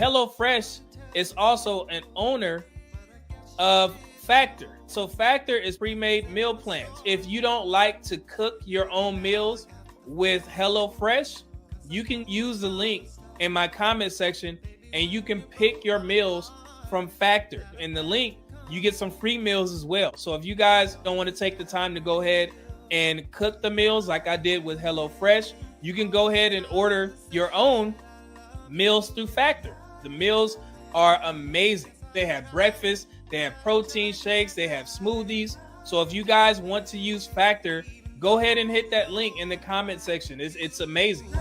HelloFresh is also an owner of Factor. So Factor is pre-made meal plans. If you don't like to cook your own meals with HelloFresh, you can use the link in my comment section and you can pick your meals from Factor. In the link, you get some free meals as well. So if you guys don't want to take the time to go ahead and cook the meals like I did with HelloFresh, you can go ahead and order your own meals through Factor. The meals are amazing. They have breakfast, they have protein shakes, they have smoothies. So if you guys want to use Factor, go ahead and hit that link in the comment section. It's amazing.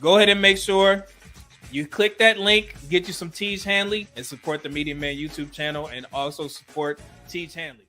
Go ahead and make sure you click that link, get you some Teej Hanley, and support the Media Man YouTube channel, and also support Teej Hanley.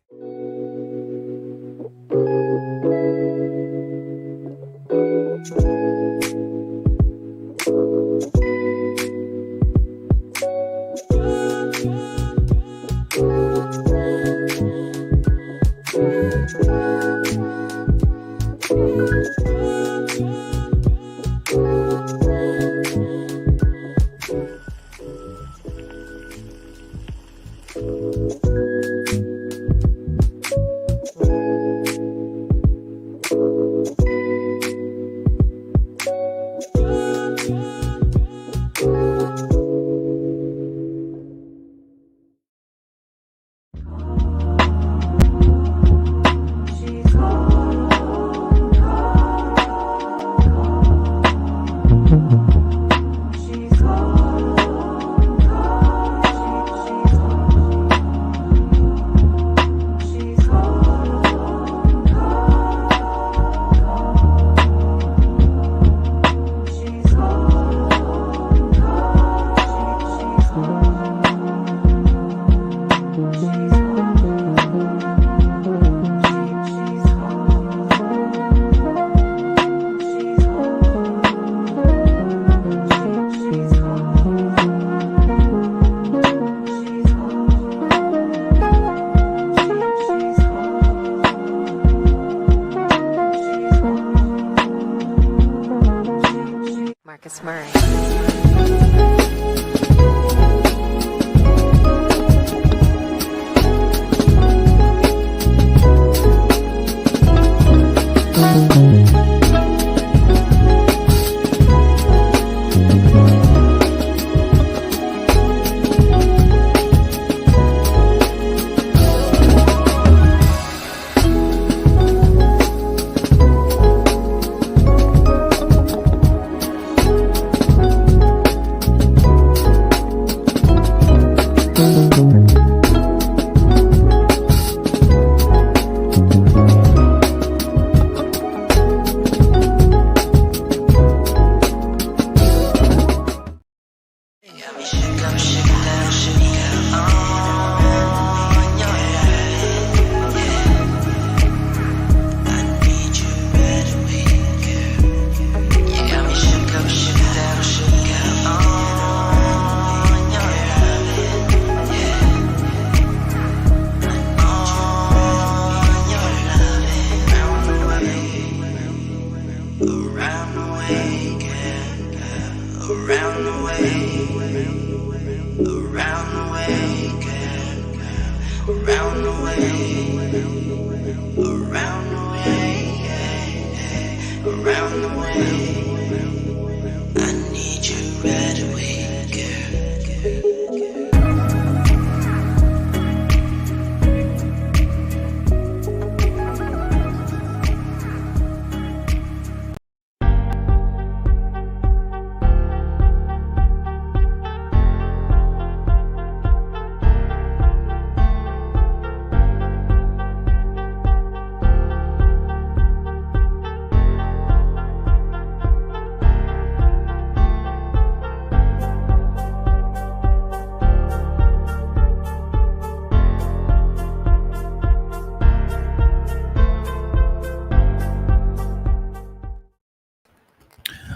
Around the way, I need you.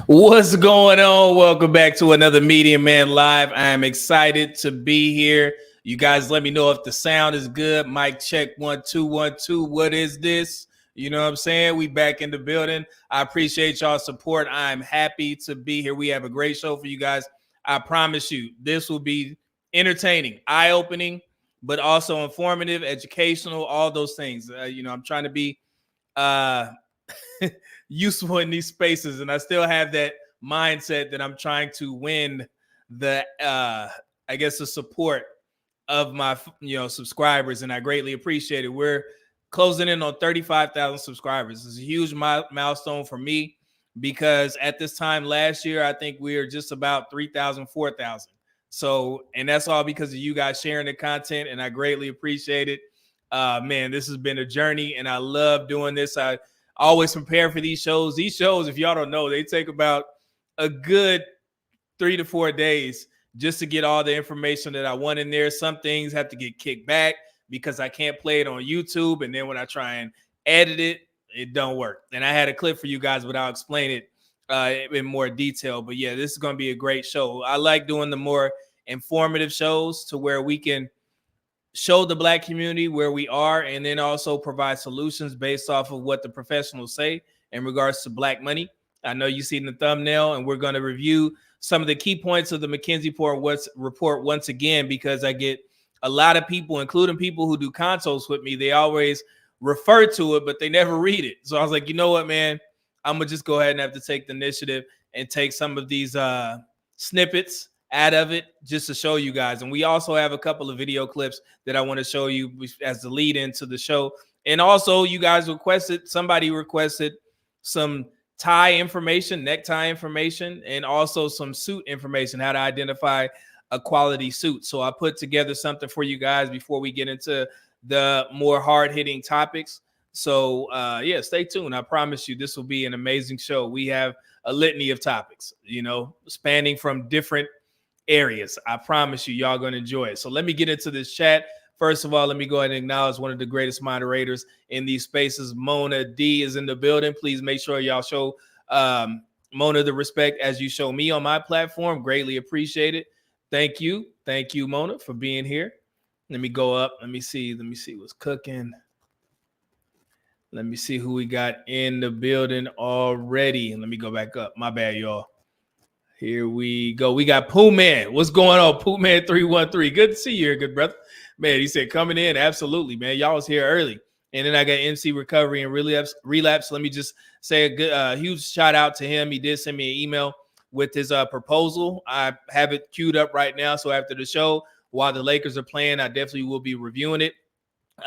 What's going on? Welcome back to another Media Man Live. I am excited to be here. You guys let me know if the sound is good. Mic check 1 2 1 2. What is this? You know what I'm saying? We back in the building. I appreciate y'all's support. I'm happy to be here. We have a great show for you guys. I promise you, this will be entertaining, eye-opening, but also informative, educational, all those things. I'm trying to be uh useful in these spaces, and I still have that mindset that I'm trying to win the I guess the support of my subscribers, and I greatly appreciate it. We're closing in on 35,000 subscribers. It's a huge milestone for me, because at this time last year I think we were just about 3,000, 4,000. So, and that's all because of you guys sharing the content, and I greatly appreciate it. Man, this has been a journey, and I love doing this. I always prepare for these shows. These shows, if y'all don't know, they take about a good 3 to 4 days just to get all the information that I want in there. Some things have to get kicked back because I can't play it on YouTube, and then when I try and edit it, it don't work. And I had a clip for you guys, but I'll explain it in more detail. But yeah, this is going to be a great show. I like doing the more informative shows to where we can show the Black community where we are, and then also provide solutions based off of what the professionals say in regards to Black money. I know you see in the thumbnail, and we're going to review some of the key points of the McKinsey report once again, because I get a lot of people, including people who do consults with me, they always refer to it, but they never read it. So I was like, you know what, man, I'm going to just go ahead and have to take the initiative and take some of these snippets out of it just to show you guys. And we also have a couple of video clips that I want to show you as the lead into the show. And also, you guys somebody requested some tie information, necktie information, and also some suit information, how to identify a quality suit. So I put together something for you guys before we get into the more hard-hitting topics. So yeah, stay tuned. I promise you this will be an amazing show. We have a litany of topics, spanning from different areas. I promise you, y'all gonna enjoy it. So let me get into this chat. First of all, let me go ahead and acknowledge one of the greatest moderators in these spaces. Mona D is in the building. Please make sure y'all show Mona the respect as you show me on my platform. Greatly appreciate it. Thank you, Mona, for being here. Let me go up. Let me see what's cooking. Let me see who we got in the building already. Let me go back up. My bad, y'all. Here we go. We got Pooh Man. What's going on, Pooh Man 313? Good to see you here, good brother. Man, he said coming in. Absolutely, man. Y'all was here early. And then I got MC Recovery and Relapse. Let me just say a good, huge shout out to him. He did send me an email with his proposal. I have it queued up right now. So after the show, while the Lakers are playing, I definitely will be reviewing it.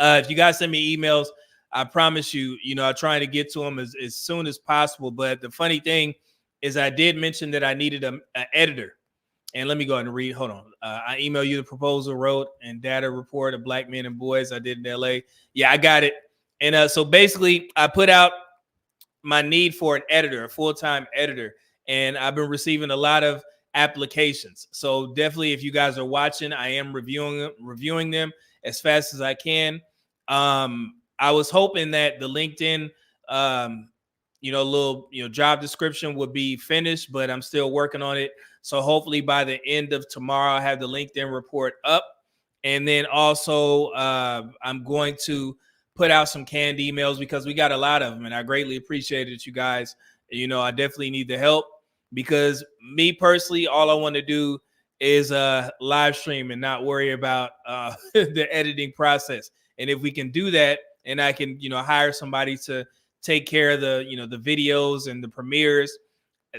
If you guys send me emails, I promise you, I'm trying to get to them as soon as possible. But the funny thing is I did mention that I needed an editor. And let me go ahead and read. Hold on. I emailed you the proposal, wrote, and data report of Black men and boys I did in LA. Yeah, I got it. And so basically, I put out my need for an editor, a full-time editor. And I've been receiving a lot of applications. So definitely, if you guys are watching, I am reviewing them as fast as I can. I was hoping that the LinkedIn little job description would be finished, but I'm still working on it. So hopefully by the end of tomorrow, I have the LinkedIn report up. And then also I'm going to put out some canned emails because we got a lot of them, and I greatly appreciate it, you guys. I definitely need the help, because me personally, all I want to do is live stream and not worry about the editing process. And if we can do that, and I can hire somebody to take care of the the videos and the premieres,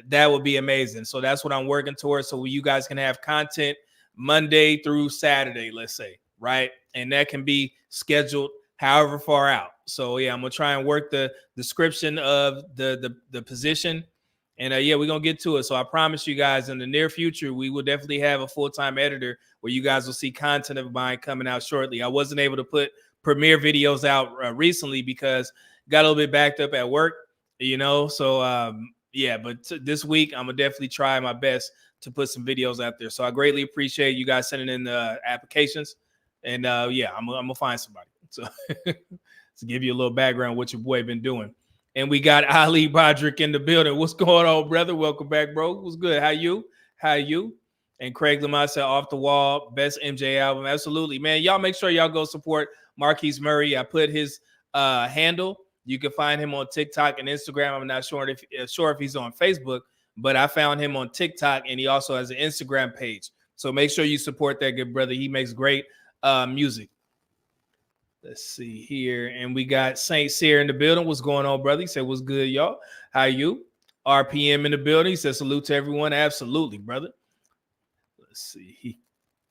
that would be amazing. So that's what I'm working towards, so you guys can have content Monday through Saturday, let's say, right? And that can be scheduled however far out. So yeah, I'm gonna try and work the description of the position, and yeah, we're gonna get to it. So I promise you guys, in the near future, we will definitely have a full-time editor where you guys will see content of mine coming out shortly. I wasn't able to put premiere videos out recently because got a little bit backed up at work, so yeah, but this week I'm gonna definitely try my best to put some videos out there. So I greatly appreciate you guys sending in the applications, and yeah, I'm gonna find somebody. So to give you a little background what your boy been doing. And we got Ali Bodrick in the building. What's going on, brother? Welcome back, bro. What's good? How you? How you? And Craig Lamont said, "Off the Wall, best MJ album." Absolutely, man. Y'all make sure y'all go support Marquise Murray. I put his handle. You can find him on TikTok and Instagram. I'm not sure if he's on Facebook, but I found him on TikTok, and he also has an Instagram page. So make sure you support that good brother. He makes great music. Let's see here. And we got Saint Cyr in the building. What's going on, brother? He said, "What's good, y'all? How you?" RPM in the building. He said, "Salute to everyone." Absolutely, brother. Let's see.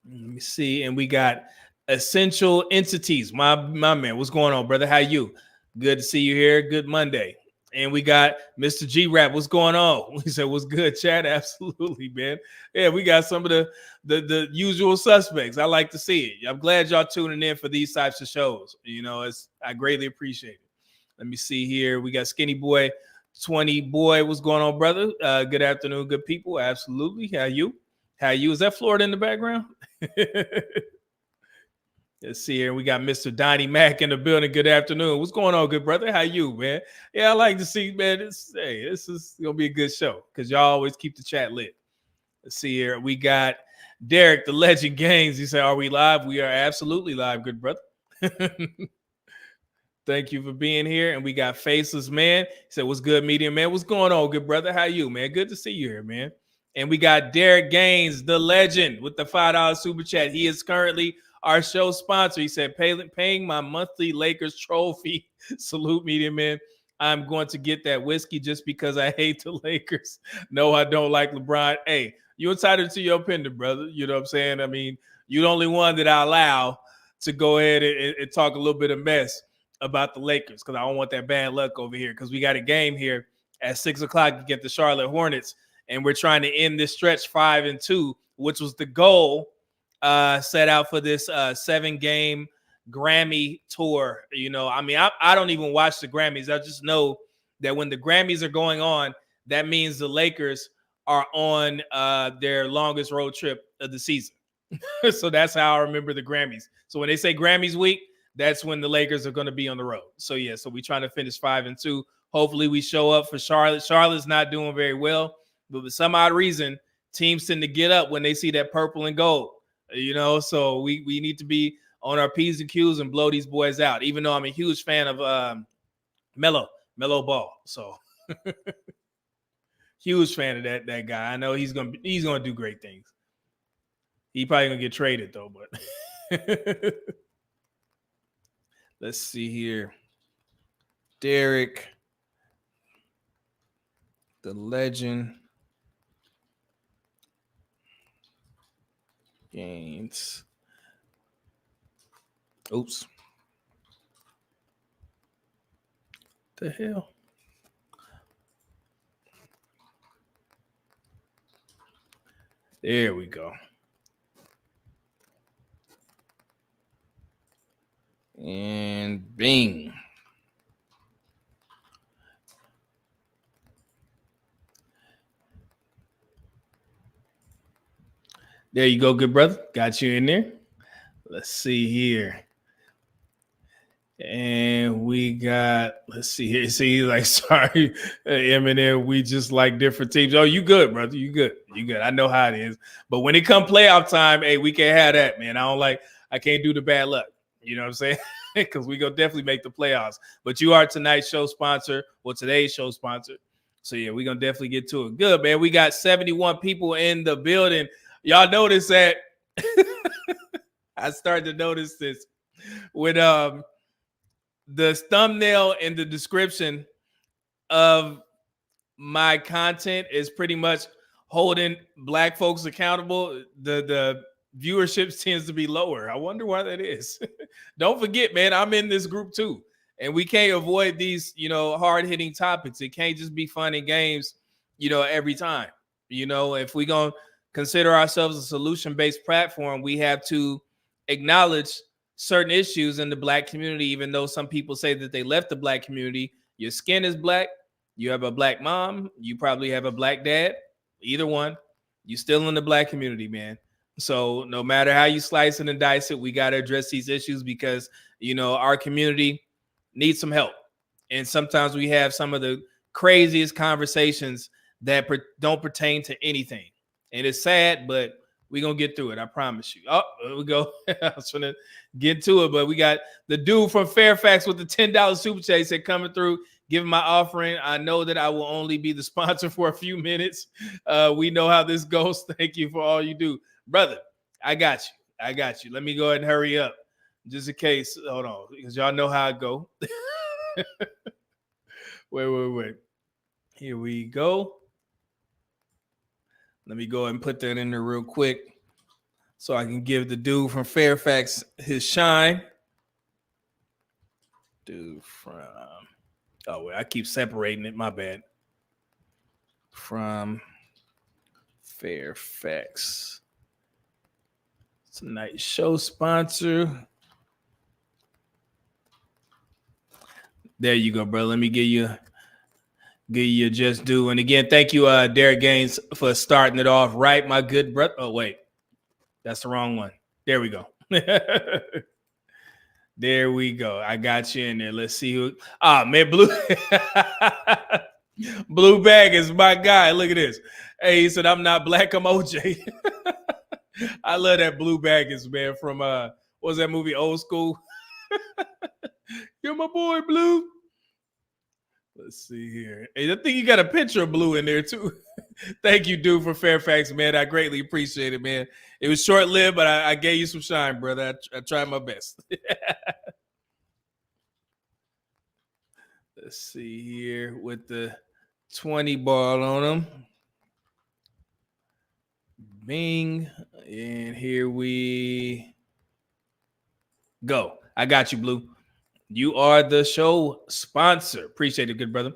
Let me see. And we got Essential Entities. My man. What's going on, brother? How you? Good to see you here. Good Monday. And we got Mr. G Rap. What's going on? He said, "What's good, Chad?" Absolutely, man. Yeah, we got some of the usual suspects. I like to see it. I'm glad y'all tuning in for these types of shows. You know, I greatly appreciate it. Let me see here. We got Skinny Boy 20 Boy. What's going on, brother? Good afternoon, good people. Absolutely. How you? How you? Is that Florida in the background? Let's see here. We got Mr. Donnie Mack in the building. Good afternoon. What's going on, good brother? How you, man? Yeah, I like to see, man. This is gonna be a good show because y'all always keep the chat lit. Let's see here. We got Derek, the Legend Games. He said, "Are we live?" We are absolutely live, good brother. Thank you for being here. And we got Faceless Man. He said, "What's good, Medium Man? What's going on, good brother? How you, man? Good to see you here, man." And we got Derek Gaines, the legend, with the $5 super chat. He is currently our show sponsor. He said, paying my monthly Lakers trophy. Salute, Medium Man. I'm going to get that whiskey just because I hate the Lakers. No, I don't like LeBron. Hey, you entitled to your opinion, brother. You know what I'm saying? I mean, you're the only one that I allow to go ahead and talk a little bit of mess about the Lakers because I don't want that bad luck over here because we got a game here at 6 o'clock against the Charlotte Hornets, and we're trying to end this stretch 5-2, which was the goal set out for this 7-game Grammy tour. You know, I mean, I don't even watch the Grammys. I just know that when the Grammys are going on, that means the Lakers are on their longest road trip of the season. So that's how I remember the Grammys. So when they say Grammys week, that's when the Lakers are going to be on the road. So yeah, so we're trying to finish 5-2. Hopefully we show up for Charlotte. Charlotte's not doing very well, but for some odd reason, teams tend to get up when they see that purple and gold. You know, so we need to be on our P's and Q's and blow these boys out. Even though I'm a huge fan of Melo Ball, so huge fan of that guy. I know he's gonna do great things. He probably gonna get traded though, but let's see here. Derek, the legend. Gaines. Oops. The hell? There we go. And bing. There you go, good brother. Got you in there. Let's see here. And we got, let's see here. See, like, sorry, Eminem, we just like different teams. Oh, you good, brother. You good. You good. I know how it is. But when it come playoff time, hey, we can't have that, man. I can't do the bad luck. You know what I'm saying? Because we gonna definitely make the playoffs. But you are tonight's show sponsor, or today's show sponsor. So yeah, we're gonna definitely get to it. Good, man. We got 71 people in the building. Y'all notice that I started to notice this with the thumbnail and the description of my content is pretty much holding Black folks accountable. The viewership tends to be lower. I wonder why that is. Don't forget, man, I'm in this group too. And we can't avoid these, hard-hitting topics. It can't just be fun and games, every time. If we're going to consider ourselves a solution-based platform, we have to acknowledge certain issues in the Black community, even though some people say that they left the Black community. Your skin is Black. You have a Black mom. You probably have a Black dad. Either one. You're still in the Black community, man. So no matter how you slice it and dice it, we got to address these issues because, our community needs some help. And sometimes we have some of the craziest conversations that don't pertain to anything. And it's sad, but we're going to get through it. I promise you. Oh, there we go. I was going to get to it, but we got the dude from Fairfax with the $10 super chat. He said, coming through, giving my offering. I know that I will only be the sponsor for a few minutes. We know how this goes. Thank you for all you do. Brother, I got you. I got you. Let me go ahead and hurry up just in case. Hold on, because y'all know how it go. Wait. Here we go. Let me go ahead and put that in there real quick so I can give the dude from Fairfax his shine. Dude from, oh, wait, I keep separating it. My bad. From Fairfax. Tonight's show sponsor. There you go, bro. Let me give you just due. And again, thank you, Derek Gaines, for starting it off right, my good brother. Oh, wait. That's the wrong one. There we go. There we go. I got you in there. Let's see who. Ah, man, Blue. Blue Bag is my guy. Look at this. Hey, he said, I'm not black, I'm OJ. I love that Blue Bag is, man, from, what was that movie, Old School? You're my boy, Blue. Let's see here. Hey, I think you got a picture of Blue in there, too. Thank you, dude, for Fairfax, man. I greatly appreciate it, man. It was short-lived, but I gave you some shine, brother. I tried my best. Let's see here with the 20 ball on him. Bing. And here we go. I got you, Blue. You are the show sponsor. Appreciate it, good brother.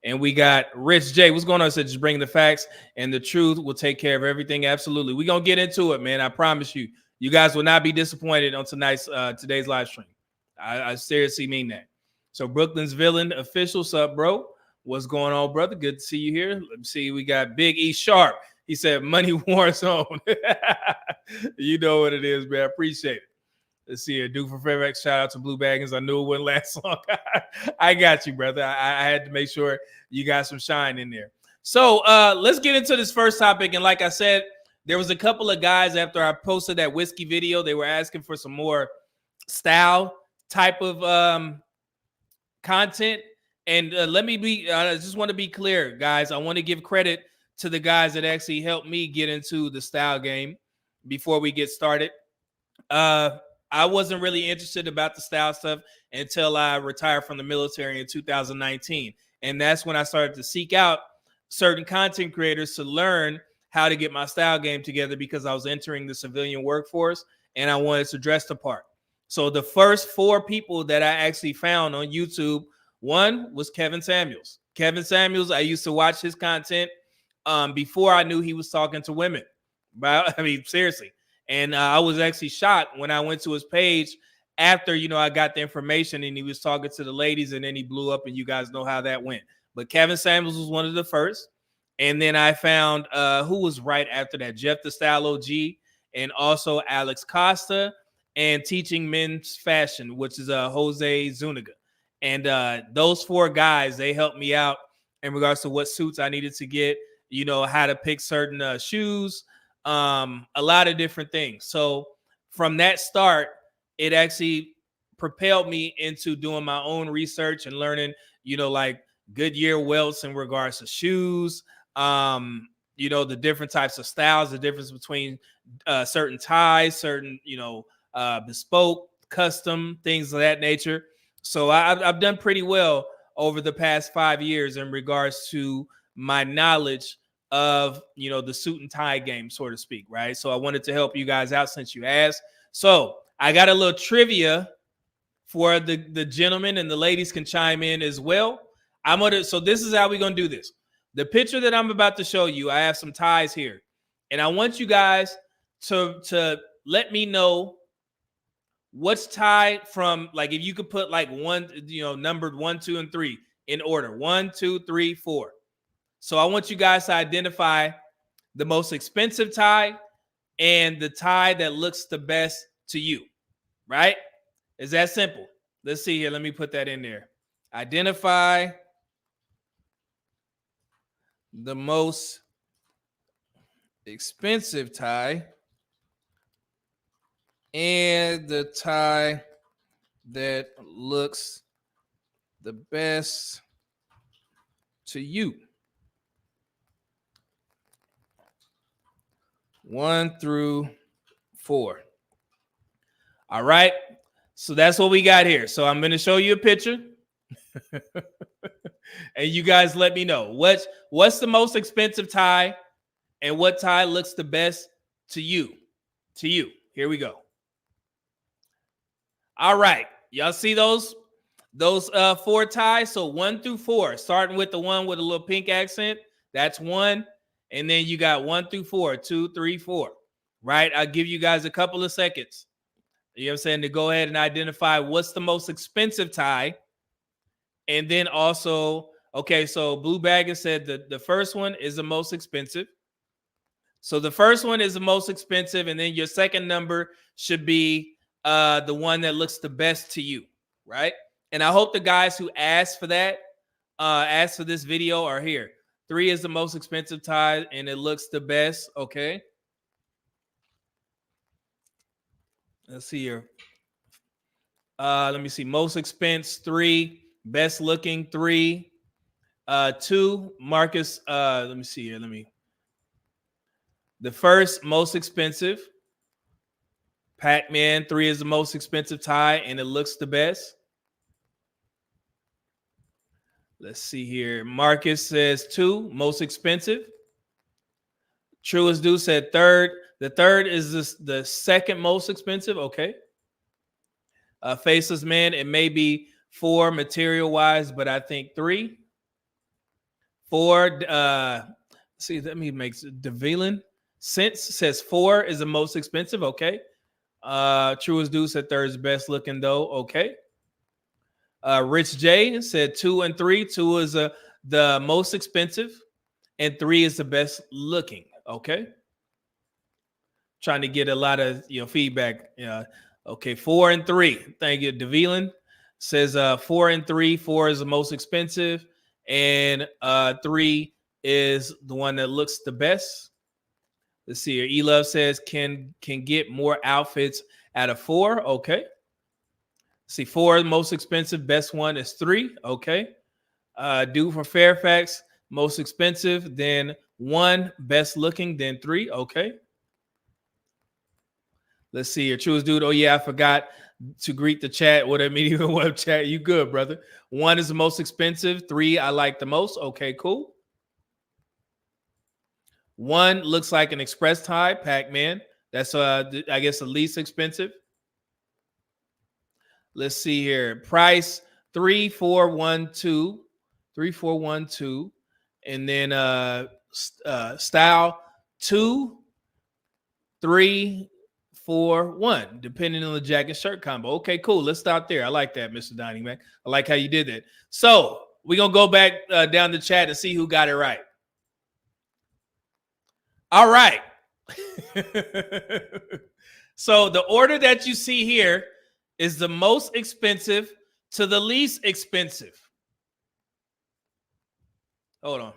And we got Rich J. What's going on? I said, just bring the facts and the truth. Will take care of everything. Absolutely. We're going to get into it, man. I promise you. You guys will not be disappointed on today's live stream. I seriously mean that. So Brooklyn's Villain official sub, bro. What's going on, brother? Good to see you here. Let me see. We got Big E Sharp. He said, money war zone. You know what it is, man. I appreciate it. Let's see here. Duke for Fairfax. Shout out to Blue Baggins. I knew it wouldn't last long. I got you, brother. I had to make sure you got some shine in there. So let's get into this first topic. And like I said, there was a couple of guys after I posted that whiskey video. They were asking for some more style type of content. And I just want to be clear, guys. I want to give credit to the guys that actually helped me get into the style game before we get started. I wasn't really interested about the style stuff until I retired from the military in 2019. And that's when I started to seek out certain content creators to learn how to get my style game together because I was entering the civilian workforce and I wanted to dress the part. So the first 4 people that I actually found on YouTube, one was Kevin Samuels. Kevin Samuels, I used to watch his content before I knew he was talking to women. But I mean, seriously. And I was actually shocked when I went to his page after, I got the information and he was talking to the ladies and then he blew up and you guys know how that went. But Kevin Samuels was one of the first. And then I found who was right after that, Jeff the Style OG and also Alex Costa and Teaching Men's Fashion, which is Jose Zuniga. And those 4 guys, they helped me out in regards to what suits I needed to get, how to pick certain shoes, a lot of different things. So from that start, it actually propelled me into doing my own research and learning, like Goodyear welts in regards to shoes, the different types of styles, the difference between certain ties, certain, bespoke, custom, things of that nature. So I've done pretty well over the past 5 years in regards to my knowledge of, the suit and tie game, so to speak, right? So I wanted to help you guys out since you asked. So I got a little trivia for the gentlemen, and the ladies can chime in as well. So this is how we're going to do this. The picture that I'm about to show you, I have some ties here. And I want you guys to let me know what's tied from, like, if you could put like one, numbered 1, 2, and 3 in order. 1, 2, 3, 4. So I want you guys to identify the most expensive tie and the tie that looks the best to you, right? It's that simple. Let's see here. Let me put that in there. Identify the most expensive tie and the tie that looks the best to you. 1 through 4. All right. So that's what we got here. So I'm going to show you a picture. And you guys let me know what's the most expensive tie and what tie looks the best to you. To you. Here we go. All right. Y'all see those 4 ties? So 1 through 4, starting with the one with a little pink accent. That's 1. And then you got 1 through 4, 2, 3, 4. Right? I'll give you guys a couple of seconds. You know what I'm saying? To go ahead and identify what's the most expensive tie. And then also, okay, so Blue Baggins said the first one is the most expensive. So the first one is the most expensive, and then your second number should be the one that looks the best to you, right? And I hope the guys who asked for that, asked for this video are here. 3 is the most expensive tie, and it looks the best, okay? Let's see here. Let me see. Most expense 3, best looking 3, 2. Marcus. Let me see here. The first most expensive. Pac-Man 3 is the most expensive tie, and it looks the best. Let's see here. Marcus says 2, most expensive. Truest Dude said 3rd. The 3rd is the second most expensive. Okay. Faceless Man, it may be 4 material-wise, but I think 3. 4, see, let me make Devilan. Sense says 4 is the most expensive. Okay. Truest Dude said 3rd is best looking, though. Okay. Rich J said 2 and 3. 2 is the most expensive, and 3 is the best looking. Okay. Trying to get a lot of feedback. Okay, 4 and 3. Thank you. Devilan says 4 and 3. 4 is the most expensive, and 3 is the one that looks the best. Let's see here. E-Love says can get more outfits out of 4. Okay. See, 4 most expensive. Best one is 3. Okay. Dude for Fairfax, most expensive. Then 1, best looking. Then 3. Okay. Let's see here. Truest Dude. Oh, yeah, I forgot to greet the chat. What a media web chat. You good, brother. 1 is the most expensive. 3, I like the most. Okay, cool. 1 looks like an express tie, Pac-Man. That's, I guess, the least expensive. Let's see here. Price 3412. 3412. And then style 2, 3, 4, 1, depending on the jacket shirt combo. Okay, cool. Let's stop there. I like that, Mr. Dining Mac. I like how you did that. So we're going to go back down the chat to see who got it right. All right. So the order that you see here is the most expensive to the least expensive. Hold on.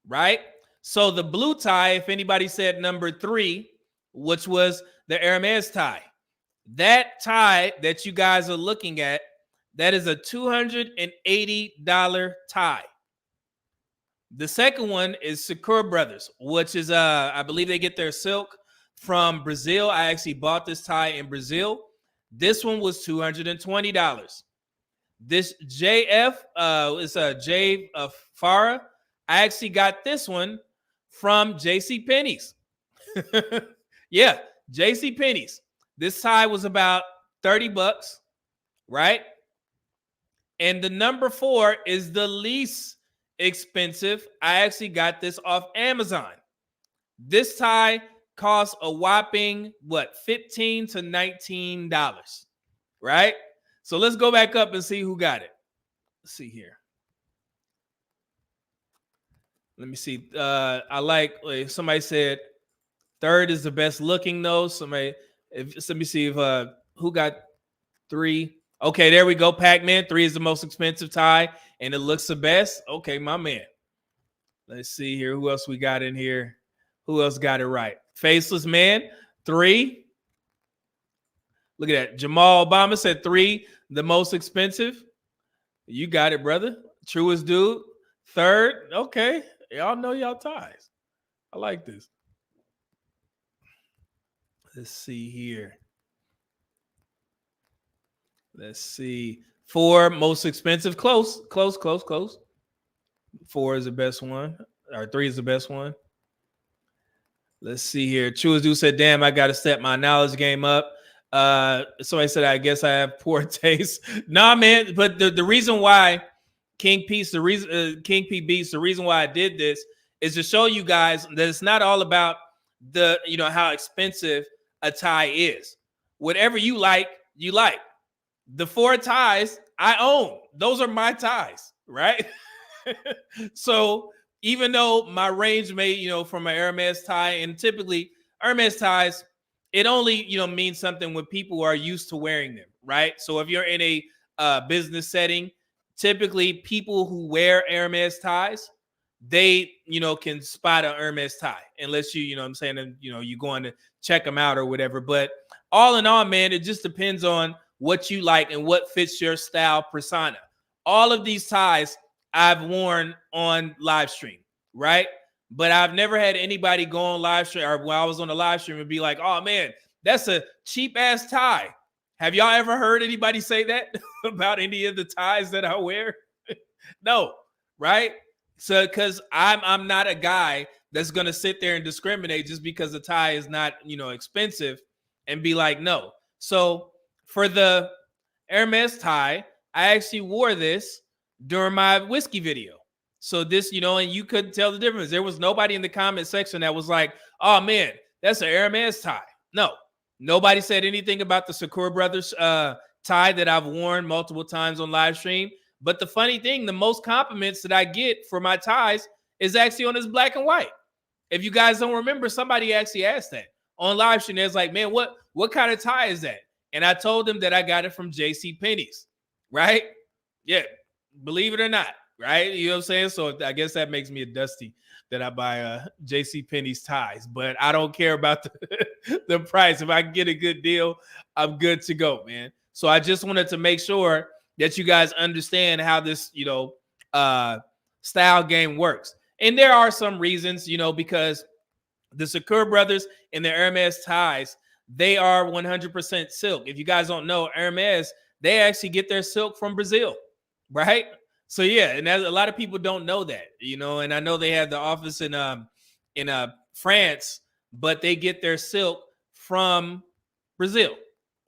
Right? So the blue tie, if anybody said number 3, which was the Hermes tie, that tie that you guys are looking at, that is a $280 tie. The second one is Sakura Brothers, which is I believe they get their silk from Brazil. I actually bought this tie in Brazil. This one was $220. This JF is a J Farah. I actually got this one from JCPenney's. Yeah, JCPenney's. This tie was about $30, right? And the number 4 is the least expensive. I actually got this off Amazon. This tie costs a whopping $15 to $19, right? So let's go back up and see who got it. Let's see here. Let me see. I like somebody said 3rd is the best looking though. Let me see if who got 3. Okay, there we go. Pac-Man 3 is the most expensive tie, and it looks the best. Okay, my man. Let's see here. Who else we got in here? Who else got it right? Faceless Man 3. Look at that. Jamal Obama said 3, the most expensive. You got it, brother. Truest dude. Third. Okay. Y'all know y'all ties. I like this. Let's see here. Let's see. 4, most expensive. Close. 4 is the best one. Or 3 is the best one. Let's see here. Truest dude said, damn, I got to step my knowledge game up. Somebody said, I guess I have poor taste. Nah, man. But the reason why King Beats, the reason why I did this is to show you guys that it's not all about how expensive a tie is. Whatever you like, you like. The 4 ties I own. Those are my ties, right? So even though my range may, from an Hermes tie, and typically Hermes ties, it only, means something when people are used to wearing them, right? So if you're in a business setting, typically people who wear Hermes ties, they, can spot a Hermes tie unless I'm saying, and, you're going to check them out or whatever. But all in all, man, it just depends on what you like and what fits your style persona. All of these ties I've worn on live stream, right? But I've never had anybody go on live stream or while I was on the live stream and be like, oh man, that's a cheap ass tie. Have y'all ever heard anybody say that about any of the ties that I wear? No, right? So because I'm not a guy that's gonna sit there and discriminate just because the tie is not, expensive and be like, no. So for the Hermes tie, I actually wore this during my whiskey video. So this, and you couldn't tell the difference. There was nobody in the comment section that was like, oh man, that's an Hermes tie. No, nobody said anything about the Shakur Brothers tie that I've worn multiple times on live stream. But the funny thing, the most compliments that I get for my ties is actually on this black and white. If you guys don't remember, somebody actually asked that on live stream. It's like, man, what kind of tie is that? And I told them that I got it from JC Penney's, right? Yeah, believe it or not, right? You know what I'm saying? So I guess that makes me a dusty that I buy JC Penney's ties, but I don't care about the price. If I can get a good deal, I'm good to go, man. So I just wanted to make sure that you guys understand how this, style game works. And there are some reasons, because the Shakur Brothers and the Hermes ties, they are 100% silk. If you guys don't know, Hermes, they actually get their silk from Brazil, right? So yeah, and a lot of people don't know that, and I know they have the office in France, but they get their silk from Brazil.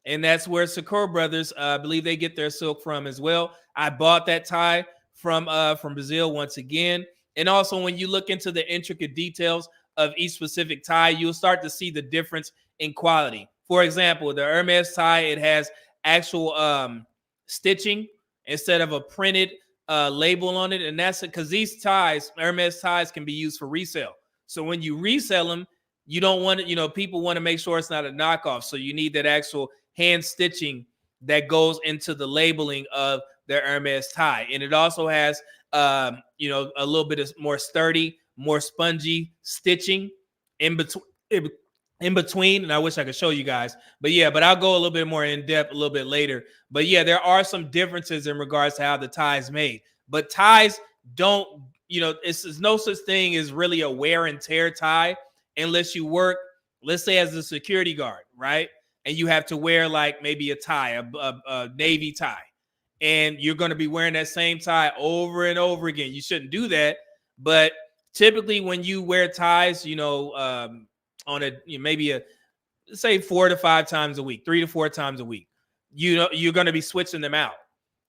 And that's where Shakur Brothers, I believe they get their silk from as well. I bought that tie from Brazil once again. And also when you look into the intricate details of each specific tie, you'll start to see the difference in quality. For example, the Hermes tie, it has actual stitching instead of a printed label on it. And that's because these ties, Hermes ties, can be used for resale. So when you resell them, you don't want to, people want to make sure it's not a knockoff. So you need that actual hand stitching that goes into the labeling of the Hermes tie. And it also has, a little bit of more sturdy, more spongy stitching in between. And I wish I could show you guys, but I'll go a little bit more in depth a little bit later. But yeah, there are some differences in regards to how the tie is made. But ties don't, it's no such thing as really a wear and tear tie unless you work, let's say, as a security guard, right? And you have to wear like maybe a tie, a navy tie, and you're going to be wearing that same tie over and over again. You shouldn't do that. But typically when you wear ties, on maybe say 4 to 5 times a week, 3 to 4 times a week, you're going to be switching them out.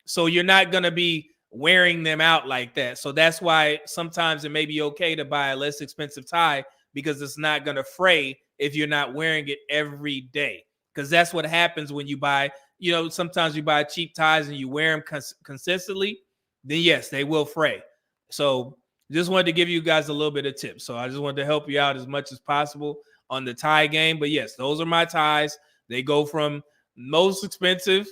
So you're not going to be wearing them out like that. So that's why sometimes it may be okay to buy a less expensive tie, because it's not going to fray if you're not wearing it every day. Because that's what happens when you buy, sometimes you buy cheap ties and you wear them consistently, then yes, they will fray. So just wanted to give you guys a little bit of tips. So I just wanted to help you out as much as possible on the tie game. But yes, those are my ties. They go from most expensive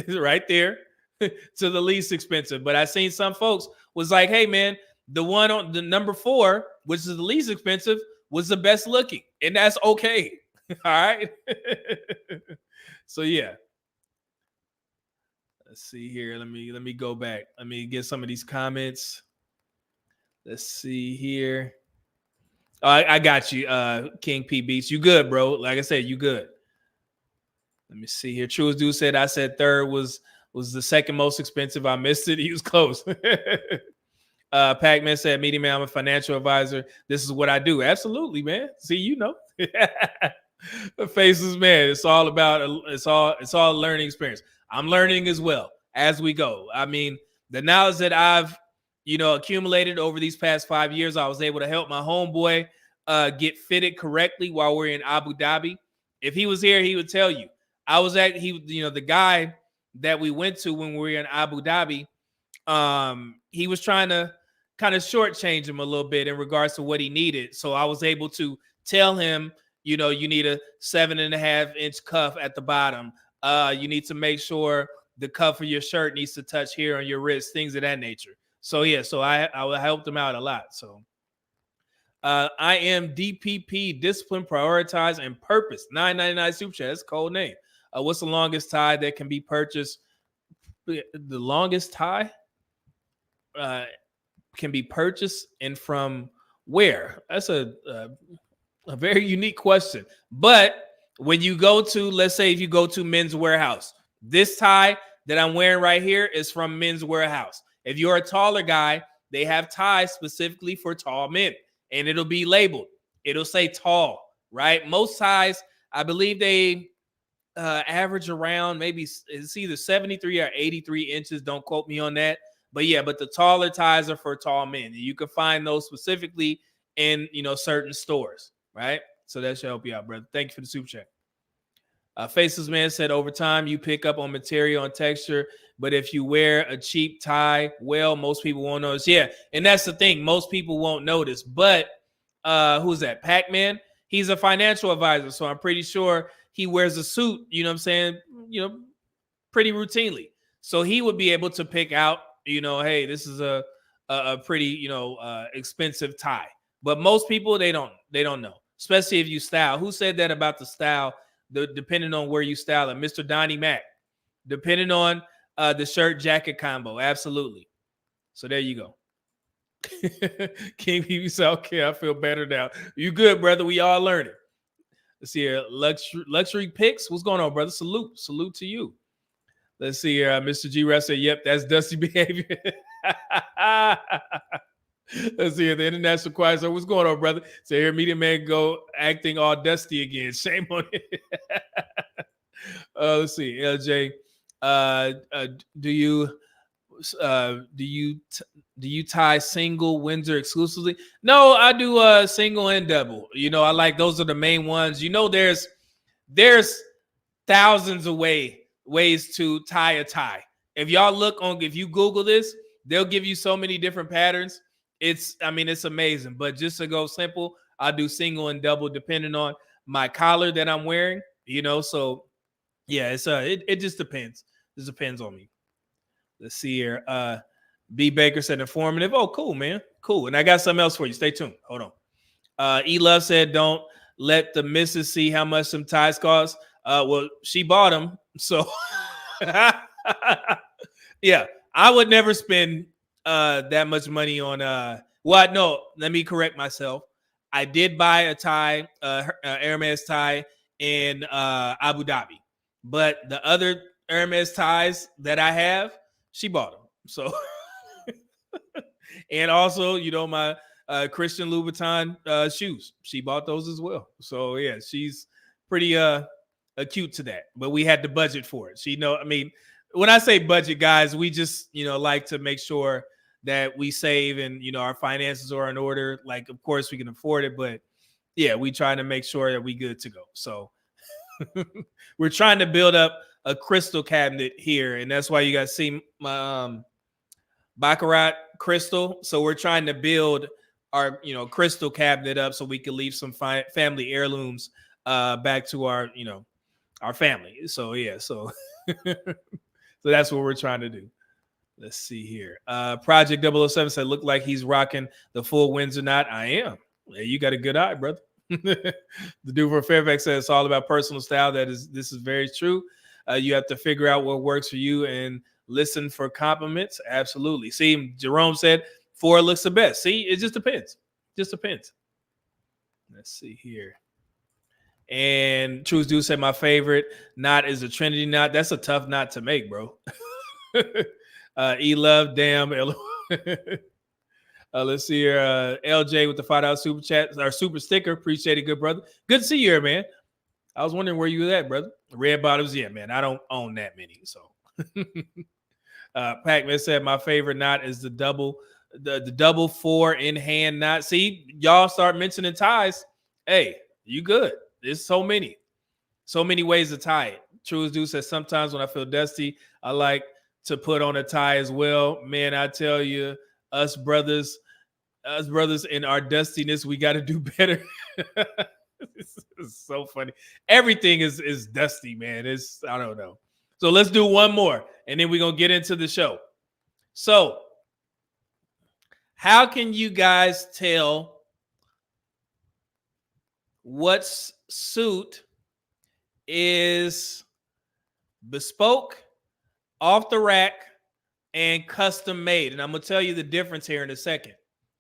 right there to the least expensive. But I seen some folks was like, hey man, the one on the number 4, which is the least expensive, was the best looking, and that's okay. All right. So yeah. Let's see here. Let me go back. Let me get some of these comments. Let's see here. Oh, I got you, King P Beats. You good, bro? Like I said, you good. Let me see here. True as Dude said, I said third was the second most expensive. I missed it. He was close. Pac-Man said, Media Man, I'm a financial advisor. This is what I do. Absolutely, man. See, you know. Faces, man. It's all about it's all a learning experience. I'm learning as well as we go. I mean, the knowledge that I've accumulated over these past 5 years, I was able to help my homeboy get fitted correctly while we're in Abu Dhabi. If he was here, he would tell you. I was at the guy that we went to when we were in Abu Dhabi. He was trying to kind of shortchange him a little bit in regards to what he needed. So I was able to tell him, you need a 7.5-inch cuff at the bottom. You need to make sure the cuff of your shirt needs to touch here on your wrist, things of that nature. So yeah, so I helped him out a lot. So I am DPP, discipline, prioritize, and purpose. 9.99 super chat. That's a cold name. What's the longest tie that can be purchased? The longest tie can be purchased and from where? That's a very unique question. But when you go to, let's say if you go to Men's Warehouse, this tie that I'm wearing right here is from Men's Warehouse. If you're a taller guy, they have ties specifically for tall men, and it'll be labeled. It'll say tall, right? Most ties, I believe they average around maybe it's either 73 or 83 inches. Don't quote me on that. But yeah, but the taller ties are for tall men. And you can find those specifically in certain stores, right? So that should help you out, brother. Thank you for the super chat. Faceless Man said, over time, you pick up on material and texture, but if you wear a cheap tie, well, most people won't notice. Yeah, and that's the thing. Most people won't notice. But who's that? Pac-Man? He's a financial advisor, so I'm pretty sure he wears a suit, you know what I'm saying, pretty routinely. So he would be able to pick out, hey, this is a pretty, expensive tie. But most people, they don't know, especially if you style. Who said that about the style? Depending on where you style it. Mr. Donnie Mac. Depending on the shirt jacket combo. Absolutely. So there you go. King PB, okay, I feel better now. You good, brother? We all learning. Let's see here. Luxury picks. What's going on, brother? Salute to you. Let's see here. Mr. G. Russ said, yep, that's dusty behavior. Let's see here. The international choir. So what's going on, brother? So here, Media Man go acting all dusty again. Shame on it. Let's see. LJ, do you tie single Windsor exclusively? No, I do single and double. I like those are the main ones. There's thousands of ways to tie a tie. If you Google this, they'll give you so many different patterns. It's amazing. But just to go simple, I do single and double depending on my collar that I'm wearing. So yeah, it just depends. It depends on me. Let's see here. B Baker said informative. Oh, cool, man. Cool. And I got something else for you. Stay tuned. Hold on. E Love said, don't let the missus see how much some ties cost. Well, she bought them. So yeah, I would never spend that much money on no, let me correct myself. I did buy a tie, Hermes tie in Abu Dhabi, but the other Hermes ties that I have, she bought them. So and also, my Christian Louboutin shoes, she bought those as well. So yeah, she's pretty acute to that, but we had the budget for it. When I say budget, guys, we just like to make sure that we save and our finances are in order. Like, of course we can afford it, but yeah, we try to make sure that we good to go. So we're trying to build up a crystal cabinet here, and that's why you guys see my Baccarat crystal. So we're trying to build our crystal cabinet up so we can leave some family heirlooms back to our our family. So yeah, so So that's what we're trying to do. Let's see here. Project 007 said, look like he's rocking the full Windsor knot. I am. Yeah, you got a good eye, brother. The dude from Fairfax said it's all about personal style. This is very true. You have to figure out what works for you and listen for compliments. Absolutely. See, Jerome said 4 looks the best. See, it just depends. Just depends. Let's see here. And Truth Do said my favorite knot is a Trinity knot. That's a tough knot to make, bro. E-Love, damn. Let's see here. LJ with the $5 super chat, our super sticker. Appreciate it, good brother. Good to see you here, man. I was wondering where you was at, brother. Red bottoms, yeah, man. I don't own that many, so. Pac-Man said my favorite knot is the double 4 in hand knot. See, y'all start mentioning ties. Hey, you good. There's so many ways to tie it. True as Dude says sometimes when I feel dusty, I like to put on a tie as well. Man, I tell you, us brothers in our dustiness, we got to do better. This is so funny. Everything is dusty, man. I don't know. So let's do one more, and then we're going to get into the show. So how can you guys tell what suit is bespoke, off the rack, and custom made? And I'm going to tell you the difference here in a second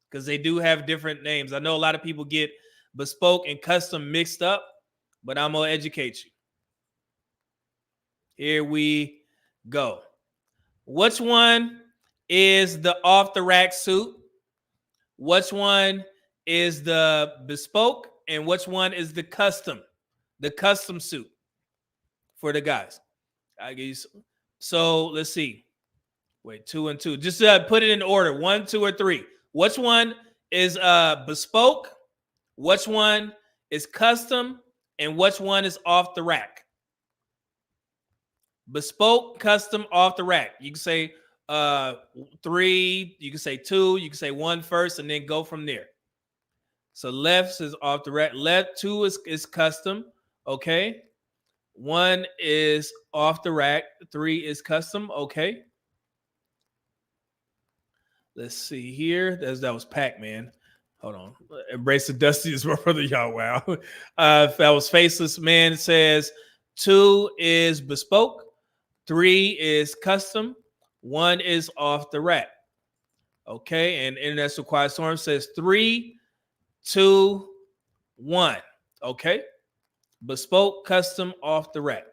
because they do have different names. I know a lot of people get bespoke and custom mixed up, but I'm going to educate you. Here we go. Which one is the off the rack suit? Which one is the bespoke? And which one is the custom suit for the guys? I guess. So let's see. Wait, 2 and 2. Just put it in order. 1, 2, or 3. Which one is bespoke? Which one is custom? And which one is off the rack? Bespoke, custom, off the rack. You can say 3, you can say 2, you can say 1 first, and then go from there. So left is off the rack. Left 2 is custom. Okay. 1 is off the rack. 3 is custom. Okay. Let's see here. That was Pac-Man. Hold on. Embrace the dustiness, my brother. Y'all, wow. That was Faceless Man says 2 is bespoke. 3 is custom. 1 is off the rack. Okay. And International Quiet Storm says 3, 2, 1. Okay. Bespoke, custom, off the rack.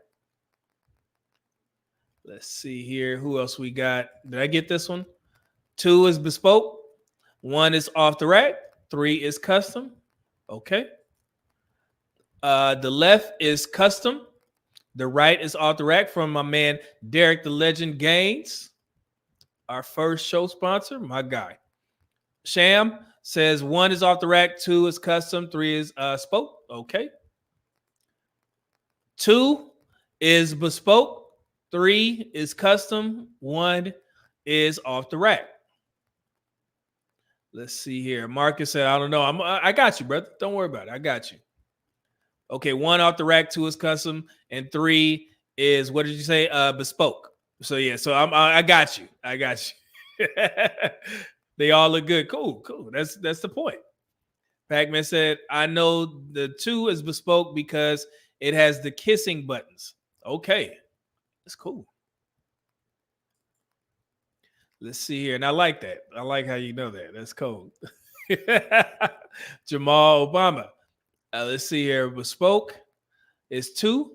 Let's see here. Who else we got? Did I get this one? 2 is bespoke. 1 is off the rack. 3 is custom. Okay. The left is custom. The right is off the rack from my man, Derek the Legend Gaines. Our first show sponsor, my guy. Sham says 1 is off the rack. 2 is custom. 3 is spoke. Okay. 2 is bespoke. 3 is custom. 1 is off the rack. Let's see here. Marcus said, I don't know. I got you, brother. Don't worry about it. I got you. Okay, 1 off the rack, 2 is custom, and 3 is, what did you say? Bespoke. So yeah, so I got you. I got you. They all look good. Cool. That's the point. Pac-Man said, I know the 2 is bespoke because it has the kissing buttons. Okay. That's cool. Let's see here. And I like that. I like how you know that. That's cool. Jamal Obama. Let's see here. Bespoke is 2.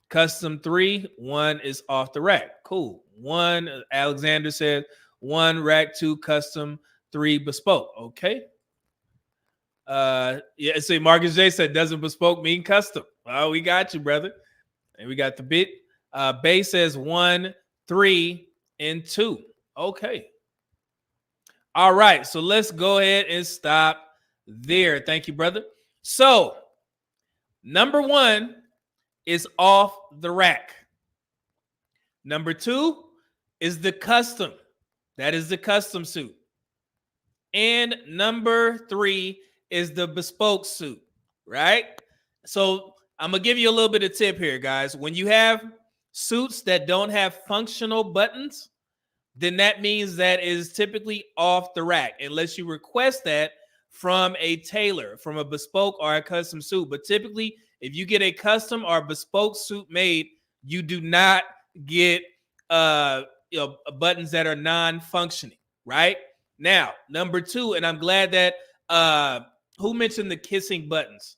Custom 3. 1 is off the rack. Cool. 1, Alexander said 1 rack, 2 custom, 3 bespoke. Okay. Yeah, see, Marcus J said, doesn't bespoke mean custom? Oh, we got you, brother. And we got the bit. Bay says 1, 3, and 2. Okay. All right. So let's go ahead and stop there. Thank you, brother. So, number 1 is off the rack. Number 2 is the custom. That is the custom suit. And number 3 is the bespoke suit, right? So I'm going to give you a little bit of tip here, guys. When you have suits that don't have functional buttons, then that means that is typically off the rack, unless you request that from a tailor, from a bespoke or a custom suit. But typically, if you get a custom or bespoke suit made, you do not get buttons that are non-functioning, right? Now, number two, and I'm glad that who mentioned the kissing buttons?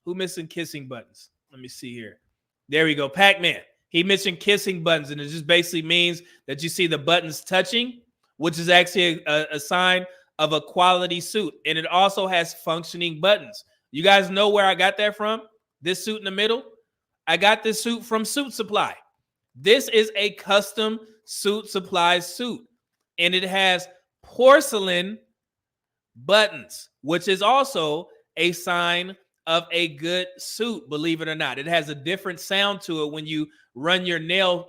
Who mentioned kissing buttons? Let me see here. There we go. Pac-Man. He mentioned kissing buttons, and it just basically means that you see the buttons touching, which is actually a sign of a quality suit. And it also has functioning buttons. You guys know where I got that from? This suit in the middle? I got this suit from Suit Supply. This is a custom Suit Supply suit, and it has porcelain buttons, which is also a sign of a good suit, believe it or not. It has a different sound to it when you run your nail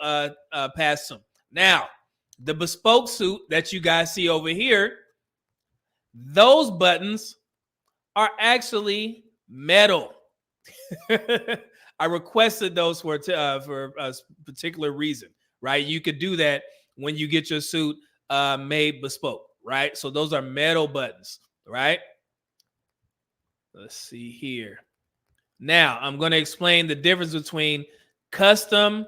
past them. Now, the bespoke suit that you guys see over here, those buttons are actually metal. I requested those for a particular reason, right? You could do that when you get your suit made bespoke, right? So those are metal buttons, right? Let's see here. Now, I'm going to explain the difference between custom,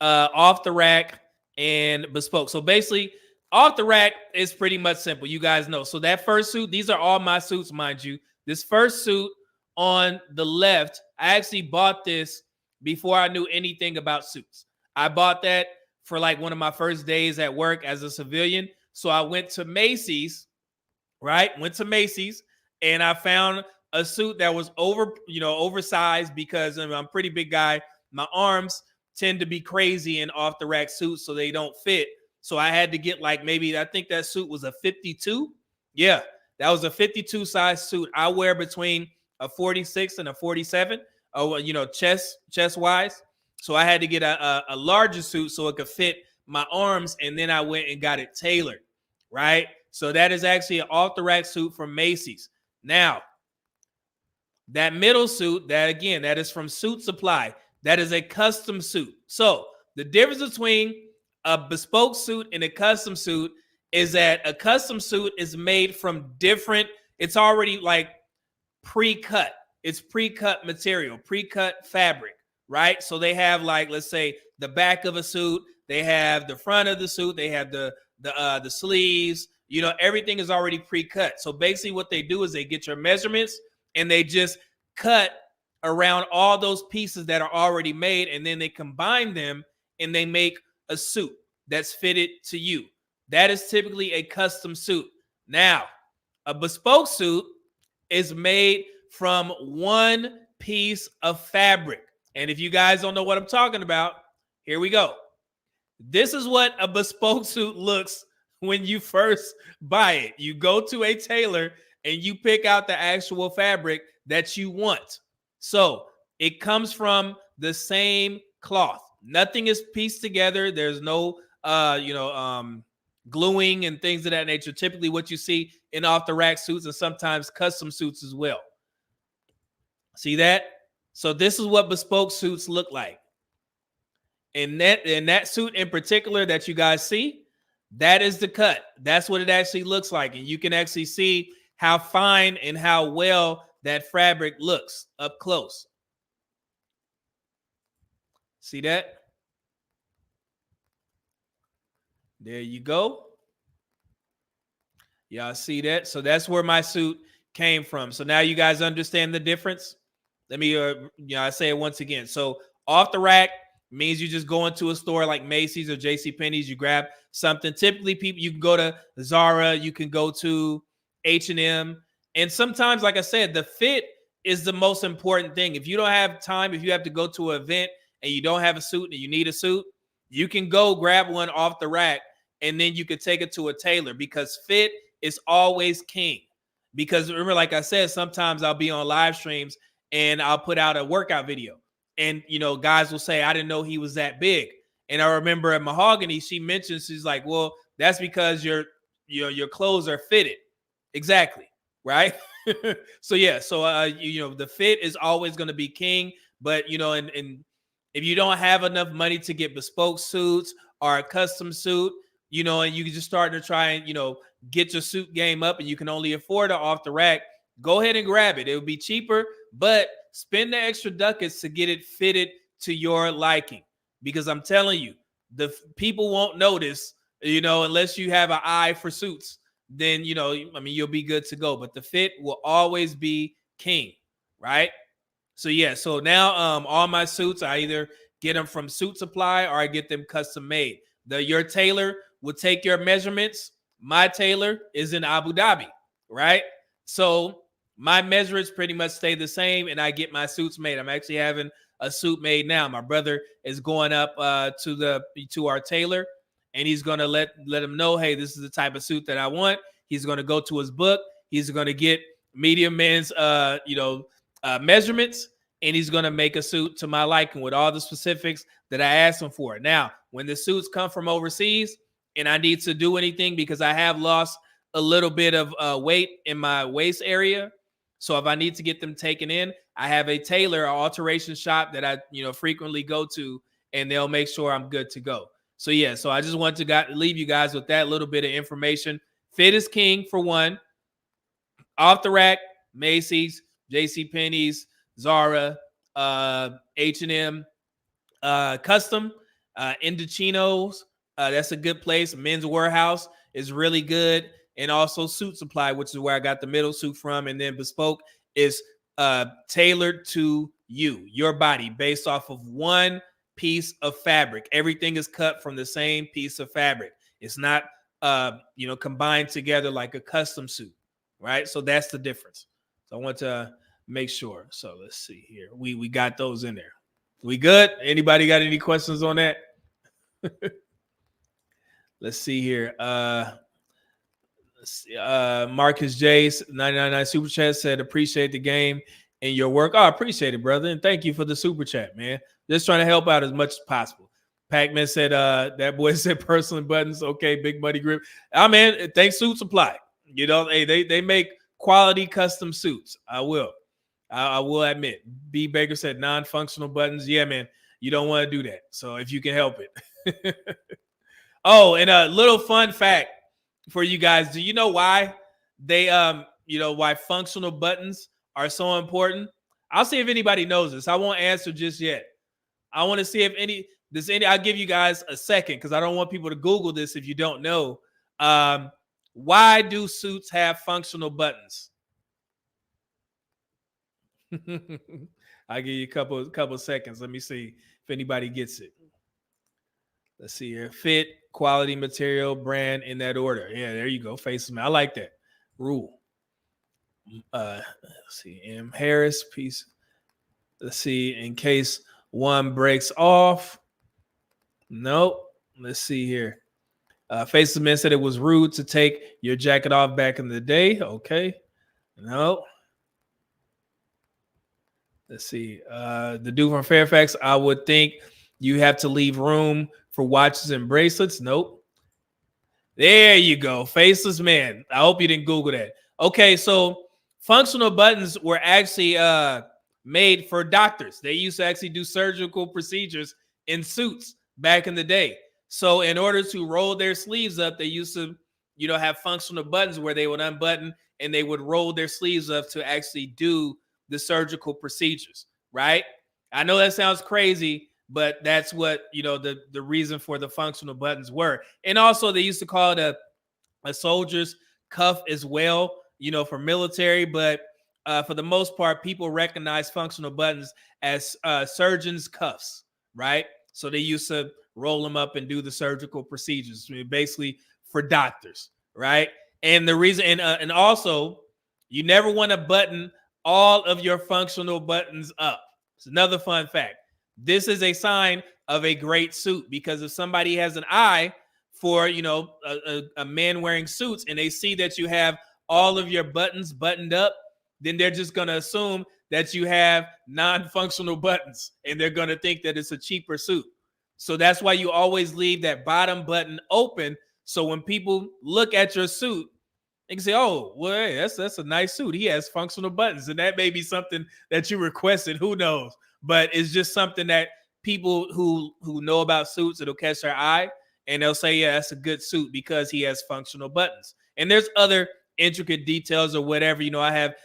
off the rack, and bespoke. So basically, off the rack is pretty much simple. You guys know. So that first suit, these are all my suits, mind you. This first suit on the left, I actually bought this before I knew anything about suits. I bought that for like one of my first days at work as a civilian. So I went to Macy's, right? Went to Macy's, and I found a suit that was oversized, because I'm a pretty big guy. My arms tend to be crazy in off the rack suits, so they don't fit. So I had to get like, maybe, I think that suit was a 52. Yeah, that was a 52 size suit. I wear between a 46 and a 47, chest wise. So I had to get a larger suit so it could fit my arms, and then I went and got it tailored, right? So that is actually an off the rack suit from Macy's. Now, that middle suit, that is from Suit Supply. That is a custom suit. So the difference between a bespoke suit and a custom suit is that a custom suit is made from it's already like pre-cut. It's pre-cut material, pre-cut fabric, right? So they have, like, let's say the back of a suit, they have the front of the suit, they have the sleeves, everything is already pre-cut. So basically what they do is they get your measurements and they just cut around all those pieces that are already made, and then they combine them and they make a suit that's fitted to you. That is typically a custom suit. Now, a bespoke suit is made from one piece of fabric. And if you guys don't know what I'm talking about, here we go. This is what a bespoke suit looks when you first buy it. You go to a tailor and you pick out the actual fabric that you want. So it comes from the same cloth. Nothing is pieced together. There's no, gluing and things of that nature. Typically what you see in off the rack suits and sometimes custom suits as well. See that? So this is what bespoke suits look like. And that suit in particular that you guys see, that is the cut. That's what it actually looks like. And you can actually see how fine and how well that fabric looks up close. See that? There you go. Y'all see that? So that's where my suit came from. So now you guys understand the difference. Let me, I say it once again. So off the rack means you just go into a store like Macy's or JCPenney's, you grab something. Typically, you can go to Zara, you can go to H&M. And sometimes, like I said, the fit is the most important thing. If you don't have time, if you have to go to an event and you don't have a suit and you need a suit, you can go grab one off the rack and then you can take it to a tailor, because fit is always king. Because remember, like I said, sometimes I'll be on live streams and I'll put out a workout video. And, guys will say, I didn't know he was that big. And I remember at Mahogany, she mentioned, she's like, well, that's because your clothes are fitted. Exactly. Right. So, yeah. So, the fit is always going to be king. But, and If you don't have enough money to get bespoke suits or a custom suit, and you can just start to try and, get your suit game up and you can only afford it off the rack, go ahead and grab it. It will be cheaper, but spend the extra ducats to get it fitted to your liking. Because I'm telling you, the people won't notice, unless you have an eye for suits. Then, you'll be good to go. But the fit will always be king, right? So yeah, so now all my suits, I either get them from Suit Supply or I get them custom made. Your tailor will take your measurements. My tailor is in Abu Dhabi, right? So my measurements pretty much stay the same, and I get my suits made. I'm actually having a suit made now. My brother is going up to our tailor, and he's gonna let him know, hey, this is the type of suit that I want. He's gonna go to his book. He's gonna get medium men's measurements, and he's going to make a suit to my liking with all the specifics that I asked him for. Now, when the suits come from overseas and I need to do anything because I have lost a little bit of weight in my waist area, so if I need to get them taken in, I have a tailor, an alteration shop that I frequently go to, and they'll make sure I'm good to go. So yeah, so I just want to leave you guys with that little bit of information. Fit is king for one. Off the rack, Macy's, JCPenney's, Zara, H&M, Custom, Indochino's. That's a good place. Men's Warehouse is really good. And also Suit Supply, which is where I got the middle suit from. And then Bespoke is tailored to you, your body, based off of one piece of fabric. Everything is cut from the same piece of fabric. It's not, combined together like a custom suit, right? So that's the difference. So I want to make sure. So let's see here. We got those in there. We good? Anybody got any questions on that? Let's see here. Marcus Jace 999 super chat said appreciate the game and your work. Oh, I appreciate it, brother, and thank you for the super chat, man. Just trying to help out as much as possible. Pac-Man said that boy said personal buttons. Okay, big buddy grip. Man, thanks Suit Supply. Hey, they make quality custom suits. I will admit. B Baker said non-functional buttons. Yeah, man, you don't want to do that. So if you can help it. Oh, and a little fun fact for you guys. Do you know why they why functional buttons are so important? I'll see if anybody knows this. I won't answer just yet. I want to see if I'll give you guys a second because I don't want people to Google this if you don't know. Why do suits have functional buttons? I'll give you a couple seconds. Let me see if anybody gets it. Let's see here. Fit, quality, material, brand in that order. Yeah, there you go. Faces. I like that rule. Let's see. M. Harris piece. Let's see. In case one breaks off. Nope. Let's see here. Faces Man said it was rude to take your jacket off back in the day. Okay. No. Let's see. The dude from Fairfax, I would think you have to leave room for watches and bracelets. Nope. There you go. Faceless Man. I hope you didn't Google that. Okay, so functional buttons were actually made for doctors. They used to actually do surgical procedures in suits back in the day. So in order to roll their sleeves up, they used to, have functional buttons where they would unbutton and they would roll their sleeves up to actually do the surgical procedures, right? I know that sounds crazy, but that's what, the reason for the functional buttons were. And also they used to call it a soldier's cuff as well, for military. But for the most part, people recognize functional buttons as surgeon's cuffs, right? So they used to roll them up and do the surgical procedures, basically for doctors, right? And the reason, and also, you never want to button all of your functional buttons up. It's another fun fact. This is a sign of a great suit because if somebody has an eye for, a man wearing suits and they see that you have all of your buttons buttoned up, then they're just going to assume that you have non-functional buttons and they're going to think that it's a cheaper suit. So that's why you always leave that bottom button open. So when people look at your suit, they can say, oh, well, hey, that's a nice suit. He has functional buttons. And that may be something that you requested. Who knows? But it's just something that people who know about suits, it'll catch their eye, and they'll say, yeah, that's a good suit because he has functional buttons. And there's other intricate details or whatever. I have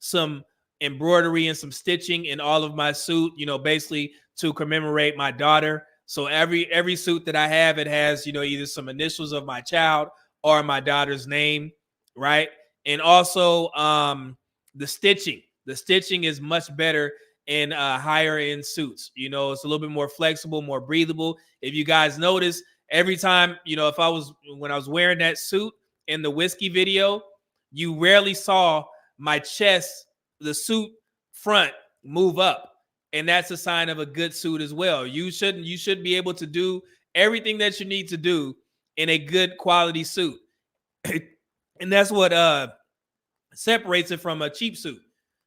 some embroidery and some stitching in all of my suit, basically to commemorate my daughter. So every suit that I have, it has, either some initials of my child or my daughter's name, right? And also the stitching. The stitching is much better in higher end suits. It's a little bit more flexible, more breathable. If you guys notice, every time, when I was wearing that suit in the whiskey video, you rarely saw my chest, the suit front, move up. And that's a sign of a good suit as well. You should be able to do everything that you need to do in a good quality suit. And that's what separates it from a cheap suit.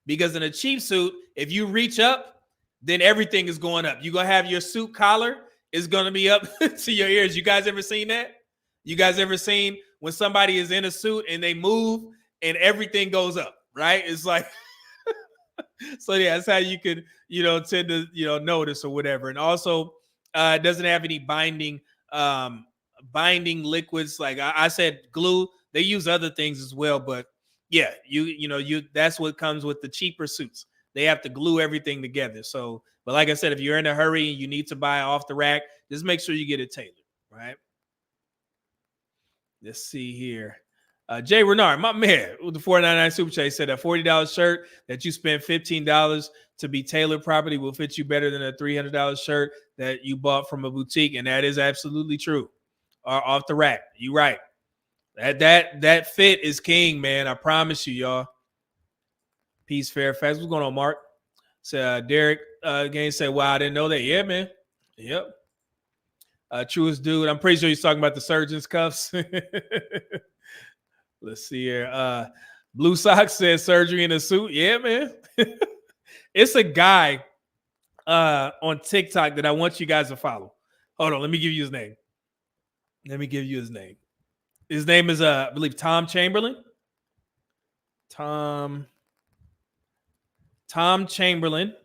Because in a cheap suit, if you reach up, then everything is going up. You're going to have your suit collar is going to be up to your ears. You guys ever seen that? You guys ever seen when somebody is in a suit and they move and everything goes up, right? It's like, so yeah, that's how you could, tend to, notice or whatever. And also, it doesn't have any binding liquids. Like I said, glue. They use other things as well, but yeah, that's what comes with the cheaper suits. They have to glue everything together. So, but like I said, if you're in a hurry and you need to buy off the rack, just make sure you get it tailored, right? Let's see here. Jay Renard, my man, with the $4.99 super chat, said a $40 shirt that you spent $15 to be tailored properly will fit you better than a $300 shirt that you bought from a boutique, and that is absolutely true. Off the rack, you're right. That fit is king, man. I promise you, y'all. Peace, Fairfax. What's going on, Mark? So Derek again said, "Wow, I didn't know that." Yeah, man. Yep. Truest dude. I'm pretty sure he's talking about the surgeon's cuffs. Let's see here. Blue Sox says surgery in a suit. Yeah, man. It's a guy on TikTok that I want you guys to follow. Hold on, let me give you his name. His name is I believe Tom Chamberlain. Tom Chamberlain.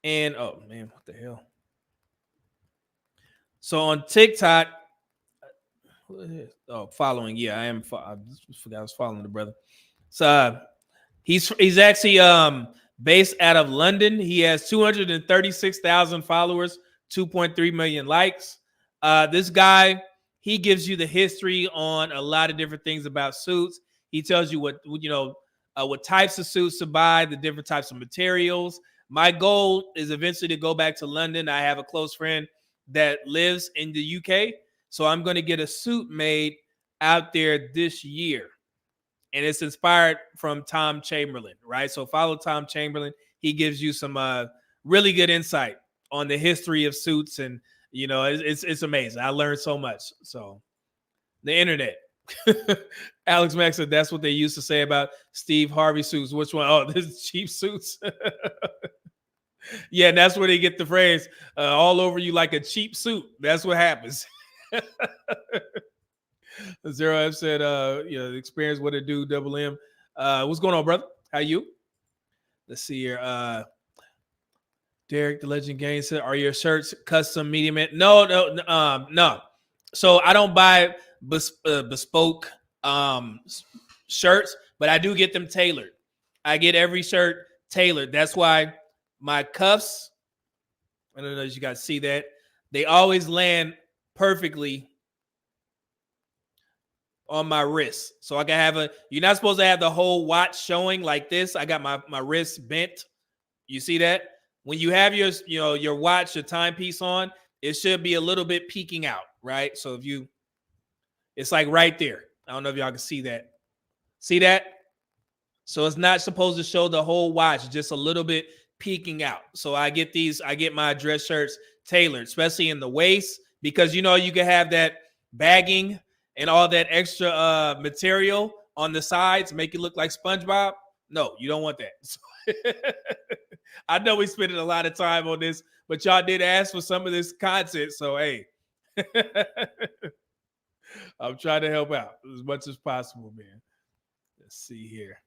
And oh man, what the hell? So on TikTok, following. Yeah, I am. I just forgot I was following the brother. So he's actually based out of London. He has 236,000 followers, 2.3 million likes. This guy, he gives you the history on a lot of different things about suits. He tells you what types of suits to buy, the different types of materials. My goal is eventually to go back to London. I have a close friend that lives in the UK, so I'm going to get a suit made out there this year. And it's inspired from Tom Chamberlain, right? So follow Tom Chamberlain. He gives you some really good insight on the history of suits, and it's amazing. I learned so much. So the internet. Alex Mack said that's what they used to say about Steve Harvey suits. Which one? Oh, this is cheap suits. Yeah, and that's where they get the phrase all over you like a cheap suit. That's what happens. Zero F said, experience what it do, double M. What's going on, brother? How you? Let's see here. Derek, the Legend Game said, are your shirts custom medium? No. So I don't buy bespoke shirts, but I do get them tailored. I get every shirt tailored. That's why my cuffs, I don't know if you guys see that, they always land perfectly on my wrist. So I can have you're not supposed to have the whole watch showing like this. I got my wrist bent. You see that? When you have your watch, your timepiece on, it should be a little bit peeking out, right? So it's like right there. I don't know if y'all can see that. See that? So it's not supposed to show the whole watch, just a little bit peeking out. So I get my dress shirts tailored, especially in the waist, because you can have that bagging and all that extra material on the sides, make it look like SpongeBob. No, you don't want that. I know we spending a lot of time on this, but y'all did ask for some of this content. So, hey, I'm trying to help out as much as possible, man. Let's see here.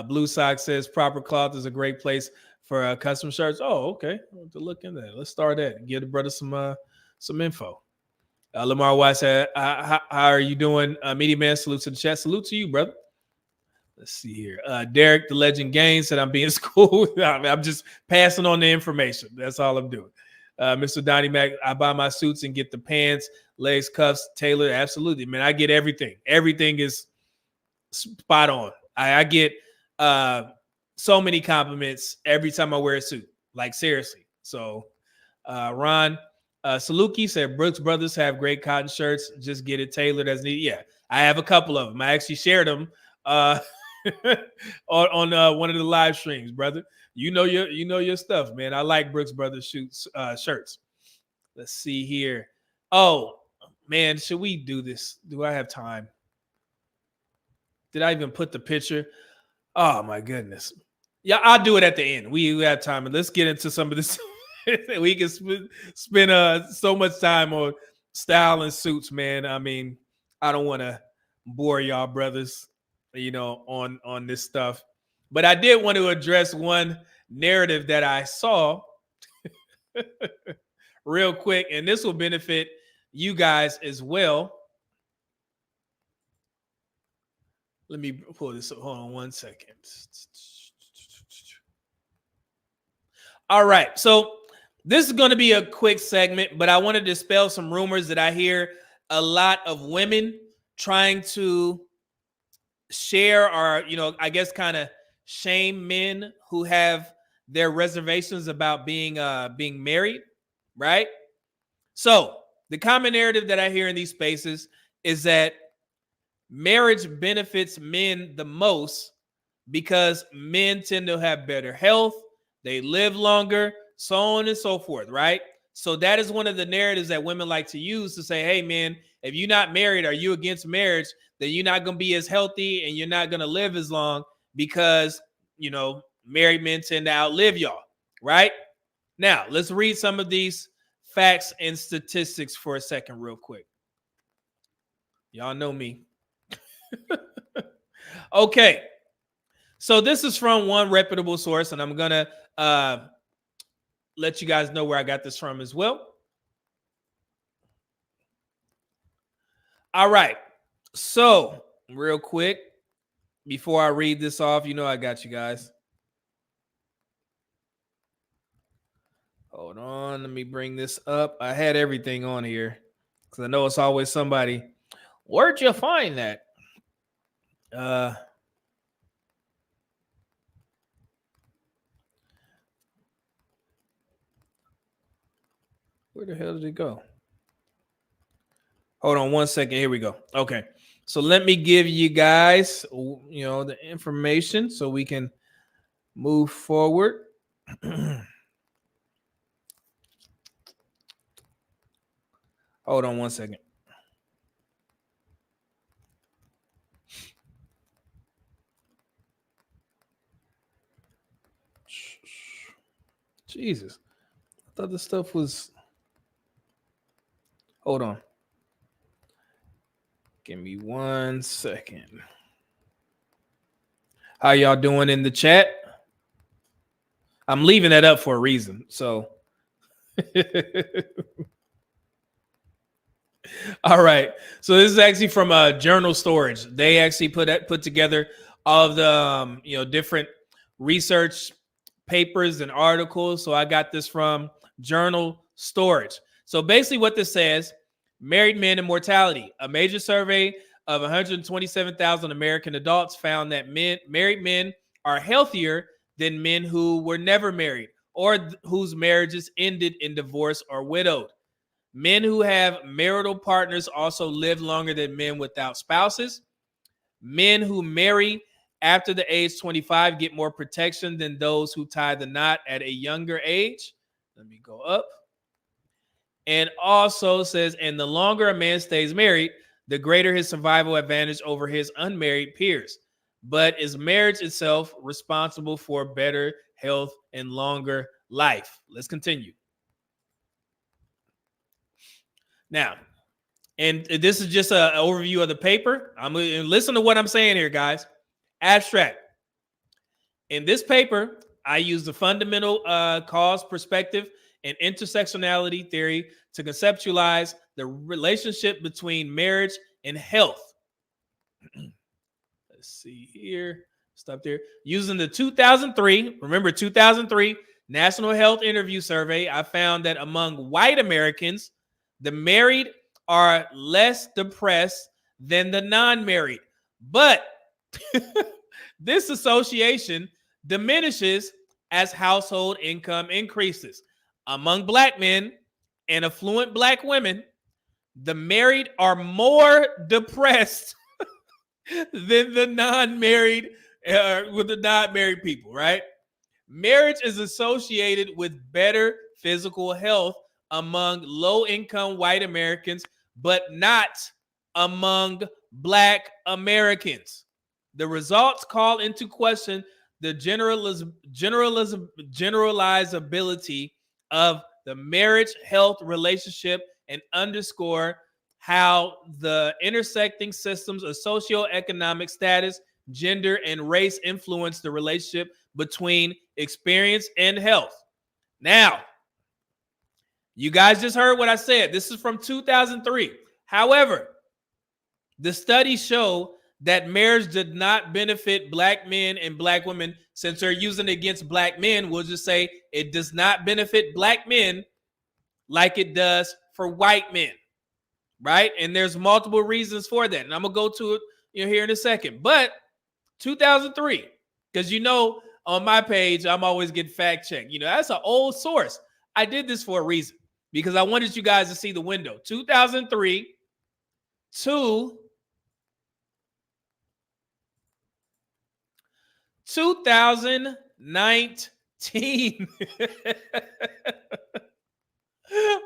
Blue Sox says proper cloth is a great place for custom shirts. Oh, okay. I'll have to look in that. Let's start that. Give the brother some info. Lamar White said, how are you doing? Media Man, salute to the chat. Salute to you, brother. Let's see here. Derek, the legend Gaines said, I'm being schooled. I'm just passing on the information. That's all I'm doing. Mr. Donnie Mac, I buy my suits and get the pants, legs, cuffs, tailored. Absolutely, man. I get everything. Everything is spot on. I get so many compliments every time I wear a suit. Like, seriously. So, Ron Saluki said, Brooks Brothers have great cotton shirts. Just get it tailored as needed. Yeah, I have a couple of them. I actually shared them on one of the live streams, brother. You know your stuff, man. I like Brooks Brothers shirts. Let's see here. Oh man, should we do this? Do I have time? Did I even put the picture? Oh my goodness. Yeah, I'll do it at the end. We have time, and let's get into some of this. We can spend so much time on style and suits, man. I mean, I don't want to bore y'all brothers, on this stuff. But I did want to address one narrative that I saw real quick, and this will benefit you guys as well. Let me pull this up. Hold on one second. All right. So this is going to be a quick segment, but I want to dispel some rumors that I hear a lot of women trying to share or, I guess kind of shame men who have their reservations about being married, right? So the common narrative that I hear in these spaces is that marriage benefits men the most because men tend to have better health, they live longer, so on and so forth, right? So that is one of the narratives that women like to use to say, hey, man, if you're not married, are you against marriage? Then you're not going to be as healthy and you're not going to live as long because, married men tend to outlive y'all, right? Now, let's read some of these facts and statistics for a second real quick. Y'all know me. Okay. So this is from one reputable source, and I'm going to let you guys know where I got this from as well. All right. So real quick, before I read this off, I got you guys. Hold on. Let me bring this up. I had everything on here because I know it's always somebody. Where'd you find that? Where the hell did it go? Hold on one second. Here we go. Okay. So let me give you guys, the information so we can move forward. Hold on one second. Jesus. I thought this stuff was... Hold on. Give me 1 second. How y'all doing in the chat? I'm leaving that up for a reason. So, all right. So this is actually from Journal Storage. They actually put together all of the different research papers and articles. So I got this from Journal Storage. So basically, what this says: married men and mortality. A major survey of 127,000 American adults found that married men are healthier than men who were never married or whose marriages ended in divorce or widowed. Men who have marital partners also live longer than men without spouses. Men who marry after the age 25 get more protection than those who tie the knot at a younger age. Let me go up. And also says, and the longer a man stays married, the greater his survival advantage over his unmarried peers. But is marriage itself responsible for better health and longer life? Let's continue. Now, and this is just an overview of the paper. I'm going to listen to what I'm saying here, guys. Abstract. In this paper, I use the fundamental cause perspective and intersectionality theory to conceptualize the relationship between marriage and health. Let's see here. Stop there. Using the 2003, remember 2003 National Health Interview Survey, I found that among white Americans, the married are less depressed than the non-married. But this association diminishes as household income increases. Among black men and affluent black women, the married are more depressed than the non-married with the non-married people, right? Marriage is associated with better physical health among low-income white Americans, but not among black Americans. The results call into question the generalizability of the marriage health relationship and underscore how the intersecting systems of socioeconomic status, gender, and race influence the relationship between experience and health. Now, you guys just heard what I said. This is from 2003. However, the studies show that marriage did not benefit black men and black women. Since they're using it against black men, we'll just say it does not benefit black men like it does for white men, right? And there's multiple reasons for that. And I'm going to go to it here in a second. But 2003, because on my page, I'm always getting fact checked. That's an old source. I did this for a reason because I wanted you guys to see the window. 2003 to 2019.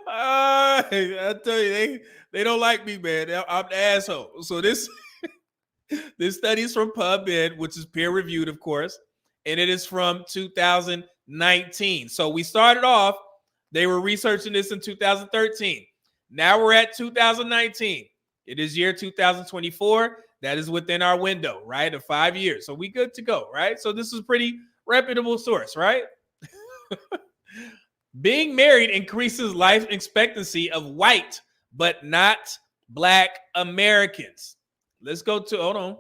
I tell you, they don't like me, man. I'm the asshole. So this study is from PubMed, which is peer reviewed, of course, and it is from 2019. So we started off, they were researching this in 2013. Now we're at 2019. It is year 2024. That is within our window, right, of 5 years. So we good to go, right? So this is a pretty reputable source, right? Being married increases life expectancy of white, but not black Americans. Let's go to, hold on.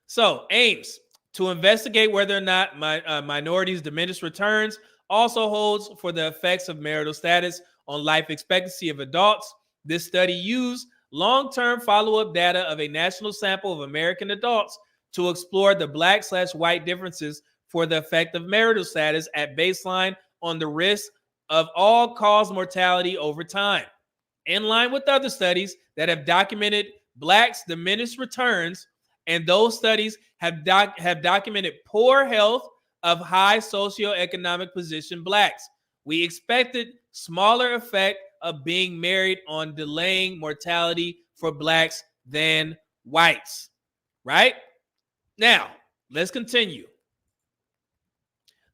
So aims to investigate whether or not minorities diminish returns also holds for the effects of marital status on life expectancy of adults. This study used long-term follow-up data of a national sample of American adults to explore the black/white differences for the effect of marital status at baseline on the risk of all-cause mortality over time. In line with other studies that have documented blacks' diminished returns, and those studies have documented poor health of high socioeconomic position blacks. We expected smaller effect of being married on delaying mortality for blacks than whites, right? Now, let's continue.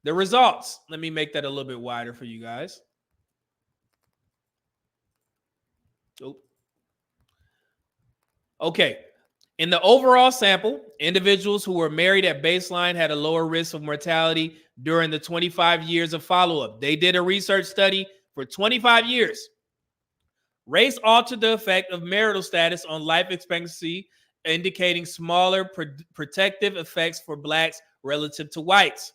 The results. Let me make that a little bit wider for you guys. Okay. In the overall sample, individuals who were married at baseline had a lower risk of mortality during the 25 years of follow-up. They did a research study for 25 years. Race altered the effect of marital status on life expectancy, indicating smaller protective effects for blacks relative to whites.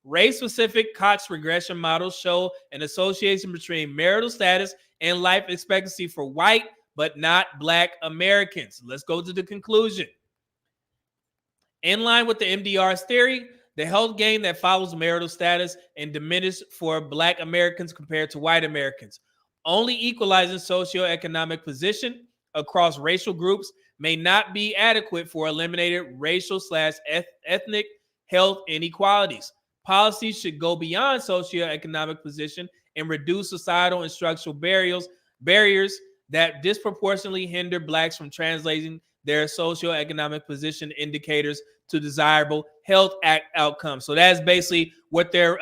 Race-specific Cox regression models show an association between marital status and life expectancy for white but not black Americans. Let's go to the conclusion. In line with the MDR's theory, the health gain that follows marital status and diminished for black Americans compared to white Americans. Only equalizing socioeconomic position across racial groups may not be adequate for eliminating racial/ethnic health inequalities. Policies should go beyond socioeconomic position and reduce societal and structural barriers that disproportionately hinder blacks from translating their socioeconomic position indicators to desirable health outcomes. So that's basically what they're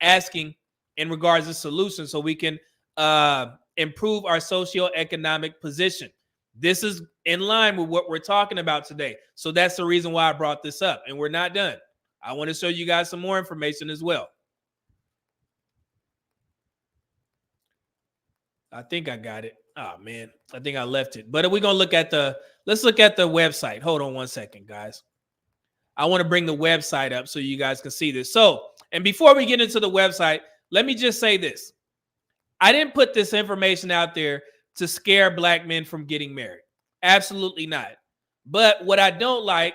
asking in regards to solutions so we can improve our socioeconomic position. This is in line with what we're talking about today. So that's the reason why I brought this up. And we're not done. I want to show you guys some more information as well. I think I got it. Oh man, I think I left it. But we're gonna let's look at the website. Hold on one second, guys. I want to bring the website up so you guys can see this. So, and before we get into the website, let me just say this. I didn't put this information out there to scare black men from getting married. Absolutely not. But what I don't like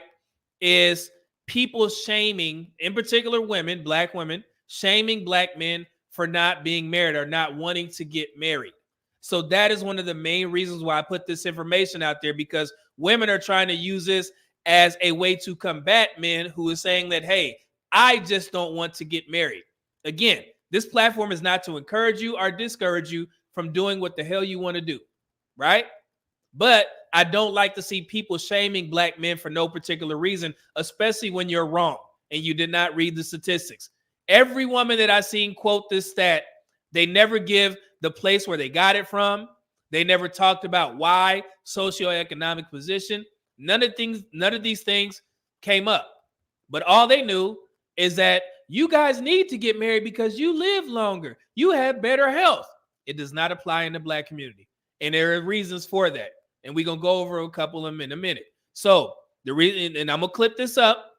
is people shaming, in particular women, black women, shaming black men for not being married or not wanting to get married. So that is one of the main reasons why I put this information out there, because women are trying to use this as a way to combat men who is saying that, hey, I just don't want to get married. Again, this platform is not to encourage you or discourage you from doing what the hell you want to do, right? But I don't like to see people shaming black men for no particular reason, especially when you're wrong and you did not read the statistics. Every woman that I've seen quote this stat, they never give the place where they got it from. They never talked about why, socioeconomic position. None of these things came up. But all they knew is that you guys need to get married because you live longer. You have better health. It does not apply in the black community. And there are reasons for that. And we're going to go over a couple of them in a minute. So the reason, and I'm going to clip this up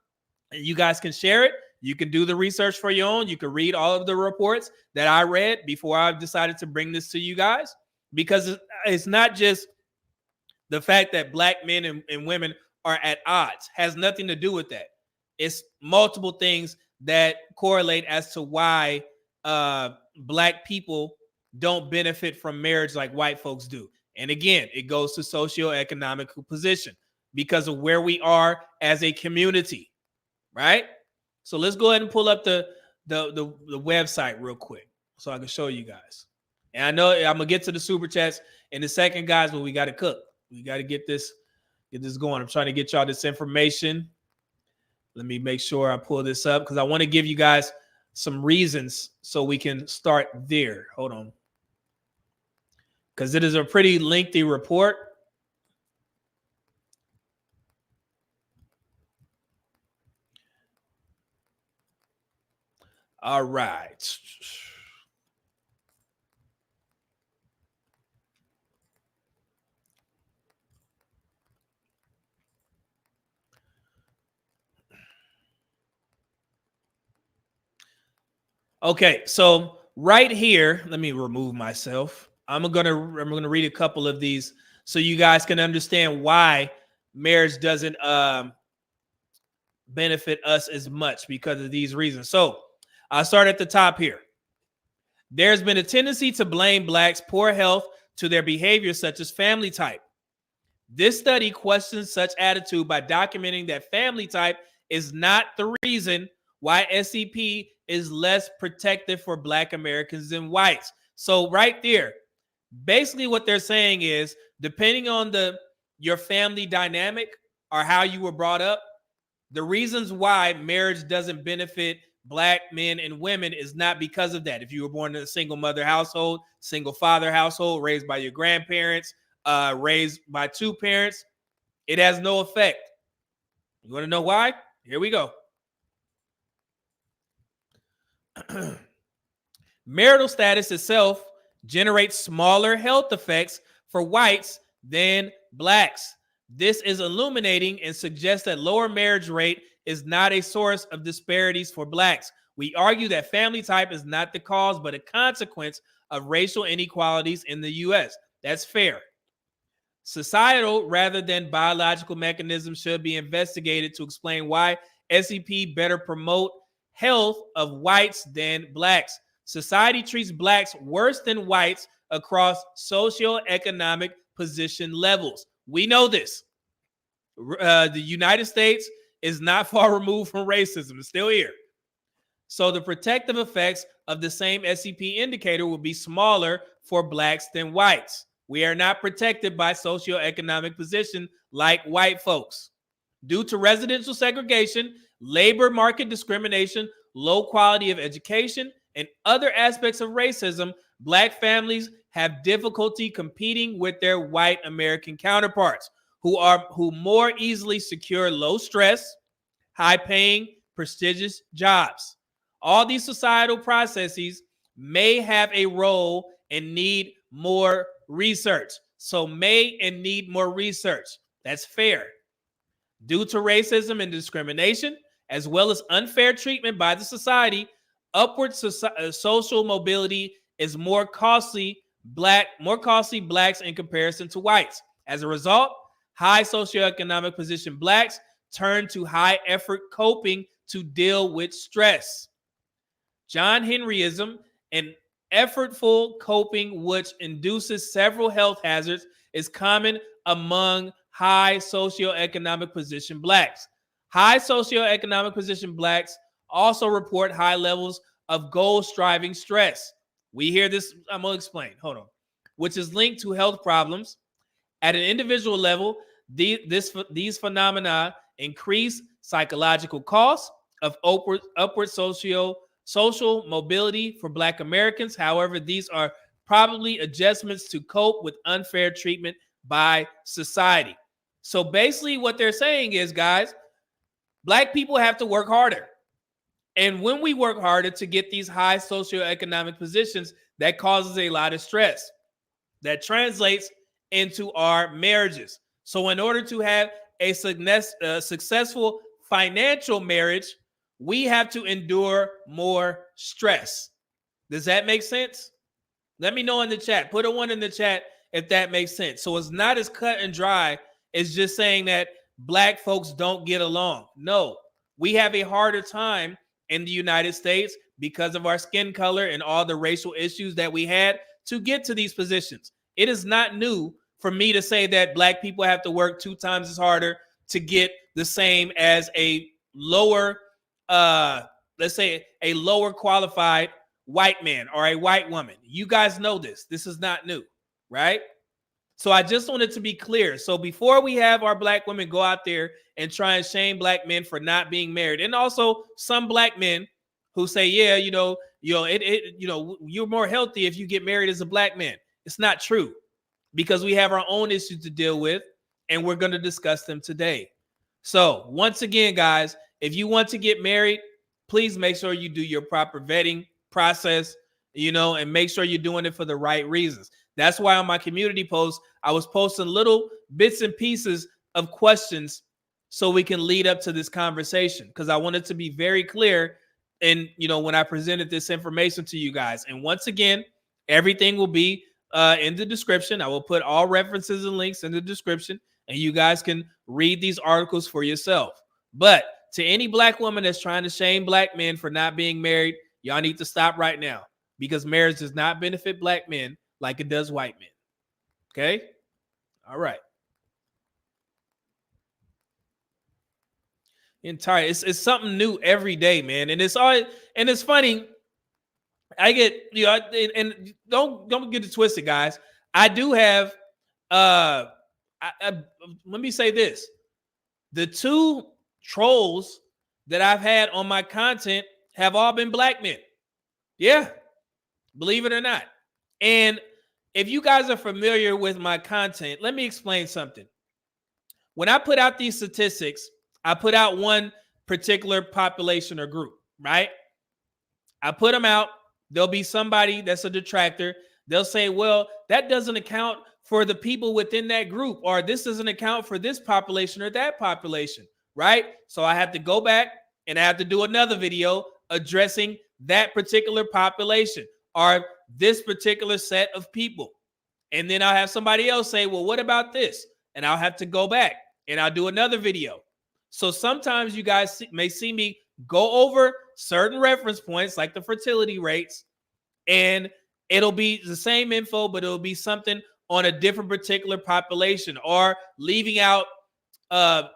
and you guys can share it. You can do the research for your own. You can read all of the reports that I read before I decided to bring this to you guys, because it's not just the fact that black men and women are at odds. Has nothing to do with that. It's multiple things that correlate as to why black people don't benefit from marriage like white folks do. And again, it goes to socioeconomic position because of where we are as a community, right? So let's go ahead and pull up the website real quick so I can show you guys. And I know I'm gonna get to the super chats in a second, guys, but we got to cook. We got to get this going. I'm trying to get y'all this information. Let me make sure I pull this up because I want to give you guys some reasons so we can start there. Hold on. Because it is a pretty lengthy report. All right. Okay, so right here, let me remove myself. I'm gonna read a couple of these so you guys can understand why marriage doesn't benefit us as much because of these reasons. So I'll start at the top here. There's been a tendency to blame blacks' poor health to their behavior, such as family type. This study questions such attitude by documenting that family type is not the reason why SEP is less protective for black Americans than whites. So right there, basically what they're saying is, depending on your family dynamic or how you were brought up, the reasons why marriage doesn't benefit black men and women is not because of that. If you were born in a single mother household, single father household, raised by your grandparents, raised by two parents, it has no effect. You want to know why? Here we go. Marital status itself generates smaller health effects for whites than blacks. This is illuminating and suggests that lower marriage rate is not a source of disparities for blacks. We argue that family type is not the cause, but a consequence of racial inequalities in the U.S. That's fair. Societal rather than biological mechanisms should be investigated to explain why SEP better promote health of whites than blacks. Society treats blacks worse than whites across socioeconomic position levels. We know this. The United States is not far removed from racism. It's still here. So the protective effects of the same SEP indicator will be smaller for blacks than whites. We are not protected by socioeconomic position like white folks. Due to residential segregation, labor market discrimination, low quality of education, and other aspects of racism, Black families have difficulty competing with their white American counterparts who more easily secure low stress, high paying, prestigious jobs. All these societal processes may have a role and need more research. So may and need more research. That's fair. Due to racism and discrimination, as well as unfair treatment by the society, upward social mobility is more costly blacks in comparison to whites. As a result, high socioeconomic position blacks turn to high effort coping to deal with stress. John Henryism, an effortful coping which induces several health hazards, is common among high socioeconomic position blacks. High socioeconomic position blacks also report high levels of goal-striving stress. We hear this, I'm going to explain, hold on, which is linked to health problems. At an individual level, these phenomena increase psychological costs of upward social mobility for Black Americans. However, these are probably adjustments to cope with unfair treatment by society. So basically what they're saying is, guys, Black people have to work harder. And when we work harder to get these high socioeconomic positions, that causes a lot of stress. That translates into our marriages. So in order to have a successful financial marriage, we have to endure more stress. Does that make sense? Let me know in the chat. Put a 1 in the chat if that makes sense. So it's not as cut and dry as just saying that Black folks don't get along. No, we have a harder time in the United States because of our skin color and all the racial issues that we had to get to these positions. It is not new for me to say that Black people have to work 2 times as harder to get the same as a lower, let's say a lower qualified white man or a white woman. You guys know this. This is not new, right? So I just wanted to be clear. So before we have our Black women go out there and try and shame Black men for not being married, and also some Black men who say, yeah, you're more healthy if you get married as a Black man. It's not true, because we have our own issues to deal with, and we're going to discuss them today. So once again, guys, if you want to get married, please make sure you do your proper vetting process, and make sure you're doing it for the right reasons. That's why on my community post, I was posting little bits and pieces of questions so we can lead up to this conversation, because I wanted to be very clear and when I presented this information to you guys. And once again, everything will be in the description. I will put all references and links in the description, and you guys can read these articles for yourself. But to any Black woman that's trying to shame Black men for not being married, y'all need to stop right now, because marriage does not benefit Black men like it does white men. Okay? All right. It's something new every day, man. And it's funny. I get, and don't get it twisted, guys. I do have let me say this. The 2 trolls that I've had on my content have all been Black men. Yeah. Believe it or not. And if you guys are familiar with my content, let me explain something. When I put out these statistics, I put out one particular population or group, right? I put them out. There'll be somebody that's a detractor. They'll say, well, that doesn't account for the people within that group, or this doesn't account for this population or that population, right? So I have to go back and I have to do another video addressing that particular population or this particular set of people. And then I'll have somebody else say, well, what about this? And I'll have to go back and I'll do another video. So sometimes you guys may see me go over certain reference points like the fertility rates, and it'll be the same info, but it'll be something on a different particular population, or leaving out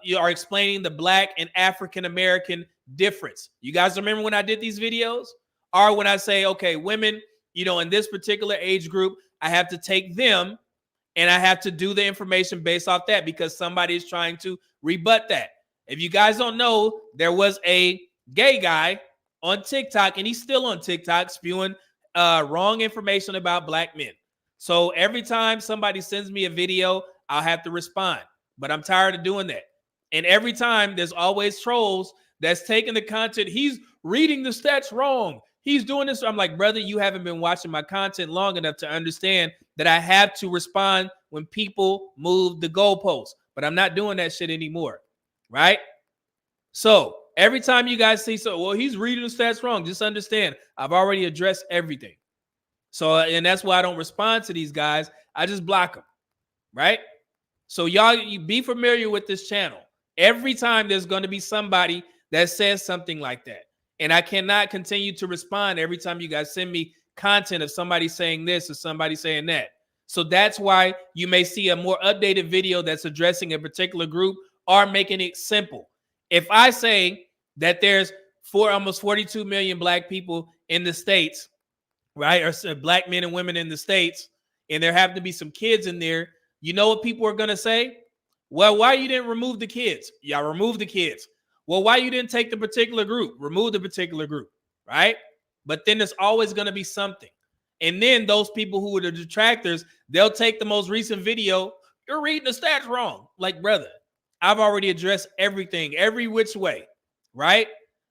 you are explaining the Black and African American difference. You guys remember when I did these videos? Or when I say, okay, women, in this particular age group, I have to take them and I have to do the information based off that, because somebody is trying to rebut that. If you guys don't know, there was a gay guy on TikTok, and he's still on TikTok spewing wrong information about black men. So every time somebody sends me a video, I'll have to respond. But I'm tired of doing that. And every time there's always trolls that's taking the content. He's reading the stats wrong. He's doing this. I'm like, brother, you haven't been watching my content long enough to understand that I have to respond when people move the goalposts. But I'm not doing that shit anymore. Right? So every time you guys see, well, he's reading the stats wrong. Just understand, I've already addressed everything. So, and that's why I don't respond to these guys. I just block them. Right? So y'all, you be familiar with this channel. Every time there's going to be somebody that says something like that. And I cannot continue to respond every time you guys send me content of somebody saying this or somebody saying that. So that's why you may see a more updated video that's addressing a particular group or making it simple. If I say that there's almost 42 million black people in the States, right, or black men and women in the States, and there have to be some kids in there, you know what people are going to say? Well, why you didn't remove the kids? Y'all remove the kids. Well, why you didn't take the particular group? Remove the particular group, right? But then there's always going to be something. And then those people who are the detractors, they'll take the most recent video. You're reading the stats wrong. Like, brother, I've already addressed everything, every which way, right?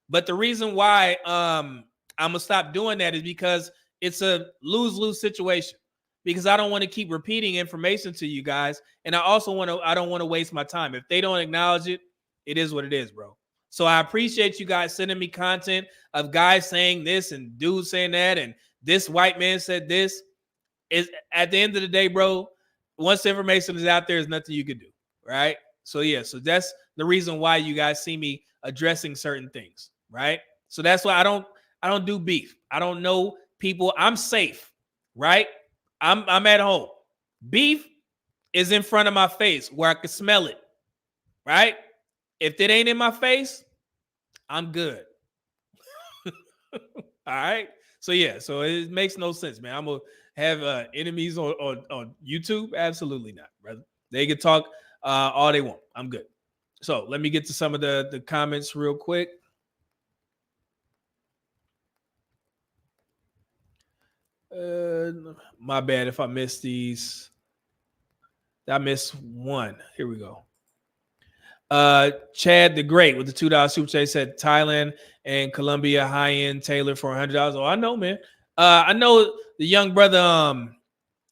But the reason why I'm going to stop doing that is because it's a lose-lose situation. Because I don't want to keep repeating information to you guys. And I also I don't want to waste my time. If they don't acknowledge it, it is what it is, bro. So I appreciate you guys sending me content of guys saying this and dudes saying that. And this white man said this. Is at the end of the day, bro, once the information is out there, there's nothing you can do. Right. So yeah, so that's the reason why you guys see me addressing certain things. Right. So that's why I don't do beef. I don't know people. I'm safe. Right. I'm at home. Beef is in front of my face where I can smell it, right? If it ain't in my face, I'm good. All right. So yeah, so it makes no sense, man. I'm gonna have enemies on YouTube? Absolutely not, brother. They can talk all they want. I'm good. So let me get to some of the comments real quick. My bad if I missed these. I missed one. Here we go. Chad the Great with the $2 super chat said Thailand and Colombia high-end tailor for $100. Oh, I know, man. I know the young brother,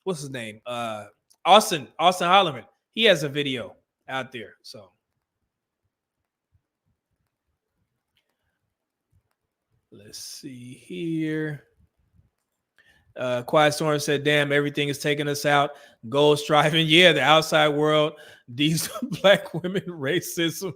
what's his name? Austin Holloman. He has a video out there. So let's see here. Quiet Storm said, damn, everything is taking us out. Goal striving. Yeah, the outside world. These black women, racism.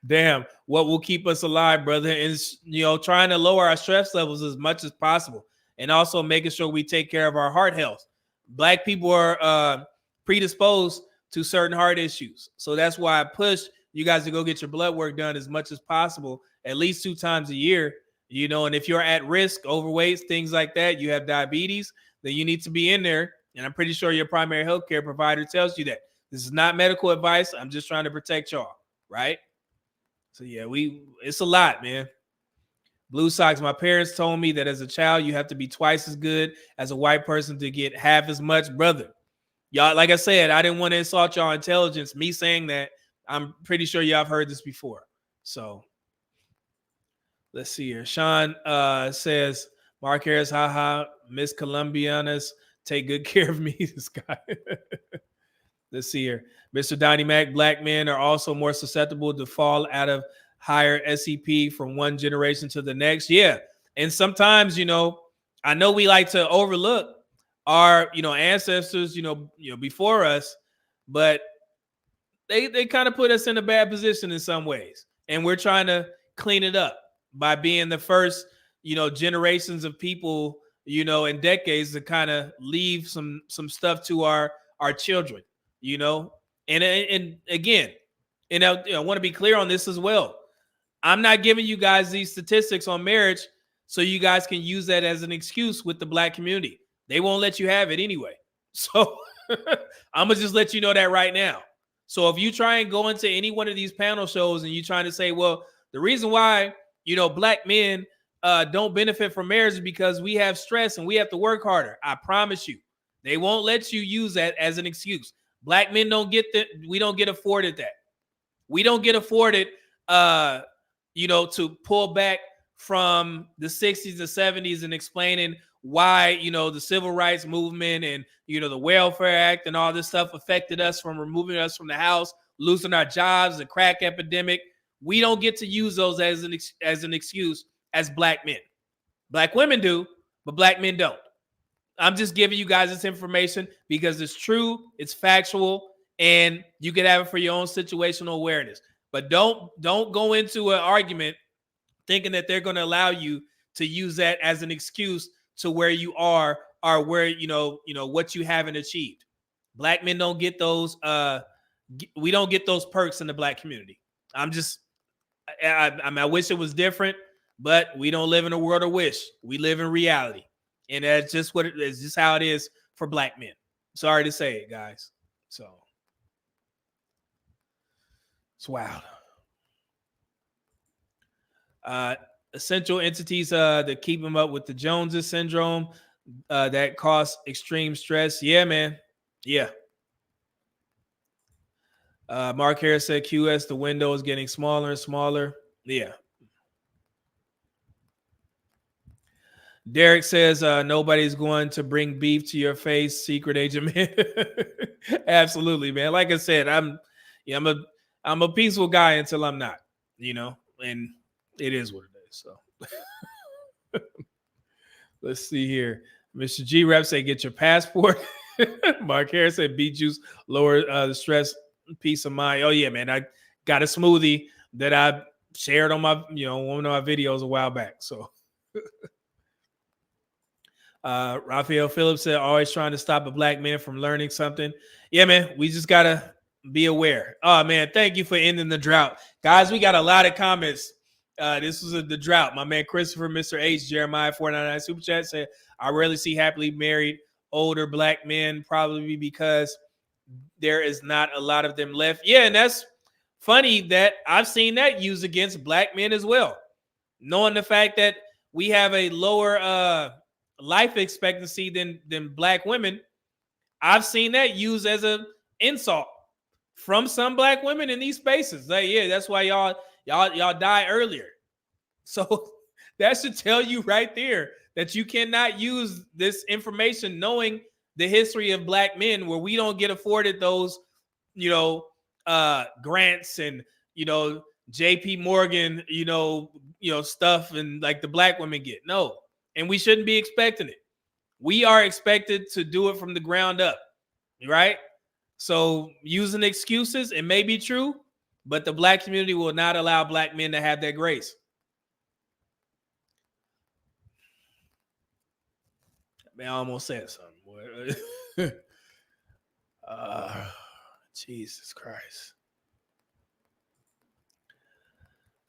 Damn, what will keep us alive, brother, is, trying to lower our stress levels as much as possible. And also making sure we take care of our heart health. Black people are predisposed to certain heart issues. So that's why I push you guys to go get your blood work done as much as possible, at least 2 times a year. And if you're at risk, overweight, things like that, you have diabetes, then you need to be in there. And I'm pretty sure your primary healthcare provider tells you that. This is not medical advice. I'm just trying to protect y'all, right? So yeah, it's a lot, man. Blue Sox, my parents told me that as a child, you have to be twice as good as a white person to get half as much, brother. Y'all, like I said, I didn't want to insult y'all intelligence. Me saying that, I'm pretty sure y'all have heard this before. So let's see here. Sean says, Mark Harris, haha, Miss Colombianas, take good care of me. This guy. Let's see here. Mr. Donnie Mac, black men are also more susceptible to fall out of higher SEP from one generation to the next. Yeah. And sometimes, I know we like to overlook our, ancestors, before us, but they kind of put us in a bad position in some ways. And we're trying to clean it up by being the first, generations of people, in decades to kind of leave some stuff to our children, and again, and I want to be clear on this as well. I'm not giving you guys these statistics on marriage so you guys can use that as an excuse with the black community. They won't let you have it anyway. So I'm going to just let you know that right now. So if you try and go into any one of these panel shows and you're trying to say, well, the reason why, black men don't benefit from marriage because we have stress and we have to work harder. I promise you, they won't let you use that as an excuse. Black men don't get that. We don't get afforded that. We don't get afforded, to pull back from the 60s and 70s and explaining why, the civil rights movement and, the Welfare Act and all this stuff affected us from removing us from the house, losing our jobs, the crack epidemic. We don't get to use those as an excuse as black men. Black women do, but black men don't. I'm just giving you guys this information because it's true, it's factual, and you can have it for your own situational awareness. But don't go into an argument thinking that they're going to allow you to use that as an excuse to where you are or where what you haven't achieved. Black men don't get those. We don't get those perks in the black community. I wish it was different, but we don't live in a world of wish. We live in reality. And that's just what it is, just how it is for black men. Sorry to say it, guys. So it's wild. Essential entities that keep them up with the Joneses syndrome that cause extreme stress. Yeah, man. Yeah. Mark Harris said QS, the window is getting smaller and smaller. Yeah. Derek says nobody's going to bring beef to your face, secret agent man. Absolutely, man. Like I said, I'm a peaceful guy until I'm not, and it is what it is. So let's see here. Mr. G Rep say get your passport. Mark Harris said beet juice lower the stress, peace of mind. Oh yeah, man. I got a smoothie that I shared on my one of my videos a while back. So Raphael Phillips said, always trying to stop a black man from learning something. Yeah, man, we just gotta be aware. Oh man, thank you for ending the drought. Guys, we got a lot of comments. This was the drought. My man Christopher, Mr. H, Jeremiah 499 Super Chat said, I rarely see happily married older black men, probably because there is not a lot of them left. Yeah, and that's funny that I've seen that used against black men as well. Knowing the fact that we have a lower life expectancy than black women, I've seen that used as an insult from some black women in these spaces. Like, yeah, that's why y'all die earlier. So that should tell you right there that you cannot use this information knowing the history of black men where we don't get afforded those, grants and, JP Morgan, stuff and like the black women get. No. And we shouldn't be expecting it. We are expected to do it from the ground up, right? So using excuses, it may be true, but the black community will not allow black men to have that grace. Man, I almost said something. Jesus Christ.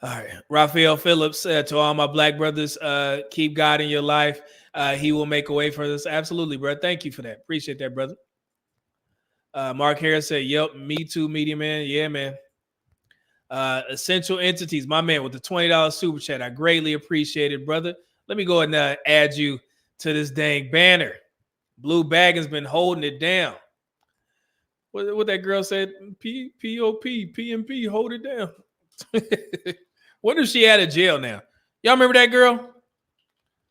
All right. Raphael Phillips said to all my black brothers, keep God in your life. He will make a way for us. Absolutely, bro. Thank you for that. Appreciate that, brother. Mark Harris said, yep, me too, media man. Yeah, man. Essential entities, my man, with the $20 super chat. I greatly appreciate it, brother. Let me go and add you to this dang banner. Blue Baggins been holding it down. What that girl said? P-O-P, P-M-P, hold it down. Wonder if she out of jail now. Y'all remember that girl?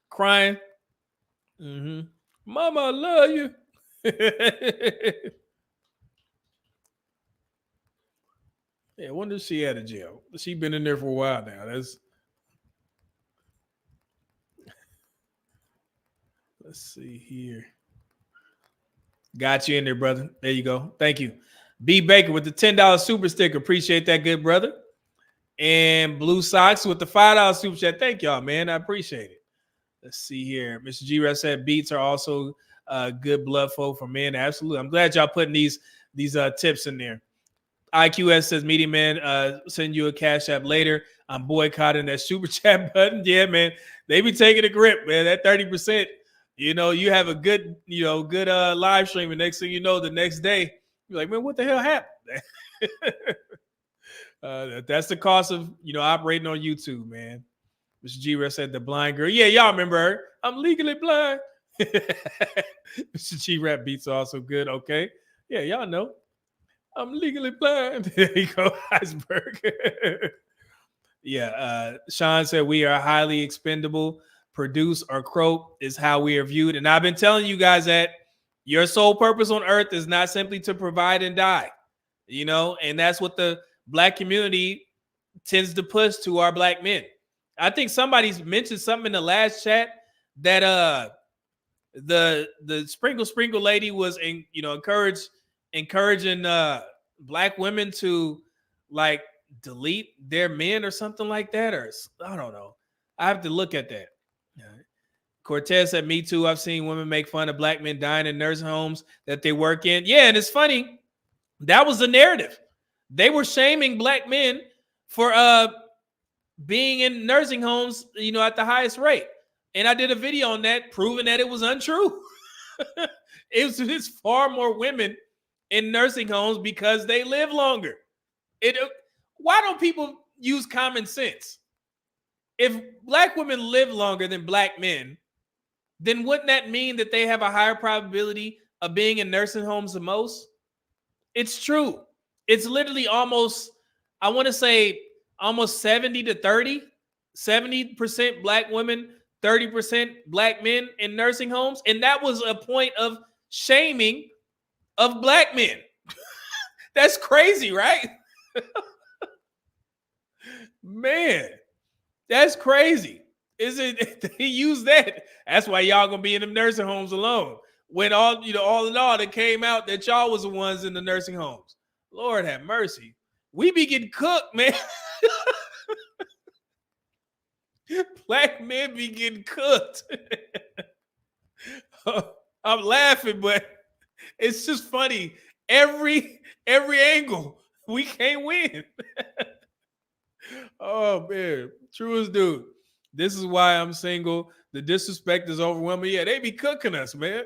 Crying. Mm-hmm. Mama, I love you. Yeah, I wonder if she out of jail. She been in there for a while now. Let's see here. Got you in there, brother. There you go. Thank you. B Baker with the $10 super sticker. Appreciate that, good brother. And Blue Sox with the $5 super chat. Thank y'all, man. I appreciate it. Let's see here. Mr. G said beats are also good blood flow for men. Absolutely. I'm glad y'all putting these tips in there. IQS says, Media Man, send you a cash app later. I'm boycotting that super chat button. Yeah, man. They be taking a grip, man. That 30%. You have a good, good live stream. And next thing you know, the next day, you're like, man, what the hell happened? That's the cost of, operating on YouTube, man. Mr. G-Rep said the blind girl. Yeah, y'all remember her. I'm legally blind. Mr. G-Rap beats are also good. Okay. Yeah, y'all know. I'm legally blind. There you go, Iceberg. Yeah, Sean said we are highly expendable. Produce or croak is how we are viewed. And I've been telling you guys that your sole purpose on earth is not simply to provide and die, and that's what the black community tends to push to our black men. I think somebody's mentioned something in the last chat that the sprinkle lady was encouraging black women to like delete their men or something like that, or I don't know. I have to look at that. Cortez said, me too. I've seen women make fun of black men dying in nursing homes that they work in. Yeah, and it's funny. That was the narrative. They were shaming black men for being in nursing homes, at the highest rate. And I did a video on that proving that it was untrue. It's far more women in nursing homes because they live longer. Why don't people use common sense? If black women live longer than black men, then wouldn't that mean that they have a higher probability of being in nursing homes than most? It's true. It's literally almost, I want to say almost 70 to 30, 70% black women, 30% black men in nursing homes. And that was a point of shaming of black men. That's crazy, right? Man, that's crazy. Is it? He used that. That's why y'all gonna be in them nursing homes alone. When all in all, that came out that y'all was the ones in the nursing homes. Lord have mercy. We be getting cooked, man. Black men be getting cooked. I'm laughing, but it's just funny. Every angle, we can't win. Oh man, truest dude. This is why I'm single. The disrespect is overwhelming. Yeah, they be cooking us, man.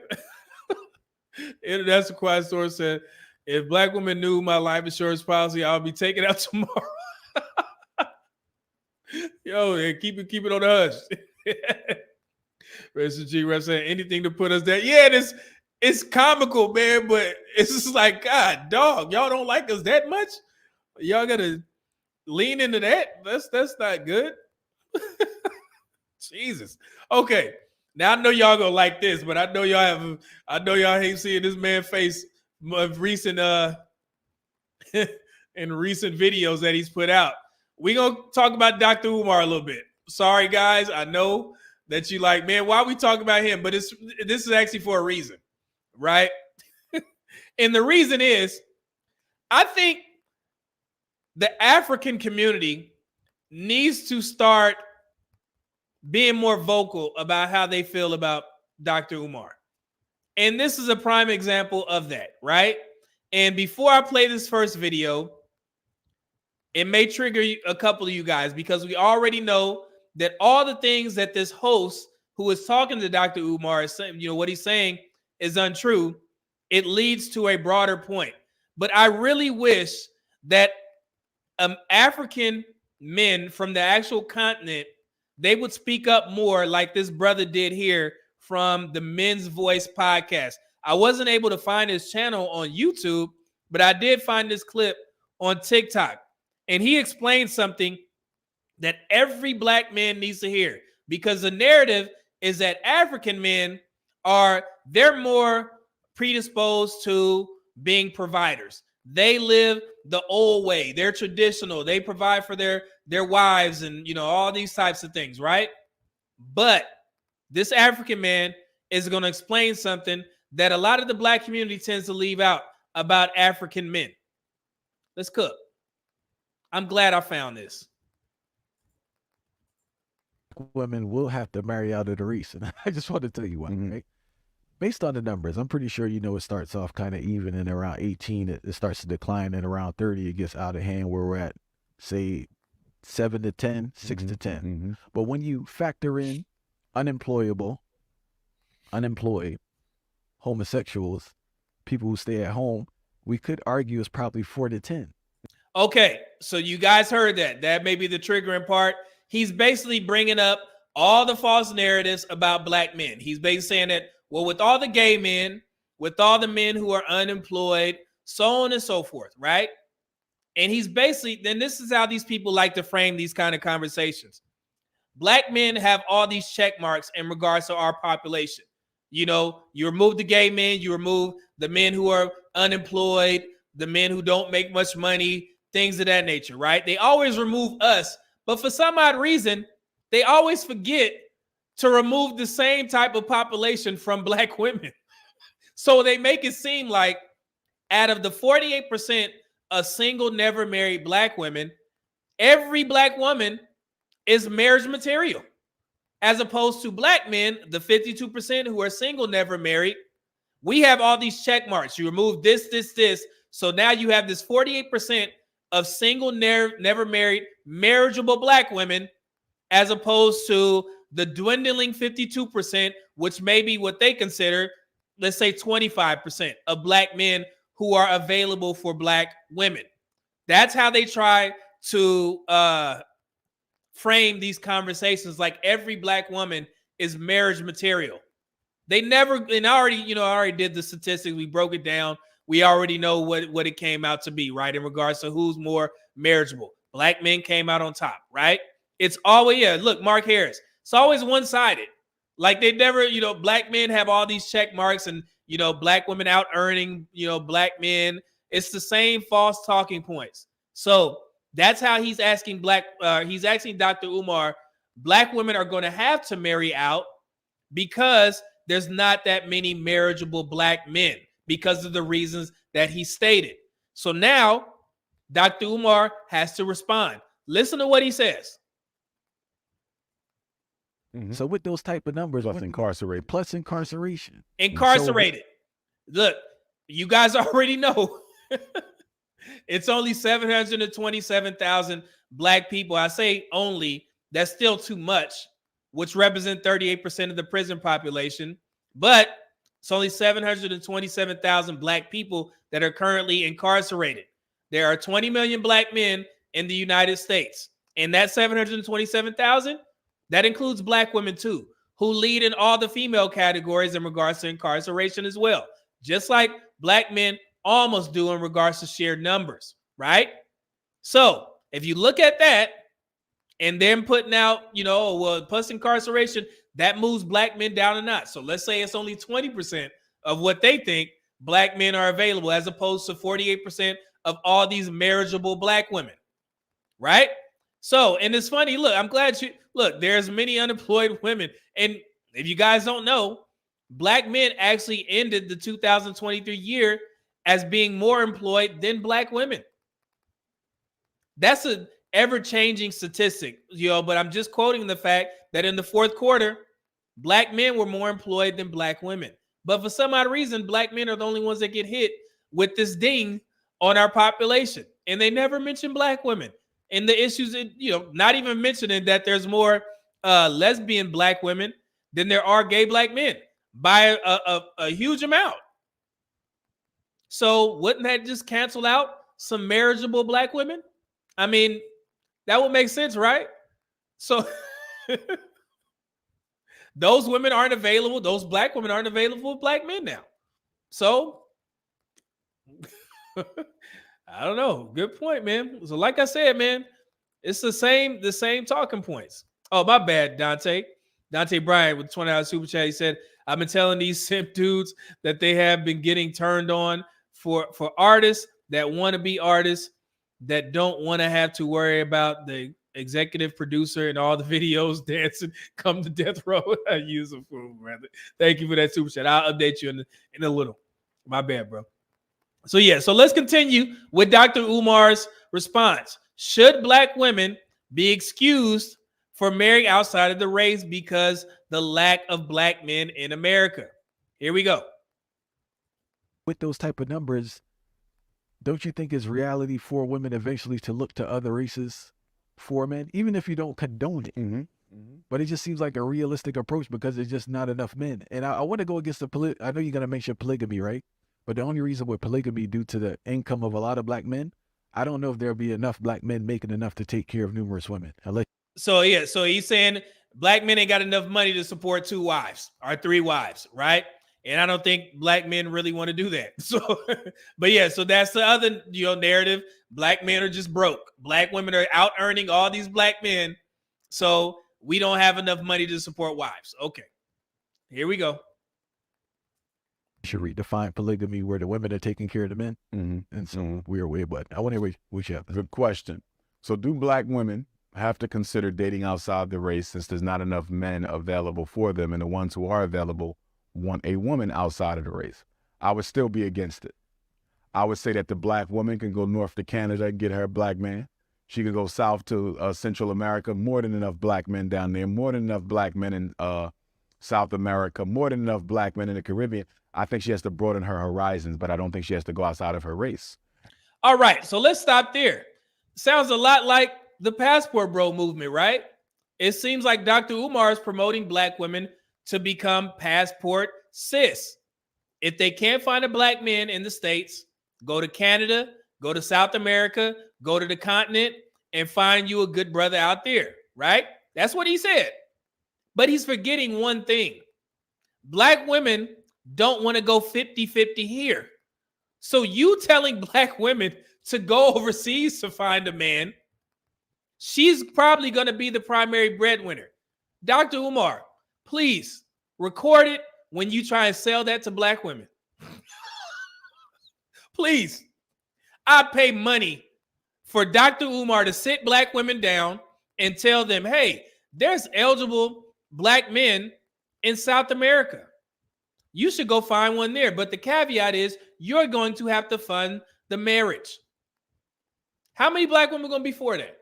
And that's what Quiet Store said. If black women knew my life insurance policy, I'll be taking out tomorrow. Yo, keep it on the hush. Mr. G Rep saying anything to put us there. Yeah, it's comical, man, but it's just like, God, dog, y'all don't like us that much? Y'all gotta lean into that. That's not good. Jesus. Okay. Now I know y'all gonna like this, but I know y'all hate seeing this man face recent in recent videos that he's put out. We gonna talk about Dr. Umar a little bit. Sorry, guys. I know that you like, man, why are we talking about him? But this is actually for a reason, right? And the reason is, I think the African community needs to start being more vocal about how they feel about Dr. Umar. And this is a prime example of that, right? And before I play this first video, it may trigger a couple of you guys because we already know that all the things that this host who is talking to Dr. Umar is saying, what he's saying is untrue. It leads to a broader point. But I really wish that African men from the actual continent, they would speak up more like this brother did here from the Men's Voice podcast. I wasn't able to find his channel on YouTube, but I did find this clip on TikTok. And he explained something that every black man needs to hear, because the narrative is that African men they're more predisposed to being providers. They live the old way. They're traditional. They provide for their wives and, all these types of things, right? But this African man is going to explain something that a lot of the black community tends to leave out about African men. Let's cook. I'm glad I found this. Women will have to marry out of the race. And I just want to tell you why, right? Based on the numbers, I'm pretty sure it starts off kind of even and around 18. It starts to decline, and around 30, it gets out of hand where we're at, say, 7 to 10, 6 to 10. But when you factor in unemployed, homosexuals, people who stay at home, we could argue it's probably 4 to 10. Okay, so you guys heard that. That may be the triggering part. he's basically bringing up all the false narratives about black men. He's basically saying that, well, with all the gay men, with all the men who are unemployed, so on and so forth, right? And he's basically, then this is how these people like to frame these kind of conversations. Black men have all these check marks in regards to our population. You know, you remove the gay men, you remove the men who are unemployed, the men who don't make much money, things of that nature, right? They always remove us, but for some odd reason, they always forget to remove the same type of population from black women. So they make it seem like out of the 48% of single, never married black women, every black woman is marriage material, as opposed to black men, the 52% who are single, never married. We have all these check marks. You remove this. So now you have this 48% of single, never married, marriageable black women, as opposed to the dwindling 52%, which may be what they consider, let's say 25% of black men who are available for black women. That's how they try to frame these conversations, like every black woman is marriage material. They never, and I already did the statistics. We broke it down. We already know what it came out to be, right? In regards to who's more marriageable. Black men came out on top, right? It's always, look, Mark Harris. It's always one-sided. Like they never, black men have all these check marks and, black women out earning, black men. It's the same false talking points. So that's how he's asking Dr. Umar, black women are going to have to marry out because there's not that many marriageable black men because of the reasons that he stated. So now Dr. Umar has to respond. Listen to what he says. So with those type of numbers, plus incarceration. Incarcerated. Look, you guys already know. It's only 727,000 black people. I say only, that's still too much, which represent 38% of the prison population. But it's only 727,000 black people that are currently incarcerated. There are 20 million black men in the United States. And that 727,000, that includes black women too, who lead in all the female categories in regards to incarceration as well. Just like black men almost do in regards to sheer numbers, right? So if you look at that and then putting out, plus incarceration, that moves black men down a notch. So let's say it's only 20% of what they think black men are available, as opposed to 48% of all these marriageable black women, right? So, and it's funny, look, I'm glad there's many unemployed women. And if you guys don't know, black men actually ended the 2023 year as being more employed than black women. That's an ever-changing statistic, but I'm just quoting the fact that in the fourth quarter, black men were more employed than black women. But for some odd reason, black men are the only ones that get hit with this ding on our population. And they never mention black women. And the issues, not even mentioning that there's more lesbian black women than there are gay black men by a huge amount. So wouldn't that just cancel out some marriageable black women? I mean, that would make sense, right? So those women aren't available. Those black women aren't available with black men now. So I don't know. Good point, man. So like I said, man, it's the same talking points. Oh, my bad, Dante. Dante Bryant with $20 super chat. He said, I've been telling these simp dudes that they have been getting turned on for artists that want to be artists that don't want to have to worry about the executive producer and all the videos dancing come to death row. I use a fool, brother. Thank you for that super chat. I'll update you in a little. My bad, bro. So let's continue with Dr. Umar's response. Should black women be excused for marrying outside of the race because the lack of black men in America? Here we go. With those type of numbers, don't you think it's reality for women eventually to look to other races for men, even if you don't condone it? But it just seems like a realistic approach because there's just not enough men. And I want to go against I know you're going to mention polygamy, right? But the only reason with polygamy, due to the income of a lot of black men, I don't know if there'll be enough black men making enough to take care of numerous women. So yeah, so he's saying black men ain't got enough money to support 2 wives or 3 wives, right? And I don't think black men really want to do that. So, but yeah, so that's the other narrative. Black men are just broke. Black women are out earning all these black men, so we don't have enough money to support wives. Okay, here we go. Should redefine polygamy where the women are taking care of the men in some weird way. But I wonder which have. Good question. So do black women have to consider dating outside the race since there's not enough men available for them, and the ones who are available want a woman outside of the race? I would still be against it. I would say that the black woman can go north to Canada and get her a black man. She can go south to Central America. More than enough black men down there. More than enough black men in South America. More than enough black men in the Caribbean. I think she has to broaden her horizons, but I don't think she has to go outside of her race. All right, so let's stop there. Sounds a lot like the passport bro movement, right? It seems like Dr. Umar is promoting black women to become passport cis. If they can't find a black man in the States, go to Canada, go to South America, go to the continent, and find you a good brother out there, right? That's what he said. But he's forgetting one thing. Black women don't want to go 50-50 here. So you telling black women to go overseas to find a man, she's probably going to be the primary breadwinner. Dr. Umar, please record it when you try and sell that to black women. Please. I pay money for Dr. Umar to sit black women down and tell them, hey, there's eligible black men in South America. You should go find one there. But the caveat is you're going to have to fund the marriage. How many black women are going to be for that?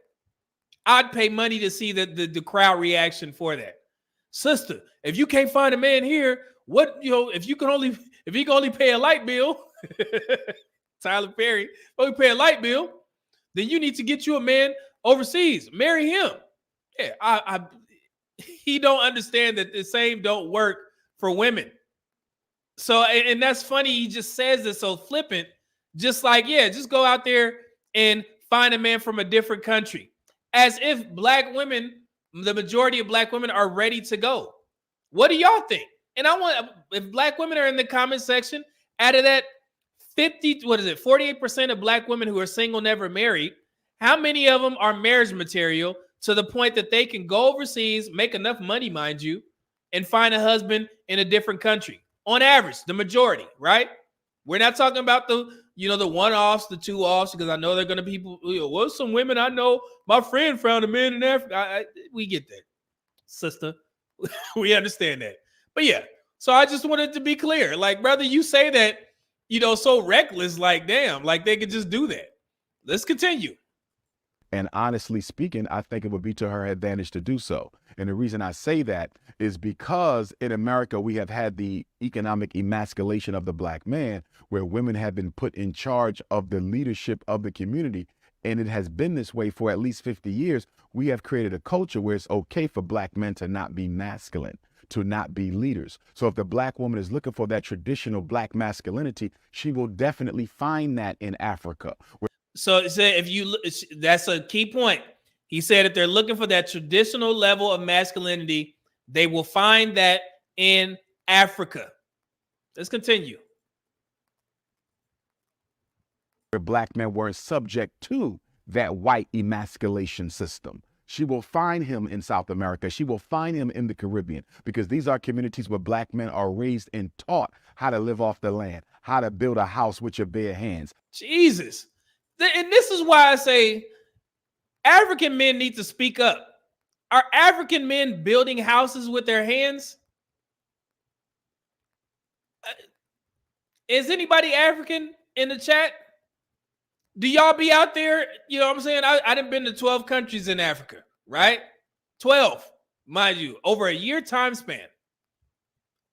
I'd pay money to see the crowd reaction for that. Sister, if you can't find a man here, if you can only pay a light bill, Tyler Perry, only pay a light bill, then you need to get you a man overseas. Marry him. Yeah, he don't understand that the same don't work for women. So, and that's funny. He just says this so flippant, just like, yeah, just go out there and find a man from a different country. As if black women, the majority of black women are ready to go. What do y'all think? And I want, if black women are in the comment section, out of that 48% of black women who are single, never married, how many of them are marriage material to the point that they can go overseas, make enough money, mind you, and find a husband in a different country? On average, the majority, right? We're not talking about the one-offs, the two-offs, because I know they're going to be people, well, some women I know, my friend found a man in Africa. We get that, sister. We understand that. But yeah, so I just wanted to be clear. Like, brother, you say that, so reckless, like, damn, like they could just do that. Let's continue. And honestly speaking, I think it would be to her advantage to do so. And the reason I say that is because in America, we have had the economic emasculation of the black man, where women have been put in charge of the leadership of the community. And it has been this way for at least 50 years. We have created a culture where it's okay for black men to not be masculine, to not be leaders. So if the black woman is looking for that traditional black masculinity, she will definitely find that in Africa. So that's a key point. He said if they're looking for that traditional level of masculinity, they will find that in Africa. Let's continue. Where black men weren't subject to that white emasculation system. She will find him in South America. She will find him in the Caribbean, because these are communities where black men are raised and taught how to live off the land, how to build a house with your bare hands. Jesus. And this is why I say African men need to speak up. Are African men building houses with their hands? Is anybody African in the chat? Do y'all be out there? You know what I'm saying? I done been to 12 countries in Africa, right? 12, mind you, over a year time span.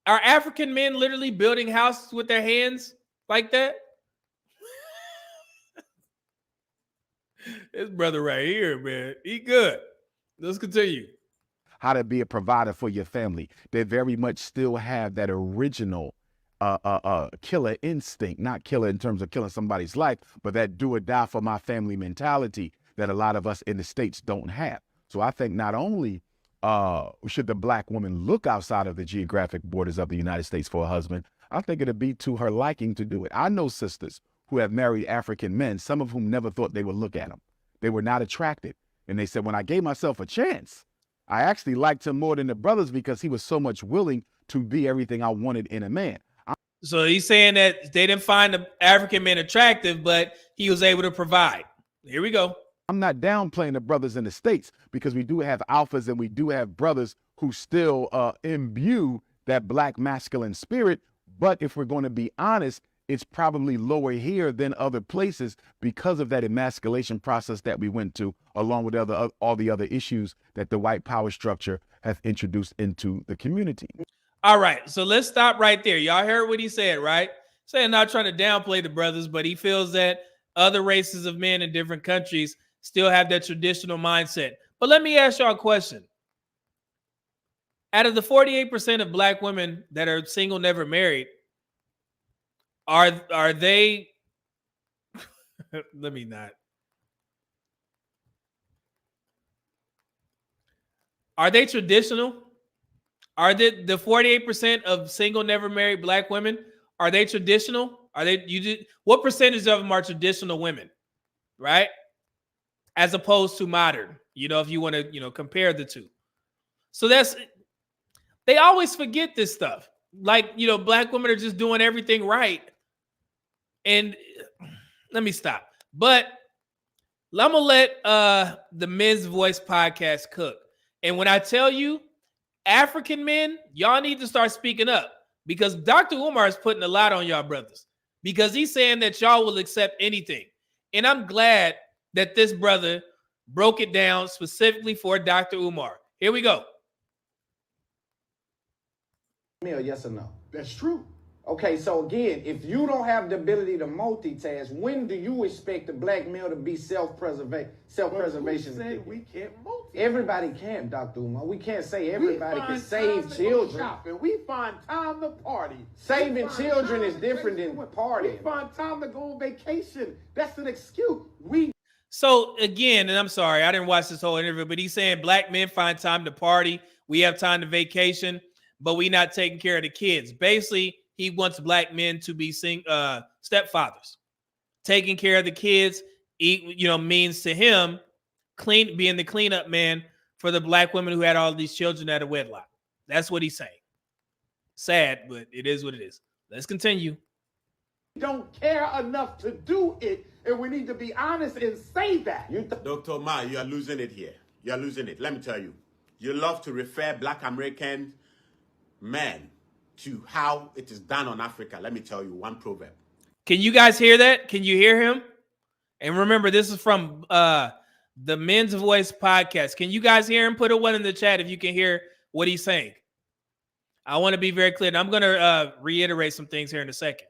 Are African men literally building houses with their hands like that? This brother right here, man, he good. Let's continue. How to be a provider for your family. They very much still have that original killer instinct, not killer in terms of killing somebody's life, but that do or die for my family mentality that a lot of us in the States don't have. So I think not only should the black woman look outside of the geographic borders of the United States for a husband, I think it'd be to her liking to do it. I know sisters who have married African men, some of whom never thought they would look at them. They were not attracted. And they said, when I gave myself a chance, I actually liked him more than the brothers because he was so much willing to be everything I wanted in a man. So he's saying that they didn't find the African men attractive, but he was able to provide. Here we go. I'm not downplaying the brothers in the States because we do have alphas and we do have brothers who still imbue that black masculine spirit. But if we're going to be honest, it's probably lower here than other places because of that emasculation process that we went to, along with all the other issues that the white power structure has introduced into the community. All right, so let's stop right there. Y'all heard what he said, right? Saying not trying to downplay the brothers, but he feels that other races of men in different countries still have that traditional mindset. But let me ask y'all a question. Out of the 48% of black women that are single, never married, are they let me not. Are they traditional? Are they the 48% of single, never married black women? Are they traditional? Are they what percentage of them are traditional women, right? As opposed to modern, if you want to, compare the two. So they always forget this stuff. Like, black women are just doing everything right. And let me stop. But I'm going to let the Men's Voice podcast cook. And when I tell you, African men, y'all need to start speaking up because Dr. Umar is putting a lot on y'all brothers because he's saying that y'all will accept anything. And I'm glad that this brother broke it down specifically for Dr. Umar. Here we go. Yes or no? That's true. Okay, so again, if you don't have the ability to multitask, when do you expect the black male to be self-preservation? Who said we can't multitask? Everybody can't, Dr. Umar. We can't say everybody can save children. We find time to party. Saving children is different than partying. We find time to go on vacation. That's an excuse. So again, and I'm sorry, I didn't watch this whole interview, but he's saying black men find time to party. We have time to vacation, but we not taking care of the kids. Basically, he wants black men to be stepfathers. Taking care of the kids, means to him being the cleanup man for the black women who had all these children out of wedlock. That's what he's saying. Sad, but it is what it is. Let's continue. Don't care enough to do it, and we need to be honest and say that. Dr. Ma, you are losing it here. You are losing it. Let me tell you. You love to refer black American men to how it is done on Africa. Let me tell you one proverb. Can you guys hear that? Can you hear him? And remember, this is from the Men's Voice podcast. Can you guys hear him? Put a one in the chat if you can hear what he's saying. I want to be very clear. And I'm going to reiterate some things here in a second.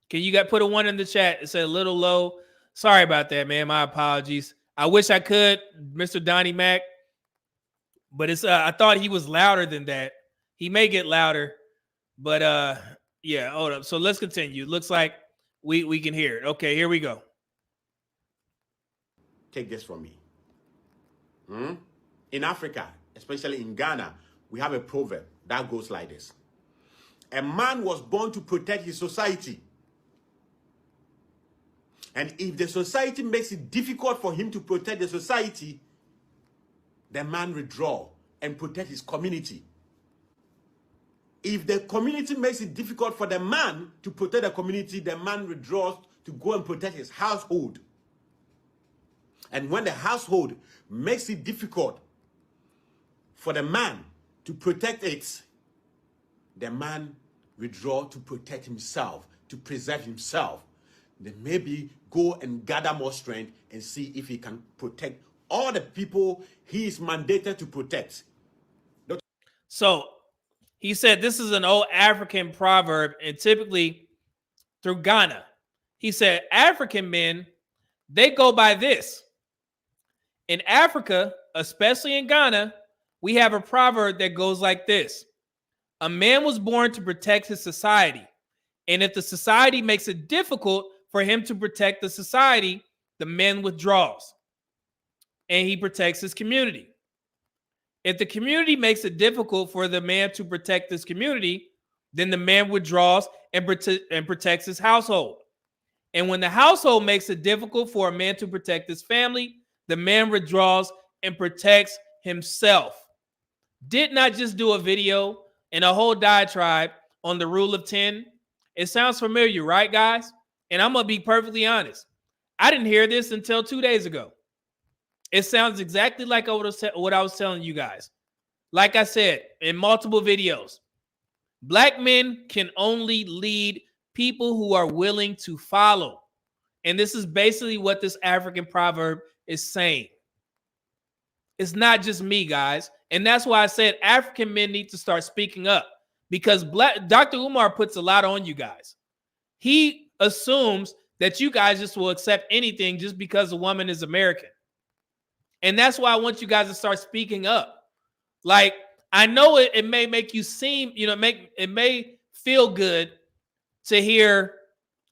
Can you guys put a one in the chat? It's a little low. Sorry about that, man. My apologies. I wish I could, Mr. Donnie Mac. But it's I thought he was louder than that. He may get louder, but yeah, hold up. So let's continue. Looks like we can hear it. Okay, here we go. Take this from me. In Africa, especially in Ghana, we have a proverb that goes like this. A man was born to protect his society. And if the society makes it difficult for him to protect the society, the man withdraw and protect his community. If the community makes it difficult for the man to protect the community, the man withdraws to go and protect his household. And when the household makes it difficult for the man to protect it, the man withdraw to protect himself, to preserve himself. Then maybe go and gather more strength and see if he can protect all the people he is mandated to protect. So he said this is an old African proverb, and typically through Ghana. He said African men, they go by this. In Africa, especially in Ghana, we have a proverb that goes like this. A man was born to protect his society. And if the society makes it difficult for him to protect the society, the man withdraws and he protects his community. If the community makes it difficult for the man to protect his community, then the man withdraws and protects his household. And when the household makes it difficult for a man to protect his family, the man withdraws and protects himself. Did not just do a video and a whole diatribe on the rule of 10. It sounds familiar, right, guys? And I'm going to be perfectly honest. I didn't hear this until 2 days ago. It sounds exactly like what I was telling you guys. Like I said in multiple videos, black men can only lead people who are willing to follow. And this is basically what this African proverb is saying. It's not just me, guys. And that's why I said African men need to start speaking up, because Dr. Umar puts a lot on you guys. He assumes that you guys just will accept anything just because a woman is American. And that's why I want you guys to start speaking up. Like, I know it may make you seem, it may feel good to hear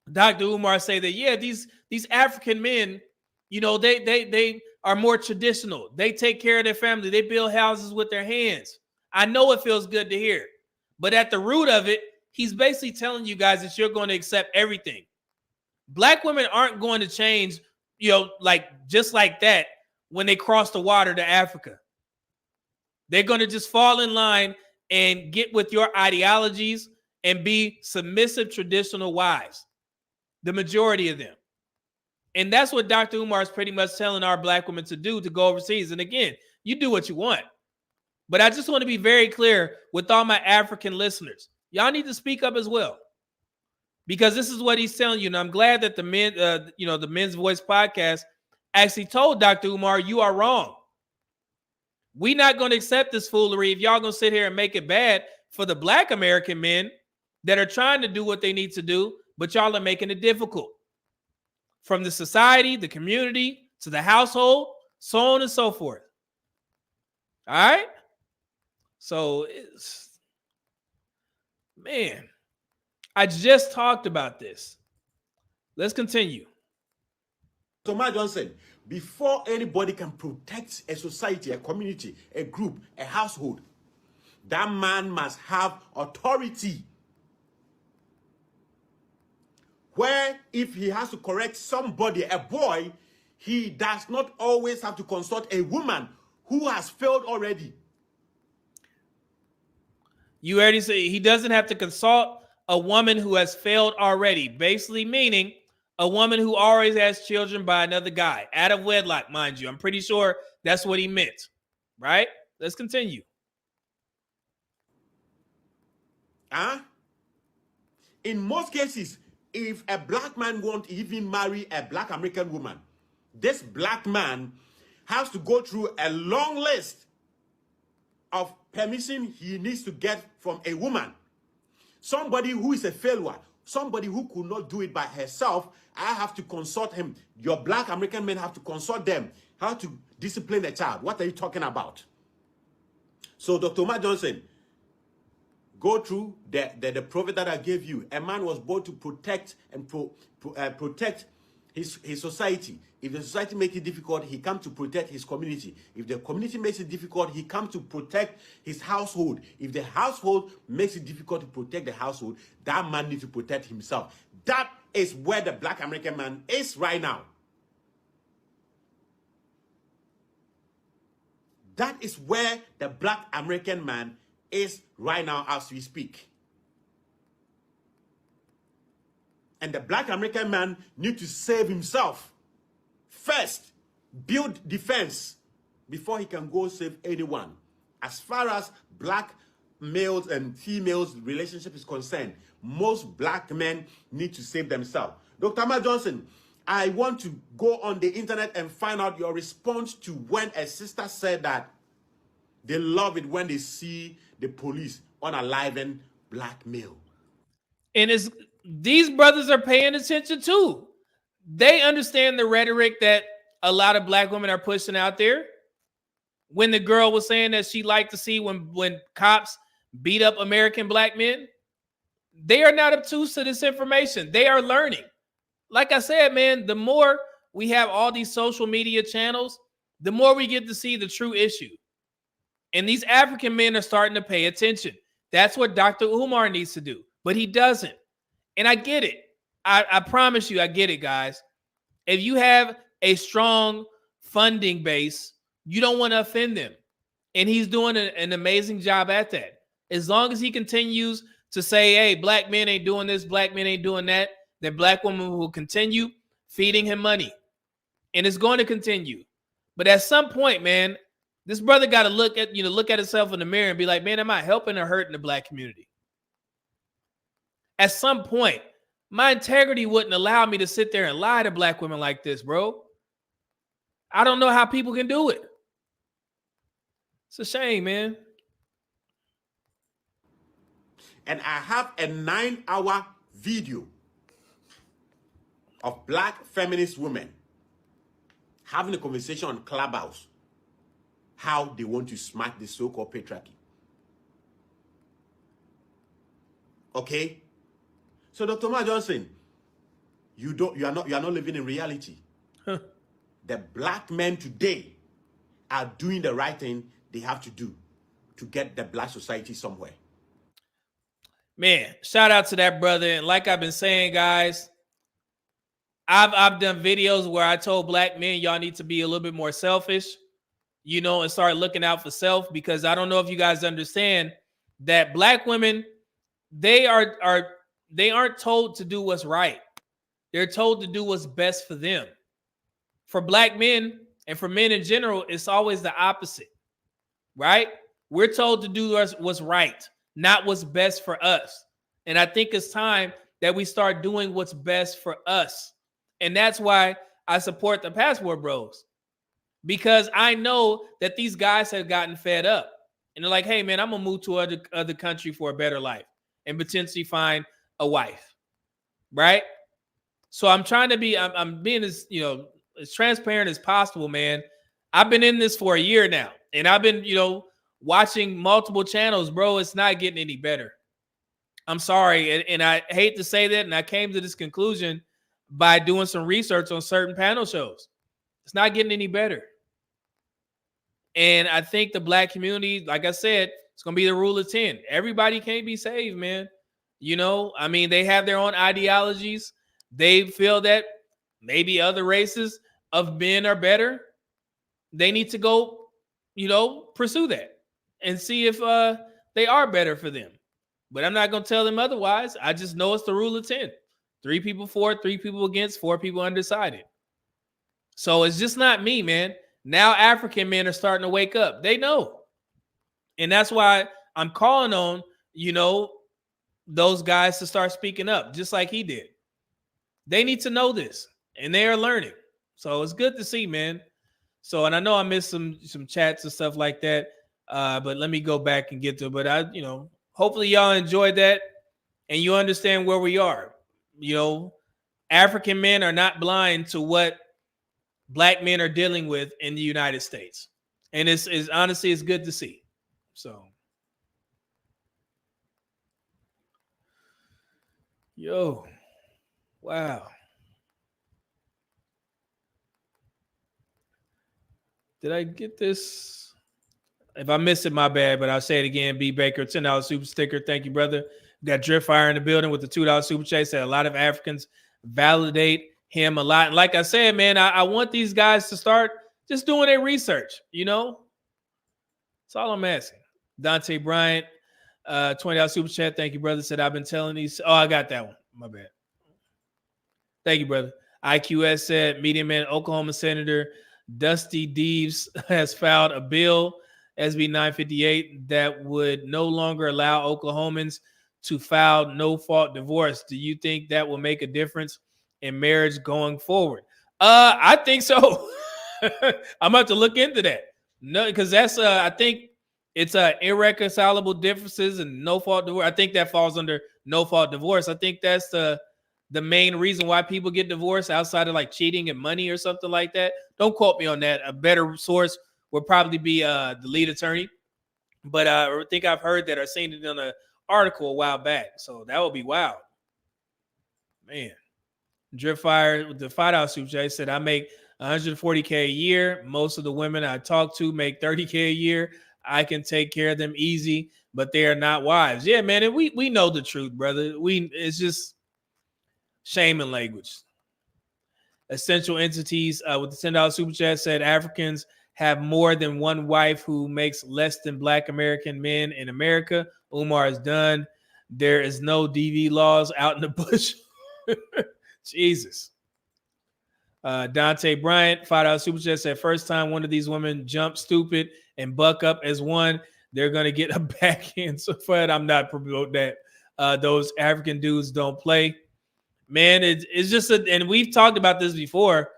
Dr. Umar say that, yeah, these African men, they are more traditional. They take care of their family. They build houses with their hands. I know it feels good to hear. But at the root of it, he's basically telling you guys that you're going to accept everything. Black women aren't going to change, just like that when they cross the water to Africa. They're going to just fall in line and get with your ideologies and be submissive traditional wives. The majority of them. And that's what Dr. Umar is pretty much telling our black women to do, to go overseas. And again, you do what you want. But I just want to be very clear with all my African listeners. Y'all need to speak up as well. Because this is what he's telling you. And I'm glad that the Men's Voice podcast actually told Dr. Umar, you are wrong. We're not going to accept this foolery if y'all going to sit here and make it bad for the black American men that are trying to do what they need to do, but y'all are making it difficult. From the society, the community, to the household, so on and so forth. All right? So, I just talked about this. Let's continue. Thomas Johnson, before anybody can protect a society, a community, a group, a household, that man must have authority. Where if he has to correct somebody, a boy, he does not always have to consult a woman who has failed already. You already say he doesn't have to consult a woman who has failed already, basically meaning a woman who always has children by another guy, out of wedlock, mind you. I'm pretty sure that's what he meant, right? Let's continue. In most cases, if a black man won't even marry a black American woman, this black man has to go through a long list of permission he needs to get from a woman. Somebody who is a failure, somebody who could not do it by herself, I have to consult him. Your black American men have to consult them how to discipline a child. What are you talking about? So, Dr. Omar Johnson, go through the prophet that I gave you. A man was born to protect and protect his society. If the society makes it difficult, he comes to protect his community. If the community makes it difficult, he comes to protect his household. If the household makes it difficult to protect the household, that man needs to protect himself. That is where the black American man is right now. That is where the black American man is right now as we speak. And the black American man needs to save himself. First, build defense before he can go save anyone. As far as black males and females relationship is concerned, most black men need to save themselves. Dr. Amar Johnson, I want to go on the internet and find out your response to when a sister said that they love it when they see the police unaliven black male. And these brothers are paying attention too. They understand the rhetoric that a lot of black women are pushing out there. When the girl was saying that she liked to see when cops beat up American black men, they are not obtuse to this information. They are learning. Like I said, man, the more we have all these social media channels, the more we get to see the true issue. And these African men are starting to pay attention. That's what Dr. Umar needs to do, but he doesn't. And I get it. I promise you, I get it, guys. If you have a strong funding base, you don't want to offend them. And he's doing an amazing job at that. As long as he continues to say, hey, black men ain't doing this, black men ain't doing that, then black women will continue feeding him money. And it's going to continue. But at some point, man, this brother got to look at himself in the mirror and be like, man, am I helping or hurting the black community? At some point, my integrity wouldn't allow me to sit there and lie to black women like this, bro. I don't know how people can do it. It's a shame, man. And I have a 9-hour video of black feminist women having a conversation on Clubhouse, how they want to smack the so-called patriarchy. Okay? So Dr. Ma Johnson, you are not living in reality. Huh. The black men today are doing the right thing they have to do to get the black society somewhere. Man, shout out to that brother. And like I've been saying, guys, I've done videos where I told black men, y'all need to be a little bit more selfish, and start looking out for self, because I don't know if you guys understand that black women, they aren't told to do what's right. They're told to do what's best for them. For black men and for men in general, it's always the opposite, right? We're told to do what's right, not what's best for us. And I think it's time that we start doing what's best for us. And that's why I support the Passport Bros, because I know that these guys have gotten fed up and they're like, hey, man, I'm going to move to other country for a better life and potentially find a wife, right? So I'm trying to be, I'm being as transparent as possible, man. I've been in this for a year now, and I've been, watching multiple channels, bro. It's not getting any better. I'm sorry. And I hate to say that. And I came to this conclusion by doing some research on certain panel shows. It's not getting any better. And I think the black community, like I said, it's going to be the rule of 10. Everybody can't be saved, man. They have their own ideologies. They feel that maybe other races of men are better. They need to go, pursue that and see if they are better for them. But I'm not going to tell them otherwise. I just know it's the rule of 10. 3 people for, 3 people against, 4 people undecided. So it's just not me, man. Now African men are starting to wake up. They know. And that's why I'm calling on, those guys to start speaking up, just like he did. They need to know this, and they are learning. So it's good to see, man. So, and I know I missed some chats and stuff like that, but let me go back and get to it. But hopefully y'all enjoyed that, and you understand where we are. African men are not blind to what black men are dealing with in the United States, and it's honestly, it's good to see. So, wow. Did I get this? If I missed it, my bad, but I'll say it again. B. Baker, $10 super sticker. Thank you, brother. We got Drift Fire in the building with the $2 super chat. Said a lot of Africans validate him a lot. And like I said, man, I want these guys to start just doing their research, That's all I'm asking. Dante Bryant, $20 super chat. Thank you, brother. Said I've been telling these. Oh, I got that one. My bad. Thank you, brother. IQS said Medium Man, Oklahoma Senator Dusty Deeves has filed a bill, SB 958, that would no longer allow Oklahomans to file no-fault divorce. Do you think that will make a difference in marriage going forward? I think so. I'm about to look into that. No, because that's I think it's irreconcilable differences and no-fault divorce. I think that falls under no-fault divorce. I think that's the main reason why people get divorced, outside of like cheating and money or something like that. Don't quote me on that. A better source would probably be the lead attorney. But I think I've heard that, or seen it in an article a while back. So that would be wild. Man. Drip Fire with the $5 super chat said, I make 140K a year. Most of the women I talk to make 30K a year. I can take care of them easy, but they are not wives. Yeah, man, and we know the truth, brother. It's just shame and language. Essential Entities with the $10 super chat said Africans have more than one wife who makes less than Black American men in America. Umar is done. There is no DV laws out in the bush. Jesus. Dante Bryant, $5 super chat said, first time one of these women jump stupid and buck up as one, they're going to get a backhand. So Fred, I'm not promoting that. Those African dudes don't play. Man, it's just and we've talked about this before.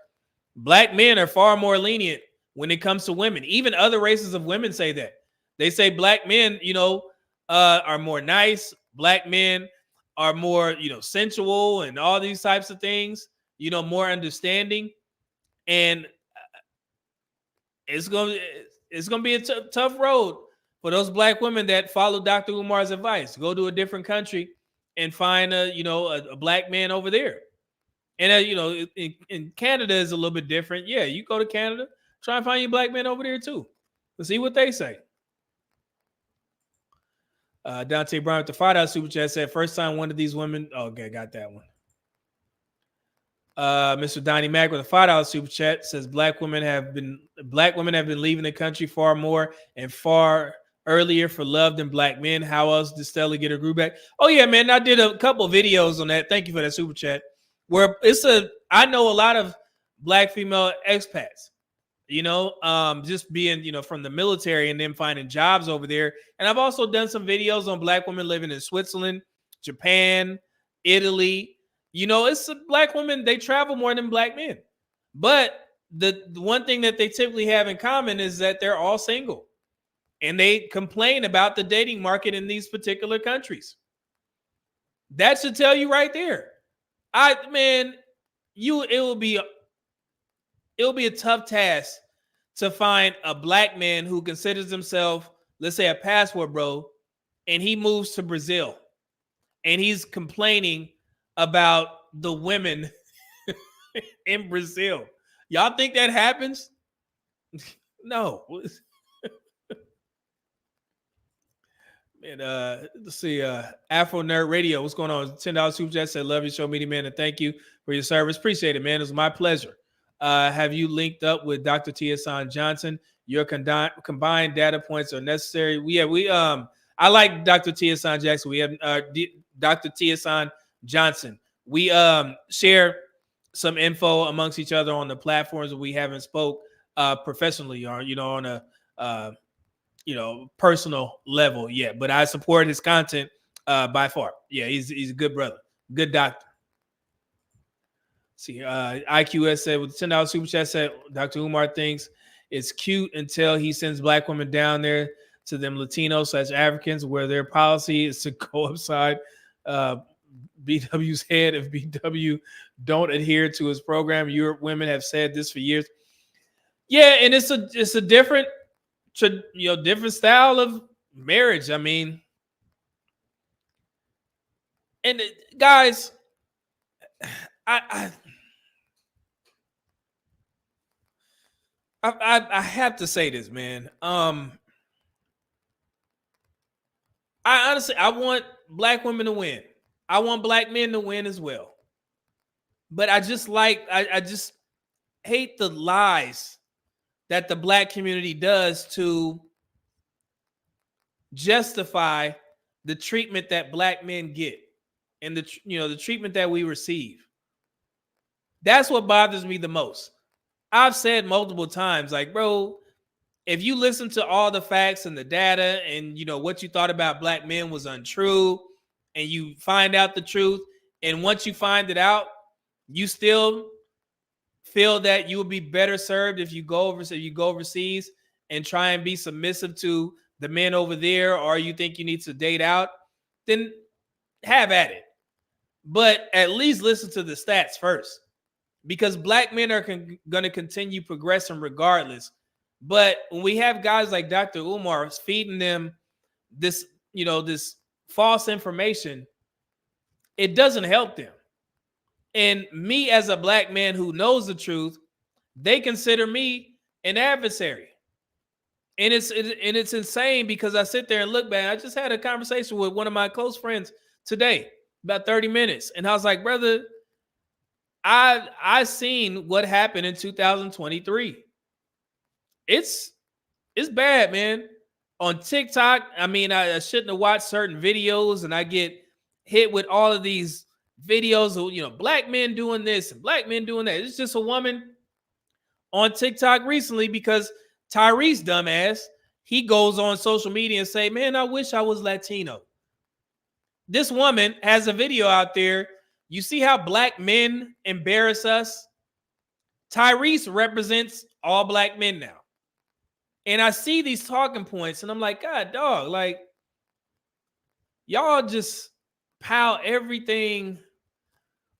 Black men are far more lenient when it comes to women. Even other races of women say that. They say black men, are more nice. Black men are more, sensual and all these types of things, more understanding. And it's going to be a tough road for those black women that follow Dr. Umar's advice. Go to a different country and find a black man over there. And in Canada is a little bit different. Yeah, you go to Canada, try and find your black men over there too. Let's see what they say. Dante Brown with the $5 super chat said, first time one of these women. Oh, okay, got that one. Mr. Donnie Mack with a $5 super chat says black women have been leaving the country far more and far earlier for love than black men. How else did Stella get her groove back? Oh yeah, man, I did a couple of videos on that. Thank you for that super chat. Where I know a lot of black female expats, just being, from the military and then finding jobs over there. And I've also done some videos on black women living in Switzerland, Japan, Italy. It's black women, they travel more than black men. But the one thing that they typically have in common is that they're all single. And they complain about the dating market in these particular countries. That should tell you right there. It'll be a tough task to find a black man who considers himself, let's say, a passport bro, and he moves to Brazil and he's complaining about the women in Brazil. Y'all think that happens? No. And let's see, Afro Nerd Radio, what's going on? $10 super chat said, love your show, Media Man, and thank you for your service. Appreciate it, man. It was my pleasure. Have you linked up with Dr. Tiesan Johnson? Your combined data points are necessary. I like Dr. Tiesan Jackson. We have Dr. Tiesan Johnson. We share some info amongst each other on the platforms that we haven't spoke professionally on a personal level yet, but I support his content by far. Yeah, he's a good brother, good doctor. See, IQS said with the $10 super chat said Dr. Umar thinks it's cute until he sends black women down there to them Latinos/Africans where their policy is to go upside BW's head if BW don't adhere to his program. Europe women have said this for years. Yeah, and it's a different different style of marriage. I mean, and guys, I have to say this, man. I honestly, I want black women to win. I want black men to win as well. But I just hate the lies that the black community does to justify the treatment that black men get and the treatment that we receive. That's what bothers me the most. I've said multiple times, like, bro, if you listen to all the facts and the data and what you thought about black men was untrue and you find out the truth, and once you find it out, you still feel that you would be better served if you go overseas and try and be submissive to the men over there, or you think you need to date out, then have at it. But at least listen to the stats first, because black men are going to continue progressing regardless. But when we have guys like Dr. Umar feeding them this false information, it doesn't help them. And me as a black man who knows the truth, they consider me an adversary. And it's insane because I sit there and look back. I just had a conversation with one of my close friends today, about 30 minutes. And I was like, brother, I seen what happened in 2023. It's bad, man. On TikTok, I mean, I shouldn't have watched certain videos, and I get hit with all of these videos of, you know, black men doing this and black men doing that. It's just a woman on TikTok recently because Tyrese dumbass, he goes on social media and say, man, I wish I was Latino. This woman has a video out there. You see how black men embarrass us? Tyrese represents all black men now. And I see these talking points and I'm like, God, dog, like, y'all just pile everything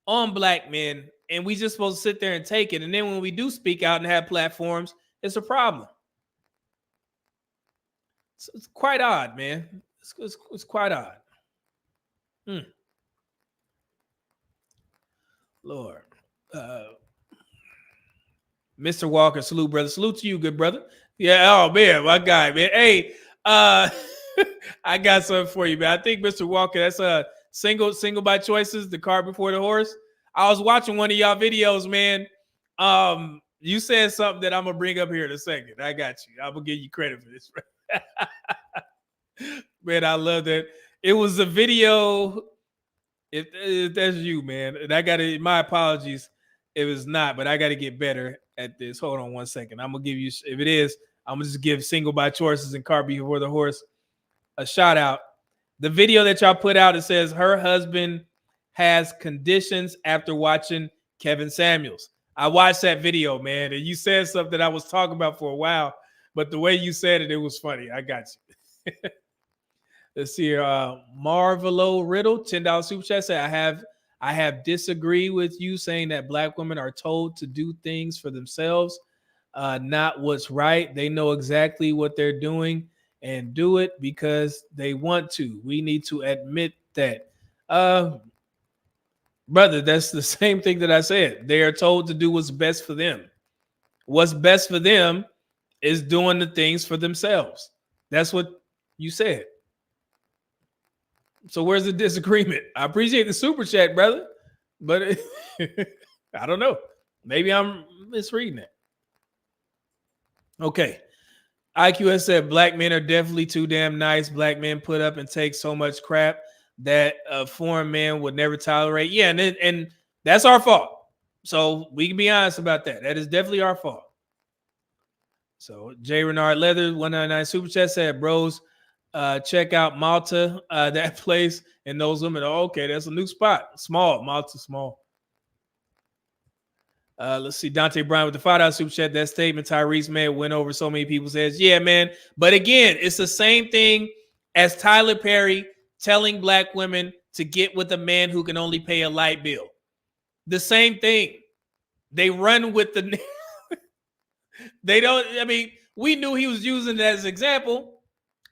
on black men and we just supposed to sit there and take it. And then when we do speak out and have platforms, it's a problem. It's quite odd, man. It's quite odd. Lord. Mr. Walker, salute, brother. Salute to you, good brother. Yeah, oh man, my guy, man. Hey, I got something for you, man. I think Mr. Walker, that's a single by choices, the cart before the horse. I was watching one of y'all videos, man. You said something that I'm gonna bring up here in a second. I got you. I'm gonna give you credit for this. Man, I love that. It was a video. If that's you, man, and I gotta, my apologies. It was not, but I got to get better at this. Hold on one second. I'm gonna give you, if it is, I'm gonna just give single by choices and cart before the horse a shout out. The video that y'all put out, it says her husband has conditions after watching Kevin Samuels. I watched that video, man, and you said something I was talking about for a while, but the way you said it, it was funny. I got you. Let's see here. Marvelo Riddle, $10 super chat, said, I have disagreed with you saying that black women are told to do things for themselves, not what's right. They know exactly what they're doing and do it because they want to. We need to admit that. Brother, that's the same thing that I said. They are told to do what's best for them. What's best for them is doing the things for themselves. That's what you said. So where's the disagreement? I appreciate the super chat, brother, but I don't know. Maybe I'm misreading it. Okay. IQS said black men are definitely too damn nice. Black men put up and take so much crap that a foreign man would never tolerate. Yeah, and that's our fault. So we can be honest about that. That is definitely our fault. So J. Renard Leather, 199 super chat said, bros, check out Malta, that place, and those women. Oh, okay, that's a new spot. Small, Malta, small. Let's see, Dante Brown with the $5 super chat. That statement Tyrese made went over so many people's heads. Yeah, man. But again, it's the same thing as Tyler Perry telling black women to get with a man who can only pay a light bill. The same thing. They run with the. They don't. I mean, we knew he was using it as an example.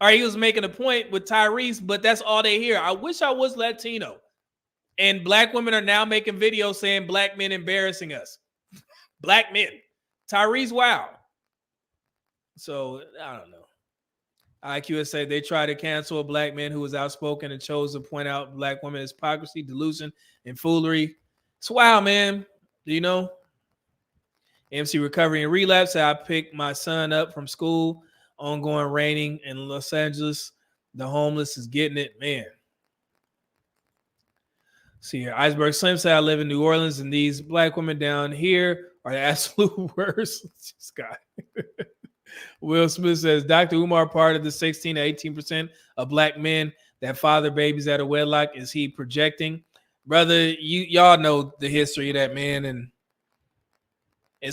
Or he was making a point with Tyrese, but that's all they hear. I wish I was Latino. And black women are now making videos saying black men embarrassing us. Black men. Tyrese, wow. So, I don't know. IQS said they tried to cancel a black man who was outspoken and chose to point out black women's hypocrisy, delusion, and foolery. It's wild, man. Do you know? MC Recovery and Relapse said, I picked my son up from school. Ongoing raining in Los Angeles. The homeless is getting it, man. See here, Iceberg Slim said, I live in New Orleans, and these black women down here are the absolute worst. Scott. Will Smith says, Dr. Umar part of the 16 to 18% of black men that father babies out of wedlock. Is he projecting? Brother, y'all know the history of that, man, and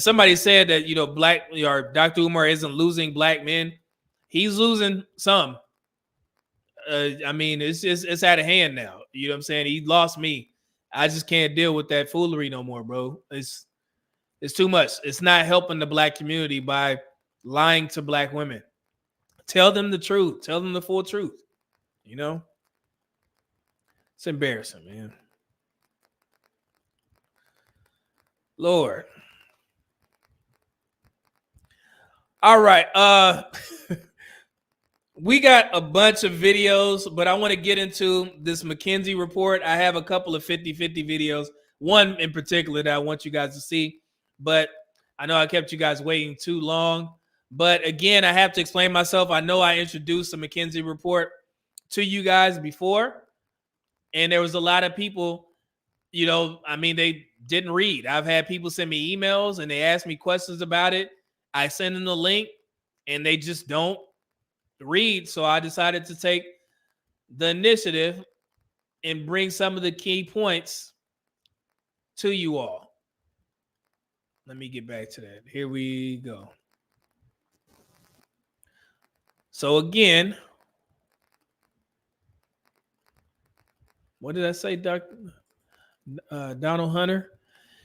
somebody said that, you know, black or Dr. Umar isn't losing black men. He's losing some. I mean, it's out of hand now. You know what I'm saying? He lost me. I just can't deal with that foolery no more, bro. It's too much. It's not helping the black community by lying to black women. Tell them the truth. Tell them the full truth. You know? It's embarrassing, man. Lord. All right. We got a bunch of videos, but I want to get into this McKinsey report. I have a couple of 50-50 videos, one in particular that I want you guys to see, but I know I kept you guys waiting too long. But again, I have to explain myself. I know I introduced the McKinsey report to you guys before, and there was a lot of people, they didn't read. I've had people send me emails and they ask me questions about it. I send them the link and they just don't read. So I decided to take the initiative and bring some of the key points to you all. Let me get back to that. Here we go. So again, what did I say, Dr. Donald Hunter?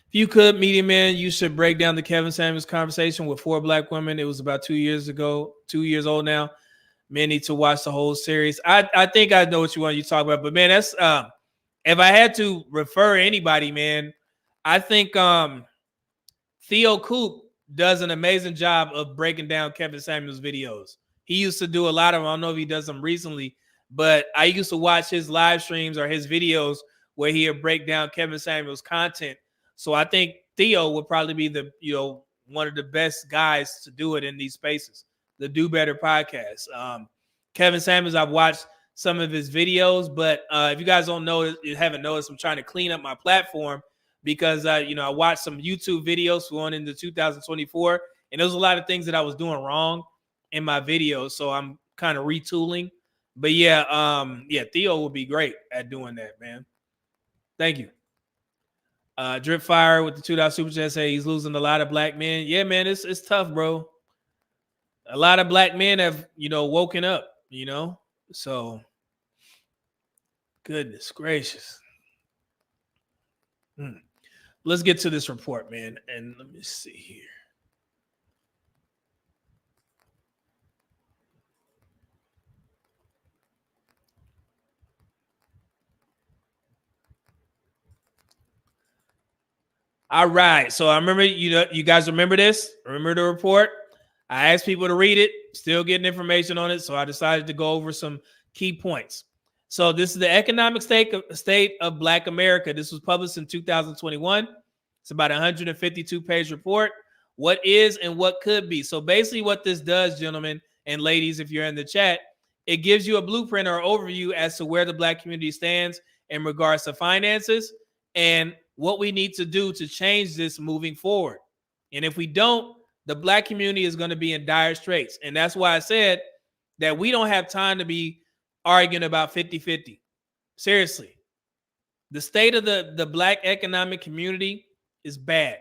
If you could, Media Man, you should break down the Kevin Samuels conversation with 4 black women. It was about 2 years ago, 2 years old now. Men need to watch the whole series. I think I know what you talk about, but man, that's if I had to refer anybody, man, I think Theo Coop does an amazing job of breaking down Kevin Samuels videos. He used to do a lot of them. I don't know if he does them recently, but I used to watch his live streams or his videos where he would break down Kevin Samuels content. So I think Theo would probably be the, one of the best guys to do it in these spaces. The Do Better podcast. Kevin Samuels, I've watched some of his videos, but if you guys you haven't noticed, I'm trying to clean up my platform because I watched some YouTube videos going into 2024, and there was a lot of things that I was doing wrong in my videos, so I'm kind of retooling. But Theo would be great at doing that, man. Thank you. Drip Fire with the $2 super chat say he's losing a lot of black men. Yeah, man, it's tough, bro. A lot of black men have woken up, so goodness gracious. Let's get to this report, man, and let me see here. All right. So I remember, you guys remember this? Remember the report? I asked people to read it, still getting information on it. So I decided to go over some key points. So this is the economic state of Black America. This was published in 2021. It's about a 152-page report. What is and what could be. So basically what this does, gentlemen and ladies, if you're in the chat, it gives you a blueprint or overview as to where the Black community stands in regards to finances and what we need to do to change this moving forward. And if we don't, the Black community is going to be in dire straits. And that's why I said that we don't have time to be arguing about 50-50. Seriously. The state of the Black economic community is bad.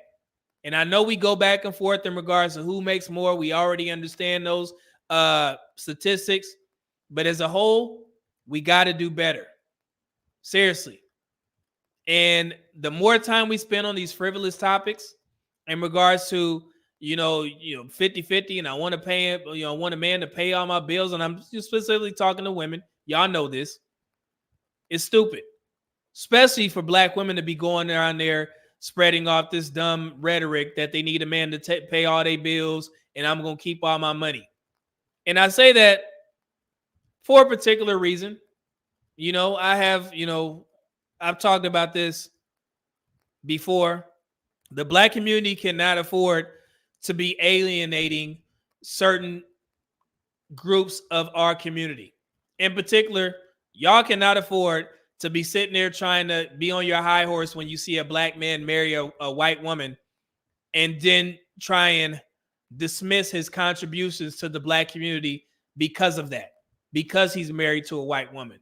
And I know we go back and forth in regards to who makes more. We already understand those statistics. But as a whole, we got to do better. Seriously. And the more time we spend on these frivolous topics in regards to, 50-50, and I want to pay it, I want a man to pay all my bills, and I'm just specifically talking to women. Y'all know this. It's stupid, especially for Black women to be going around there spreading off this dumb rhetoric that they need a man to pay all their bills, and I'm going to keep all my money. And I say that for a particular reason. I've talked about this before. The Black community cannot afford to be alienating certain groups of our community. In particular, y'all cannot afford to be sitting there trying to be on your high horse when you see a Black man marry a white woman and then try and dismiss his contributions to the Black community because of that, because he's married to a white woman.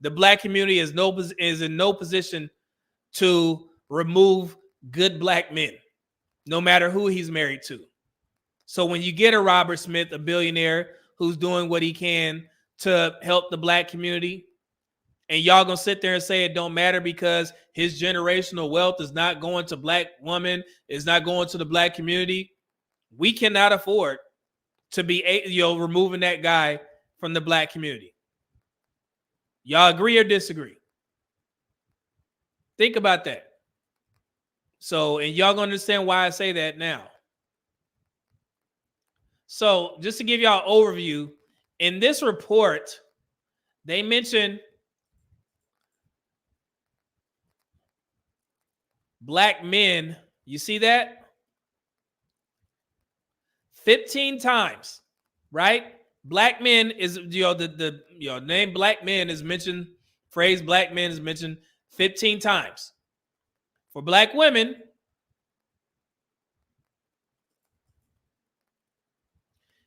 The Black community is in no position to remove good Black men, no matter who he's married to. So when you get a Robert Smith, a billionaire who's doing what he can to help the Black community, and y'all gonna sit there and say it don't matter because his generational wealth is not going to Black women, is not going to the Black community, we cannot afford to be removing that guy from the Black community. Y'all agree or disagree? Think about that. So, and y'all gonna understand why I say that now. So, just to give y'all an overview, in this report, they mention black men. You see that? 15 times, right? Black men is the name black men is mentioned, phrase black men is mentioned 15 times. For black women,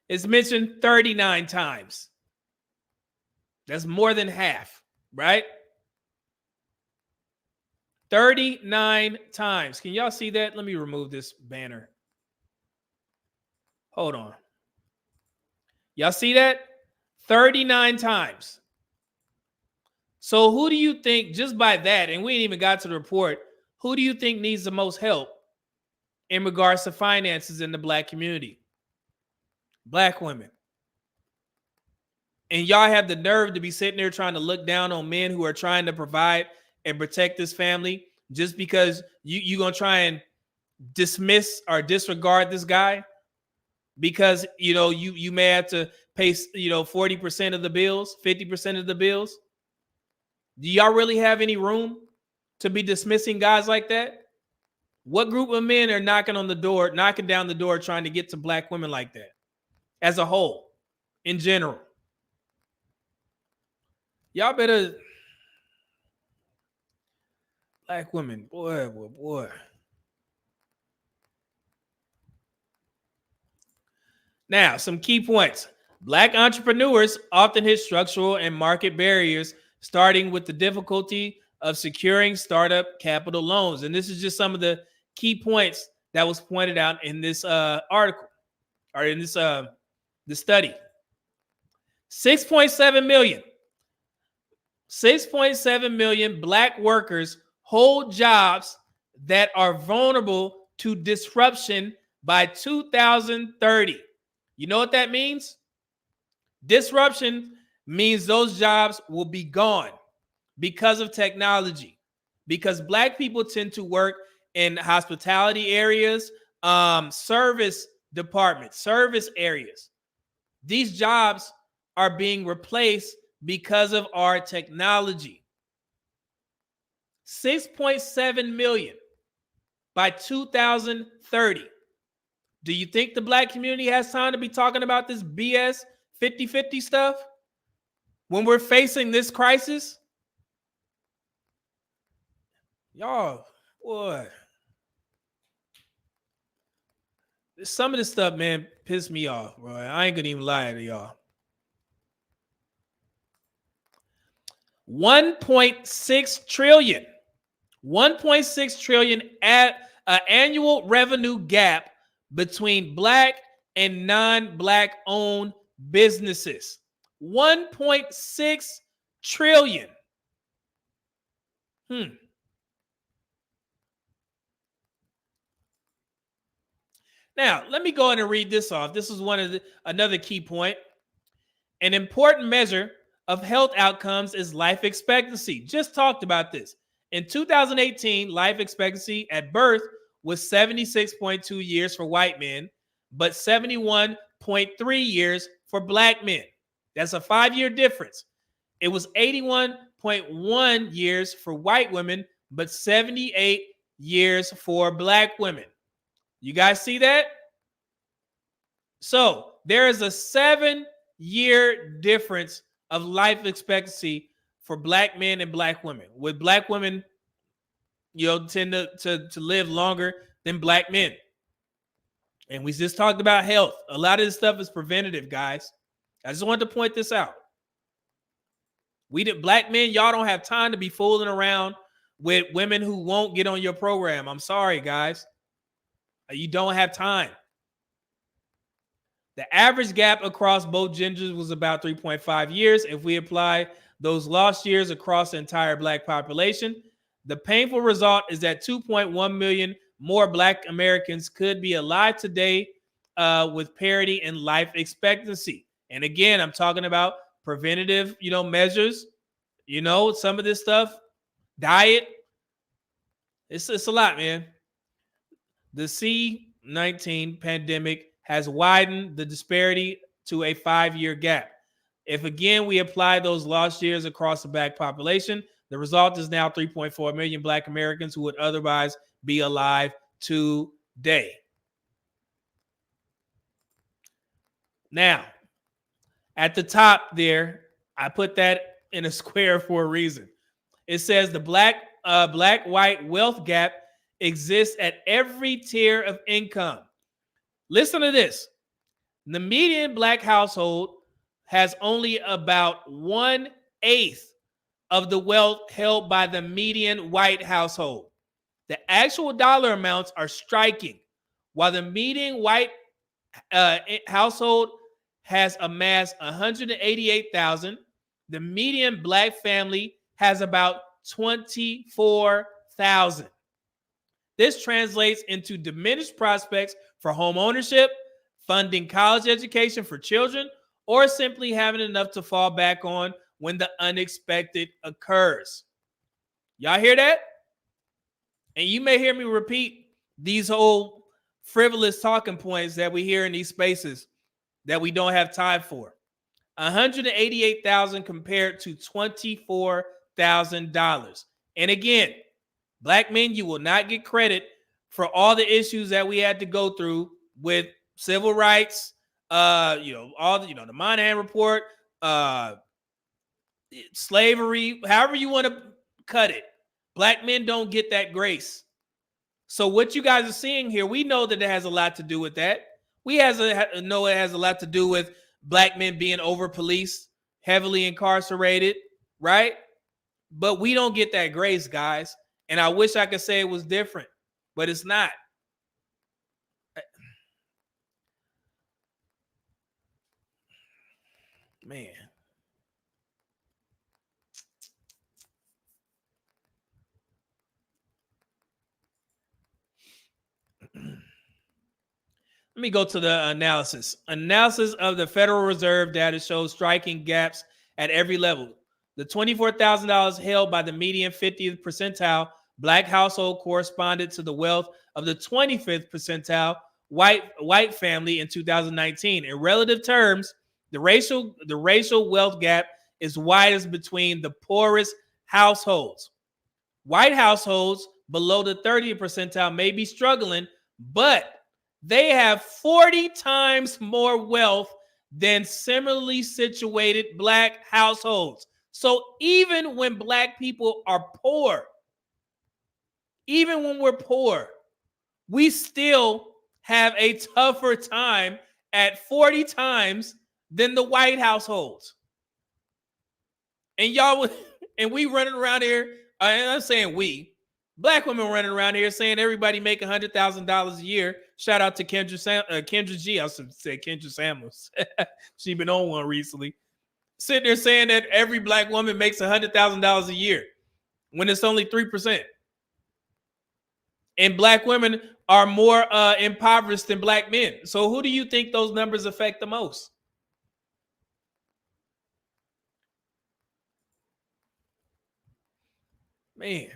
it's mentioned 39 times. That's more than half, right? 39 times. Can y'all see that? Let me remove this banner. Hold on. Y'all see that? 39 times. So who do you think, just by that, and we ain't even got to the report, who do you think needs the most help in regards to finances in the black community? Black women. And y'all have the nerve to be sitting there trying to look down on men who are trying to provide and protect this family just because you're going to try and dismiss or disregard this guy because, you may have to pay, 40% of the bills, 50% of the bills. Do y'all really have any room to be dismissing guys like that? What group of men are knocking down the door, trying to get to black women like that as a whole, in general? Y'all better, black women, boy. Now, some key points. Black entrepreneurs often hit structural and market barriers, starting with the difficulty of securing startup capital loans. And this is just some of the key points that was pointed out in this article, or in this the study. 6.7 million black workers hold jobs that are vulnerable to disruption by 2030. You know what that means? Disruption means those jobs will be gone because of technology. Because black people tend to work in hospitality areas, service departments, service areas. These jobs are being replaced because of our technology. 6.7 million by 2030. Do you think the black community has time to be talking about this BS 50-50 stuff when we're facing this crisis? Y'all, boy. Some of this stuff, man, pissed me off, bro. I ain't gonna even lie to y'all. 1.6 trillion. 1.6 trillion at annual revenue gap between black and non-black owned businesses. 1.6 trillion. Now, let me go in and read this off. This is another key point. An important measure of health outcomes is life expectancy. Just talked about this. In 2018, life expectancy at birth was 76.2 years for white men, but 71.3 years for black men. That's a 5-year difference. It was 81.1 years for white women, but 78 years for black women. You guys see that? So there is a 7-year difference of life expectancy for black men and black women. With black women, tend to live longer than black men. And we just talked about health. A lot of this stuff is preventative, guys. I just wanted to point this out. Black men, y'all don't have time to be fooling around with women who won't get on your program. I'm sorry, guys. You don't have time. The average gap across both genders was about 3.5 years. If we apply those lost years across the entire black population, the painful result is that 2.1 million more black Americans could be alive today with parity in life expectancy. And again, I'm talking about preventative, measures, some of this stuff, diet. It's a lot, man. The C-19 pandemic has widened the disparity to a 5-year gap. If again we apply those lost years across the black population, the result is now 3.4 million black Americans who would otherwise be alive today. Now, at the top there, I put that in a square for a reason. It says the black-white wealth gap exists at every tier of income. Listen to this. The median black household has only about 1/8 of the wealth held by the median white household. The actual dollar amounts are striking. While the median white household has amassed $188,000, the median black family has about $24,000. This translates into diminished prospects for home ownership, funding college education for children, or simply having enough to fall back on when the unexpected occurs. Y'all hear that? And you may hear me repeat these whole frivolous talking points that we hear in these spaces that we don't have time for. $188,000 compared to $24,000. And again, black men, you will not get credit for all the issues that we had to go through with civil rights, the Moynihan Report, slavery, however you want to cut it. Black men don't get that grace. So what you guys are seeing here, we know that it has a lot to do with that. We know it has a lot to do with black men being over-policed, heavily incarcerated, right? But we don't get that grace, guys. And I wish I could say it was different, but it's not. Man. Let me go to the analysis. Analysis of the Federal Reserve data shows striking gaps at every level. The $24,000 held by the median 50th percentile black household corresponded to the wealth of the 25th percentile white family in 2019. In relative terms, the racial wealth gap is widest between the poorest households. White households below the 30th percentile may be struggling, but they have 40 times more wealth than similarly situated black households. So even when black people are poor, even when we're poor, we still have a tougher time at 40 times than the white households. And we running around here, and I'm saying we, black women running around here saying everybody make $100,000 a year. Shout out to Kendra G. I said Kendra Samuels. She been on one recently. Sitting there saying that every black woman makes $100,000 a year when it's only 3%. And black women are more impoverished than black men. So who do you think those numbers affect the most? Man.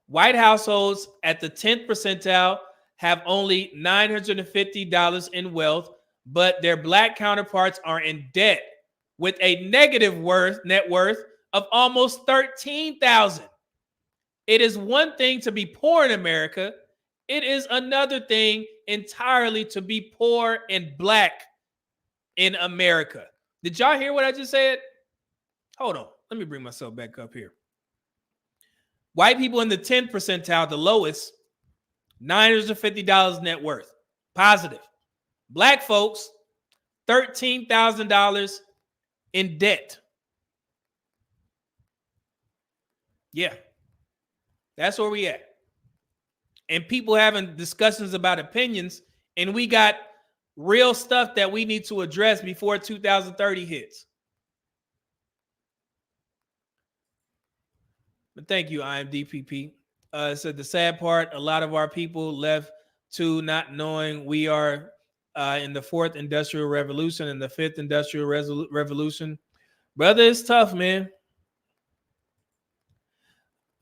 White households at the 10th percentile have only $950 in wealth, but their black counterparts are in debt with a negative net worth of almost $13,000. It is one thing to be poor in America. It is another thing entirely to be poor and black in America. Did y'all hear what I just said? Hold on. Let me bring myself back up here. White people in the 10th percentile, the lowest, $950 net worth. Positive. Black folks, $13,000 in debt. Yeah. That's where we at. And people having discussions about opinions, and we got real stuff that we need to address before 2030 hits. But thank you, IMDPP. So the sad part, a lot of our people left to not knowing we are in the 4th Industrial Revolution and the 5th Industrial Revolution. Brother, it's tough, man.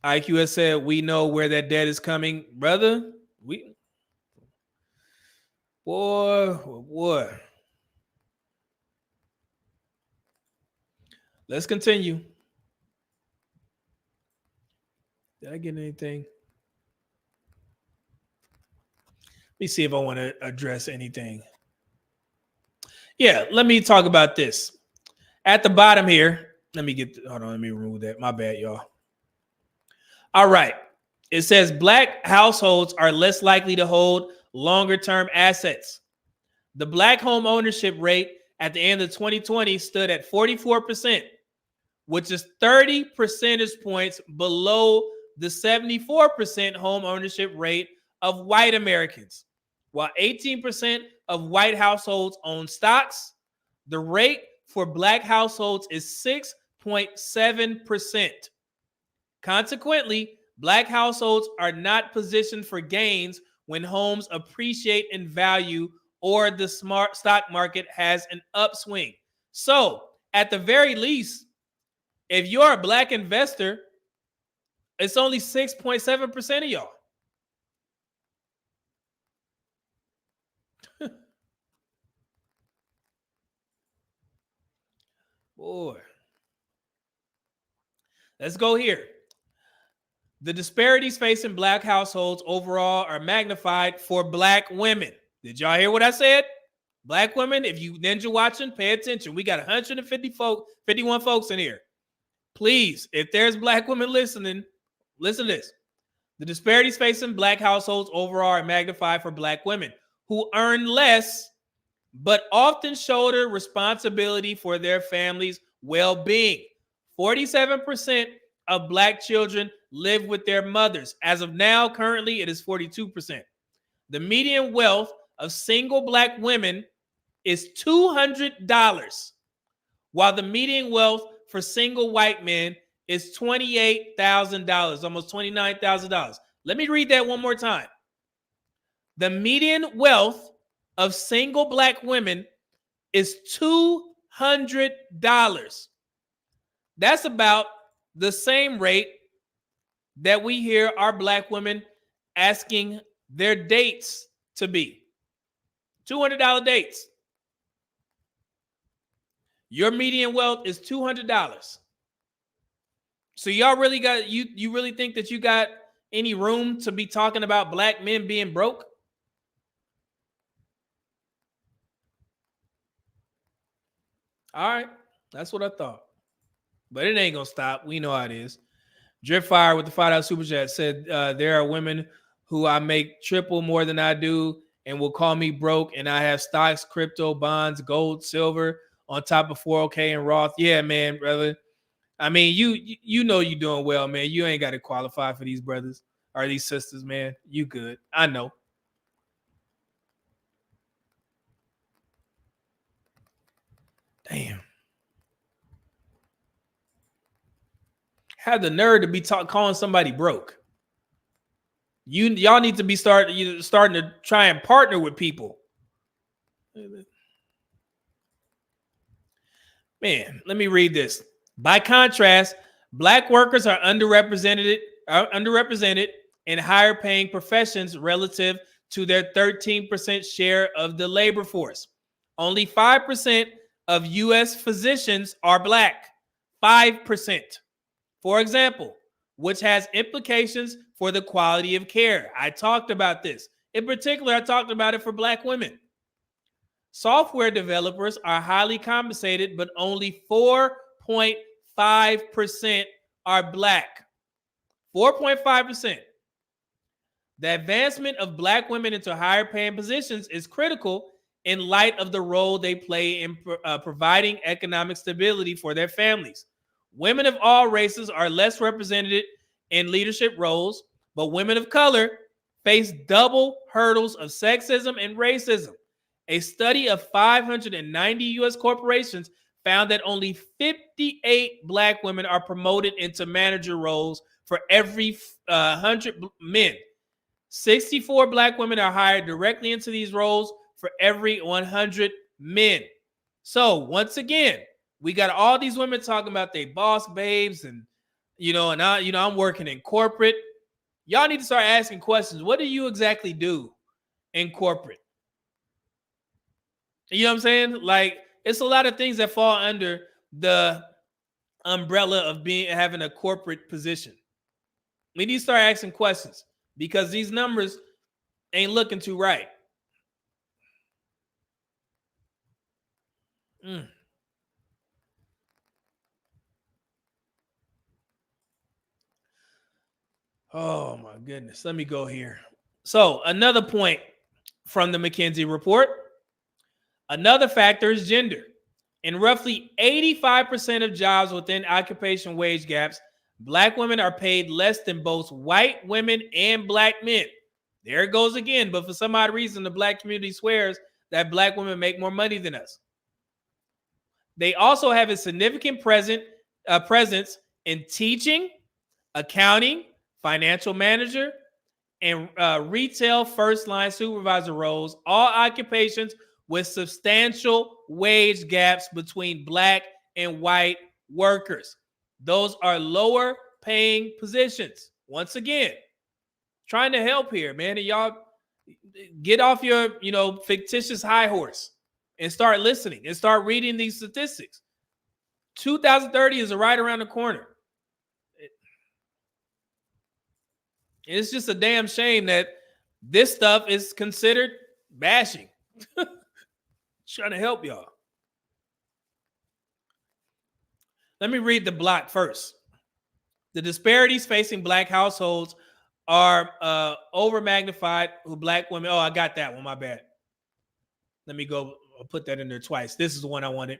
IQ has said we know where that debt is coming. Brother, Boy. Let's continue. Did I get anything? Let me see if I want to address anything. Yeah, let me talk about this. At the bottom here, let me remove that. My bad, y'all. All right. It says black households are less likely to hold longer term assets. The black home ownership rate at the end of 2020 stood at 44%, which is 30 percentage points below the 74% home ownership rate of white Americans. While 18% of white households own stocks, the rate for black households is 6.7%. Consequently, black households are not positioned for gains when homes appreciate in value or the smart stock market has an upswing. So, at the very least, if you're a black investor, it's only 6.7% of y'all. Boy. Let's go here. The disparities facing black households overall are magnified for black women. Did y'all hear what I said? Black women, if you ninja watching, pay attention. We got 51 folks in here. Please, if there's black women listening, listen to this. The disparities facing black households overall are magnified for black women who earn less but often shoulder responsibility for their family's well-being. 47% of black children live with their mothers. As of now, currently, it is 42%. The median wealth of single black women is $200, while the median wealth for single white men is $28,000, almost $29,000. Let me read that one more time. The median wealth of single black women is $200. That's about the same rate that we hear our black women asking their dates to be. $200 dates. Your median wealth is $200. So y'all really got you really think that you got any room to be talking about black men being broke? All right, that's what I thought. But it ain't gonna stop. We know how it is. Drip Fire with the $5 super chat said there are women who I make triple more than I do and will call me broke, and I have stocks, crypto, bonds, gold, silver on top of 401k and Roth. Yeah, man, brother. I mean, you know you doing well, man. You ain't got to qualify for these brothers or these sisters, man. You good. I know. Damn. Have the nerve to be calling somebody broke. Y'all need to be starting to try and partner with people. Man, let me read this. By contrast, black workers are underrepresented in higher paying professions relative to their 13% share of the labor force. Only 5% of U.S. physicians are black. 5%. For example, which has implications for the quality of care. I talked about this. In particular, I talked about it for black women. Software developers are highly compensated, but only 4.5% are black. 4.5%. The advancement of black women into higher paying positions is critical in light of the role they play in providing economic stability for their families. Women of all races are less represented in leadership roles, but women of color face double hurdles of sexism and racism. A study of 590 U.S. corporations found that only 58 black women are promoted into manager roles for every 100 men. 64 black women are hired directly into these roles for every 100 men. So once again, we got all these women talking about they boss babes and I'm working in corporate. Y'all need to start asking questions. What do you exactly do in corporate? You know what I'm saying? Like, it's a lot of things that fall under the umbrella of having a corporate position. We need to start asking questions because these numbers ain't looking too right. Oh my goodness. Let me go here. So, another point from the McKinsey report, another factor is gender. In roughly 85% of jobs within occupation wage gaps, Black women are paid less than both white women and Black men. There it goes again. But for some odd reason, the Black community swears that Black women make more money than us. They also have a significant presence in teaching, accounting, financial manager, and retail first line supervisor roles, all occupations with substantial wage gaps between Black and white workers. Those are lower paying positions. Once again, trying to help here, man. And y'all get off your, fictitious high horse and start listening and start reading these statistics. 2030 is right around the corner. It's just a damn shame that this stuff is considered bashing. Trying to help y'all. Let me read the block first. The disparities facing Black households are over magnified with Black women. Oh, I got that one. My bad. Let me go. I'll put that in there twice. This is the one I wanted.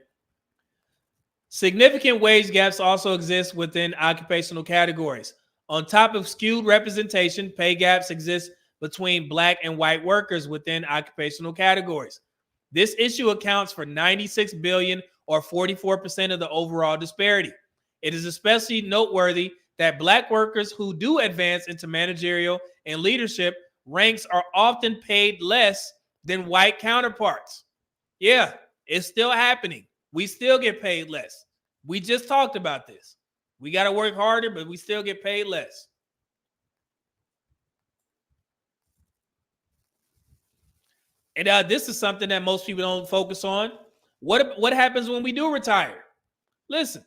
Significant wage gaps also exist within occupational categories. On top of skewed representation, pay gaps exist between Black and white workers within occupational categories. This issue accounts for $96 billion or 44% of the overall disparity. It is especially noteworthy that Black workers who do advance into managerial and leadership ranks are often paid less than white counterparts. Yeah, it's still happening. We still get paid less. We just talked about this. We got to work harder, but we still get paid less. And this is something that most people don't focus on. What happens when we do retire? Listen,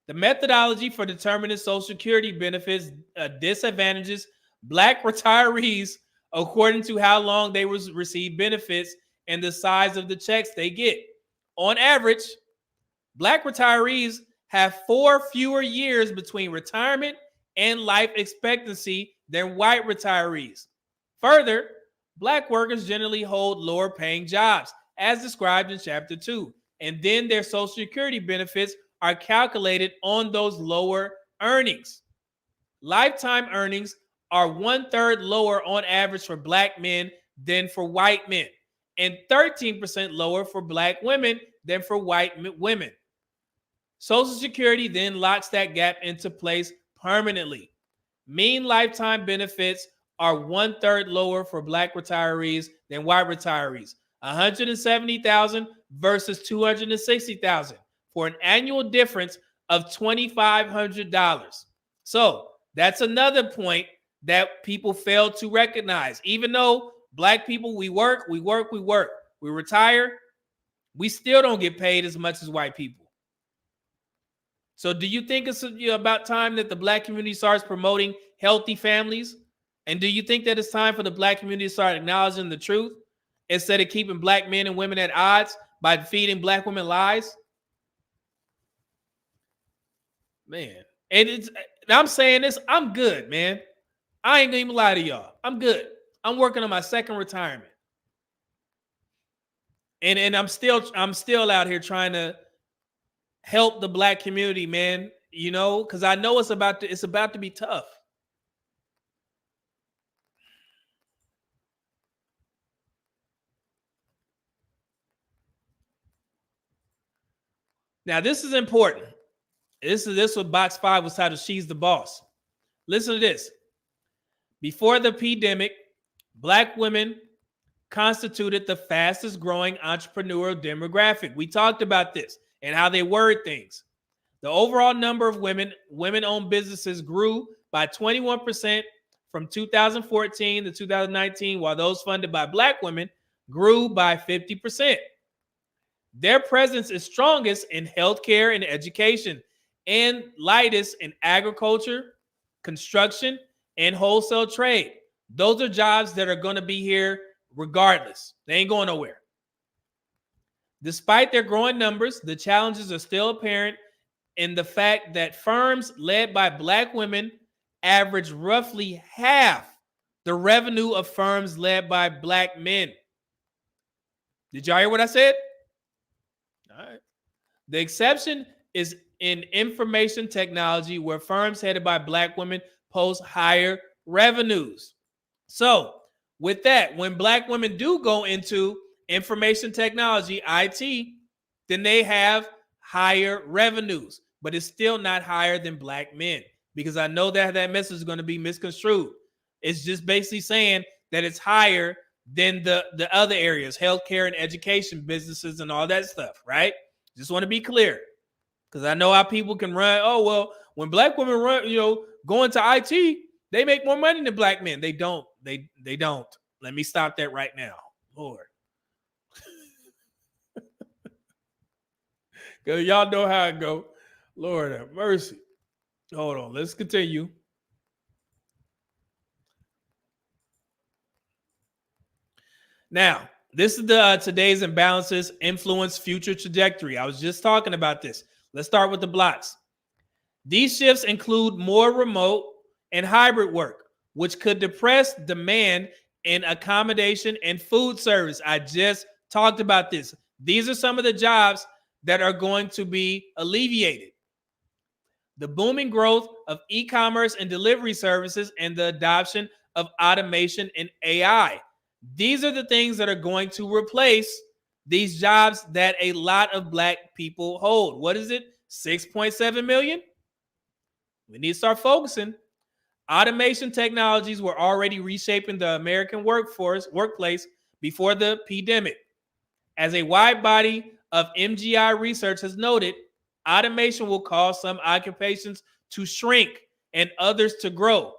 the methodology for determining Social Security benefits disadvantages Black retirees according to how long they receive benefits and the size of the checks they get. On average, Black retirees have 4 fewer years between retirement and life expectancy than white retirees. Further, Black workers generally hold lower paying jobs, as described in Chapter 2, and then their Social Security benefits are calculated on those lower earnings. Lifetime earnings are 1/3 lower on average for Black men than for white men, and 13% lower for Black women than for white women. Social Security then locks that gap into place permanently. Mean lifetime benefits are 1/3 lower for Black retirees than white retirees, $170,000 versus $260,000, for an annual difference of $2,500. So that's another point that people fail to recognize. Even though Black people, we work, we retire, we still don't get paid as much as white people. So do you think it's about time that the Black community starts promoting healthy families? And do you think that it's time for the Black community to start acknowledging the truth instead of keeping Black men and women at odds by feeding Black women lies? Man, and I'm saying this, I'm good, man. I ain't gonna even lie to y'all. I'm good. I'm working on my second retirement. And I'm still out here trying to help the Black community, man, because I know it's about to be tough. Now, this is important. This what box 5 was titled "She's the Boss." Listen to this. Before the pandemic, Black women constituted the fastest growing entrepreneurial demographic. We talked about this and how they word things. The overall number of women-owned businesses grew by 21% from 2014 to 2019, while those funded by Black women grew by 50%. Their presence is strongest in healthcare and education, and lightest in agriculture, construction, and wholesale trade. Those are jobs that are going to be here regardless. They ain't going nowhere. Despite their growing numbers, the challenges are still apparent in the fact that firms led by Black women average roughly half the revenue of firms led by Black men. Did y'all hear what I said? All right. The exception is in information technology, where firms headed by Black women post higher revenues. So, with that, when Black women do go into information technology, IT, then they have higher revenues, but it's still not higher than Black men, because I know that that message is going to be misconstrued. It's just basically saying that it's higher than the other areas, healthcare and education, businesses, and all that stuff, right? Just want to be clear, because I know how people can run. Oh, well, when Black women run, go into IT, they make more money than Black men. They don't. They don't. Let me stop that right now, Lord. Because y'all know how it go. Lord have mercy. Hold on. Let's continue. Now, this is the today's imbalances influence future trajectory. I was just talking about this. Let's start with the blocks. These shifts include more remote and hybrid work, which could depress demand in accommodation and food service. I just talked about this. These are some of the jobs that are going to be alleviated. The booming growth of e-commerce and delivery services and the adoption of automation and AI. These are the things that are going to replace these jobs that a lot of Black people hold. What is it? 6.7 million? We need to start focusing. Automation technologies were already reshaping the American workplace before the pandemic. As a wide body of MGI research has noted, automation will cause some occupations to shrink and others to grow.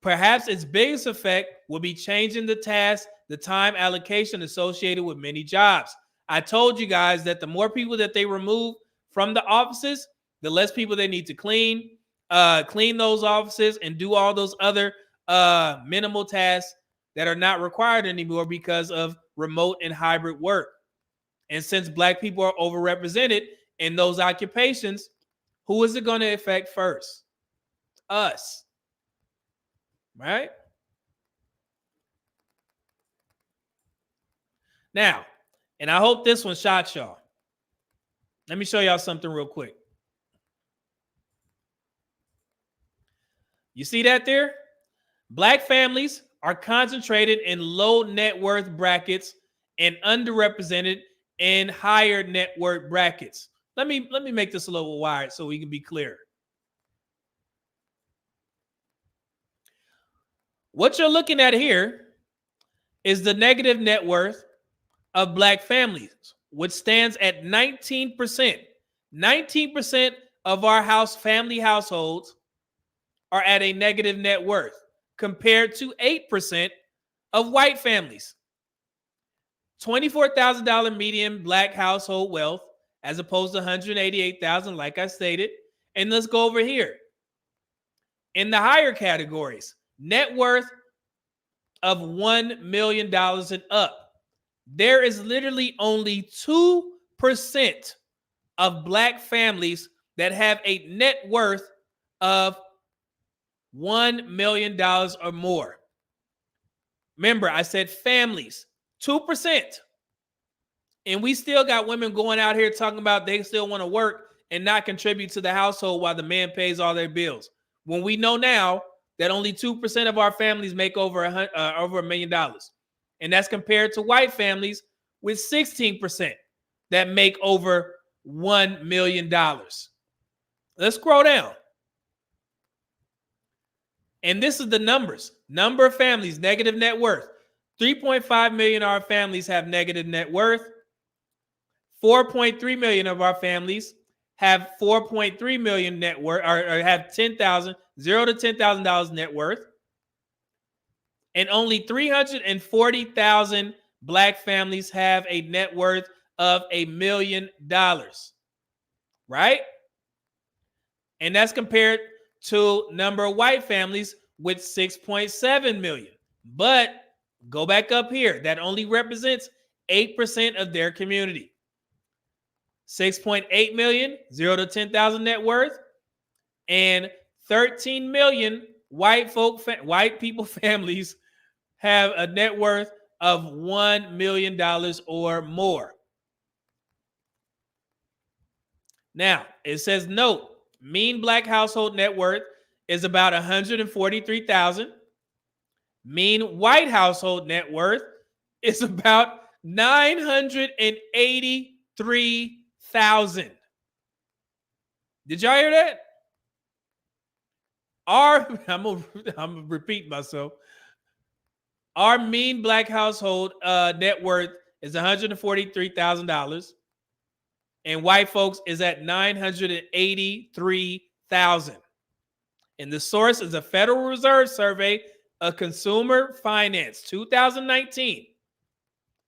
Perhaps its biggest effect will be changing the task, the time allocation associated with many jobs. I told you guys that the more people that they remove from the offices, the less people they need to clean those offices and do all those other minimal tasks that are not required anymore because of remote and hybrid work. And since Black people are overrepresented in those occupations, who is it going to affect first? Us. Right? Now, and I hope this one shocks y'all. Let me show y'all something real quick. You see that there? Black families are concentrated in low net worth brackets and underrepresented in higher net worth brackets. Let me make this a little wide so we can be clear. What you're looking at here is the negative net worth of Black families, which stands at 19%. 19% of our family households are at a negative net worth, compared to 8% of white families. $24,000 median Black household wealth, as opposed to $188,000, like I stated. And let's go over here. In the higher categories, net worth of $1 million and up, there is literally only 2% of Black families that have a net worth of $1 million or more. Remember, I said families, 2%. And we still got women going out here talking about they still want to work and not contribute to the household while the man pays all their bills. When we know now that only 2% of our families make over $1 million. And that's compared to white families with 16% that make over $1 million. Let's scroll down. And this is the numbers. Number of families, negative net worth. 3.5 million of our families have negative net worth. 4.3 million of our families have 4.3 million net worth, or have $0 to $10,000 net worth. And only 340,000 Black families have a net worth of $1 million, right? And that's compared to number of white families with 6.7 million. But go back up here. That only represents 8% of their community. 6.8 million, 0 to 10,000 net worth, and 13 million white people families have a net worth of $1 million or more. Now, it says note, mean black household net worth is about 143,000. Mean white household net worth is about 983,000. Did y'all hear that? I'm gonna repeat myself. Our mean black household net worth is $143,000, and white folks is at 983,000. And the source is a Federal Reserve survey of consumer finance 2019.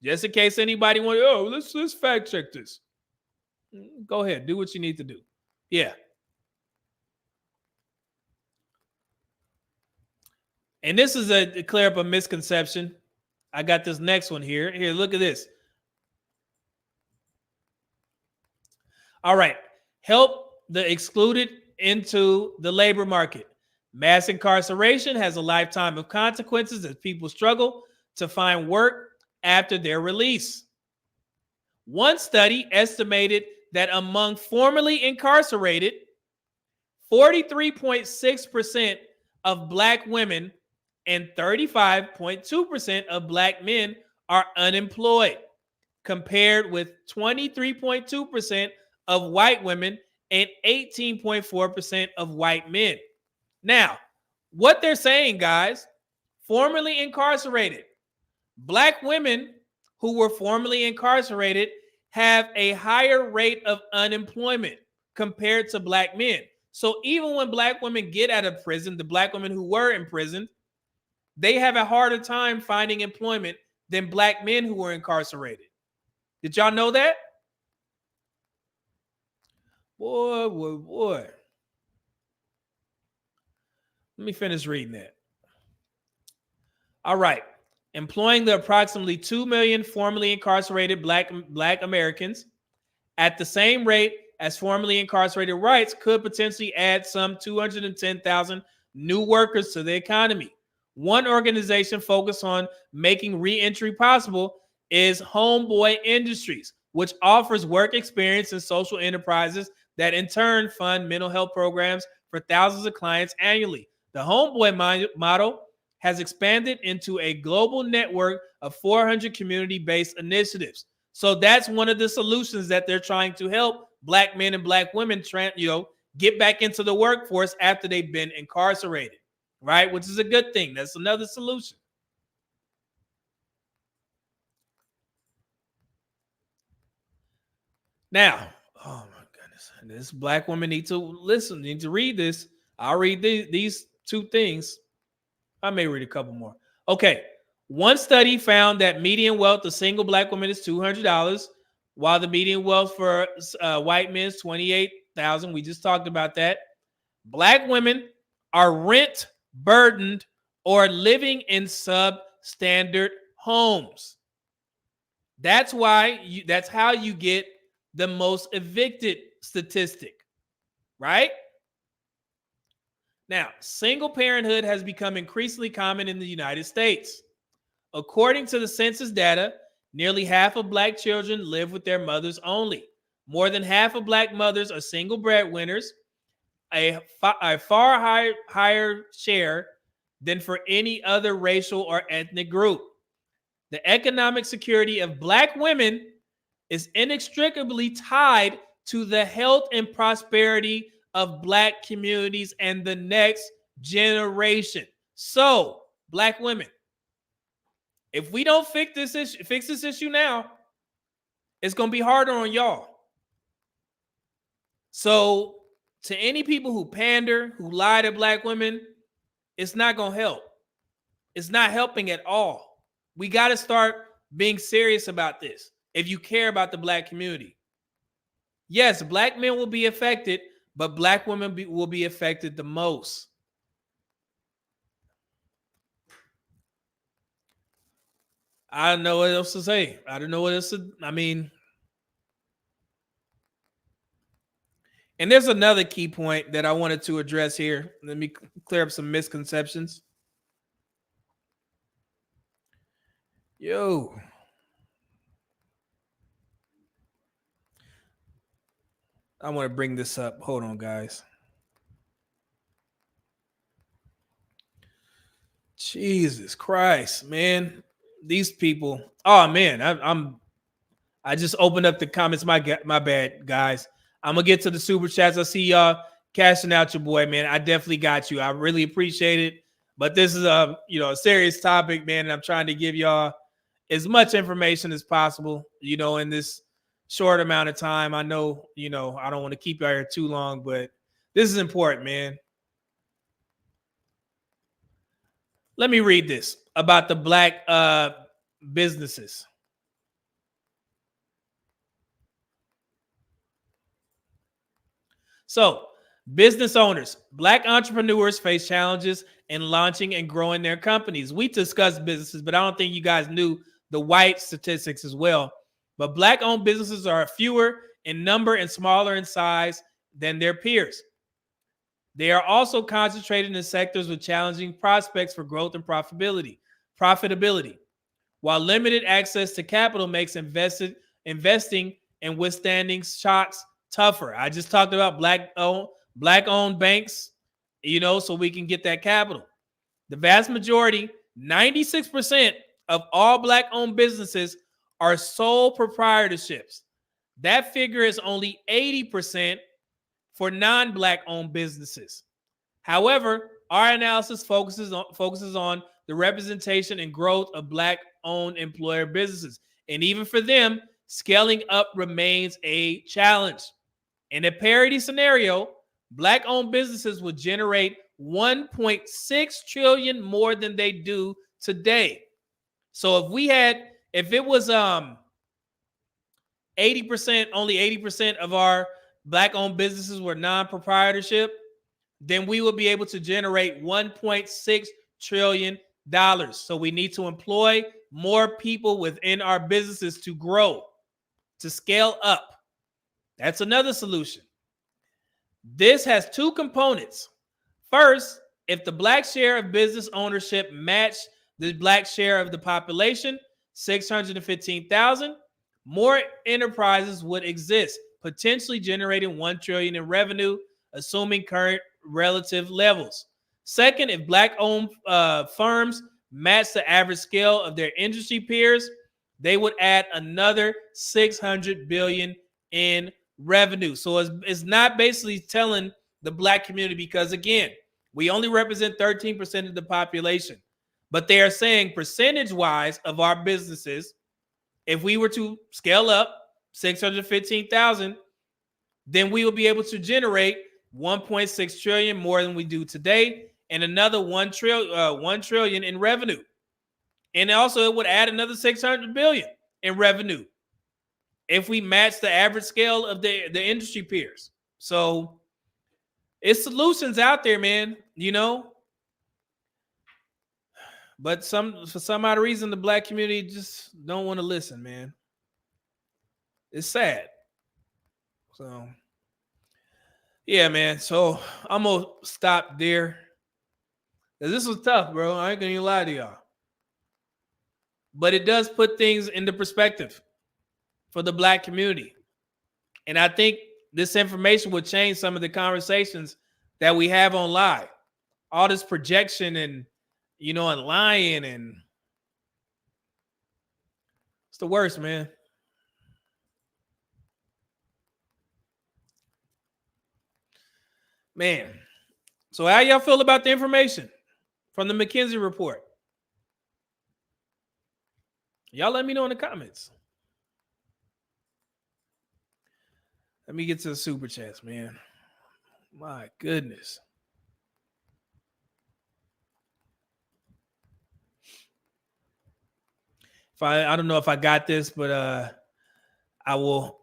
Just in case anybody wants, let's fact check this. Go ahead, do what you need to do. Yeah. And this is to clear up a misconception. I got this next one here. Here, look at this. All right. Help the excluded into the labor market. Mass incarceration has a lifetime of consequences as people struggle to find work after their release. One study estimated that among formerly incarcerated, 43.6% of black women and 35.2% of black men are unemployed, compared with 23.2% of white women and 18.4% of white men. Now, what they're saying, guys, formerly incarcerated, black women who were formerly incarcerated have a higher rate of unemployment compared to black men. So even when black women get out of prison, the black women who were in prison, they have a harder time finding employment than black men who were incarcerated. Did y'all know that? Boy. Let me finish reading that. All right. Employing the approximately 2 million formerly incarcerated black Americans at the same rate as formerly incarcerated whites could potentially add some 210,000 new workers to the economy. One organization focused on making re-entry possible is Homeboy Industries, which offers work experience in social enterprises that in turn fund mental health programs for thousands of clients annually. The Homeboy model has expanded into a global network of 400 community-based initiatives. So that's one of the solutions that they're trying to help black men and black women, get back into the workforce after they've been incarcerated, right? Which is a good thing. That's another solution. Now, oh my goodness, this black woman need to listen, need to read this. I'll read these two things. I may read a couple more. Okay. One study found that median wealth of single black women is $200, while the median wealth for white men is $28,000. We just talked about that. Black women are rent burdened or living in substandard homes. That's why that's how you get the most evicted statistic, right? Now, single parenthood has become increasingly common in the United States. According to the census data, nearly half of black children live with their mothers only. More than half of black mothers are single breadwinners, a far higher share than for any other racial or ethnic group. The economic security of black women is inextricably tied to the health and prosperity of black communities and the next generation. So, black women, if we don't fix this issue now, it's going to be harder on y'all. So, to any people who pander, who lie to black women, it's not going to help. It's not helping at all. We got to start being serious about this. if you care about the black community. Yes, black men will be affected, but black women will be affected the most. I don't know what else to say. I don't know what else to, I mean, and there's another key point that I wanted to address here. Let me clear up some misconceptions. Yo. I want to bring this up. Hold on, guys. Jesus Christ, man. These people. Oh man, I just opened up the comments. My bad, guys. I'm gonna get to the super chats. I see y'all cashing out your boy, man. I definitely got you. I really appreciate it. But this is a a serious topic, man. And I'm trying to give y'all as much information as possible, in this short amount of time. I know, I don't want to keep y'all here too long, but this is important, man. Let me read this about the black businesses. So, business owners, black entrepreneurs face challenges in launching and growing their companies. We discussed businesses, but I don't think you guys knew the white statistics as well. But black-owned businesses are fewer in number and smaller in size than their peers. They are also concentrated in sectors with challenging prospects for growth and profitability. While limited access to capital makes investing and withstanding shocks tougher. I just talked about black-owned banks, so we can get that capital. The vast majority, 96% of all black-owned businesses are sole proprietorships. That figure is only 80% for non-black owned businesses. However, our analysis focuses on the representation and growth of black owned employer businesses. And even for them, scaling up remains a challenge. In a parity scenario, black owned businesses would generate 1.6 trillion more than they do today. So if it was 80%, only 80% of our black-owned businesses were non-proprietorship, then we will be able to generate $1.6 trillion. So we need to employ more people within our businesses to grow, to scale up. That's another solution. This has two components. First, if the black share of business ownership matched the black share of the population, 615,000, more enterprises would exist, potentially generating 1 trillion in revenue, assuming current relative levels. Second, if black-owned firms match the average scale of their industry peers, they would add another 600 billion in revenue. So it's not basically telling the black community, because again, we only represent 13% of the population, but they are saying percentage-wise of our businesses, if we were to scale up 615,000, then we will be able to generate 1.6 trillion more than we do today, and another 1 trillion in revenue. And also it would add another 600 billion in revenue if we match the average scale of the industry peers. So it's solutions out there, man, But for some odd reason, the black community just don't want to listen, man. It's sad. So, yeah, man. So I'm gonna stop there. This was tough, bro. I ain't gonna even lie to y'all. But it does put things into perspective for the black community. And I think this information will change some of the conversations that we have online. All this projection and, and lying, and it's the worst, man. Man. So how y'all feel about the information from the McKinsey report? Y'all let me know in the comments. Let me get to the super chats, man. My goodness. I don't know if I got this, but I will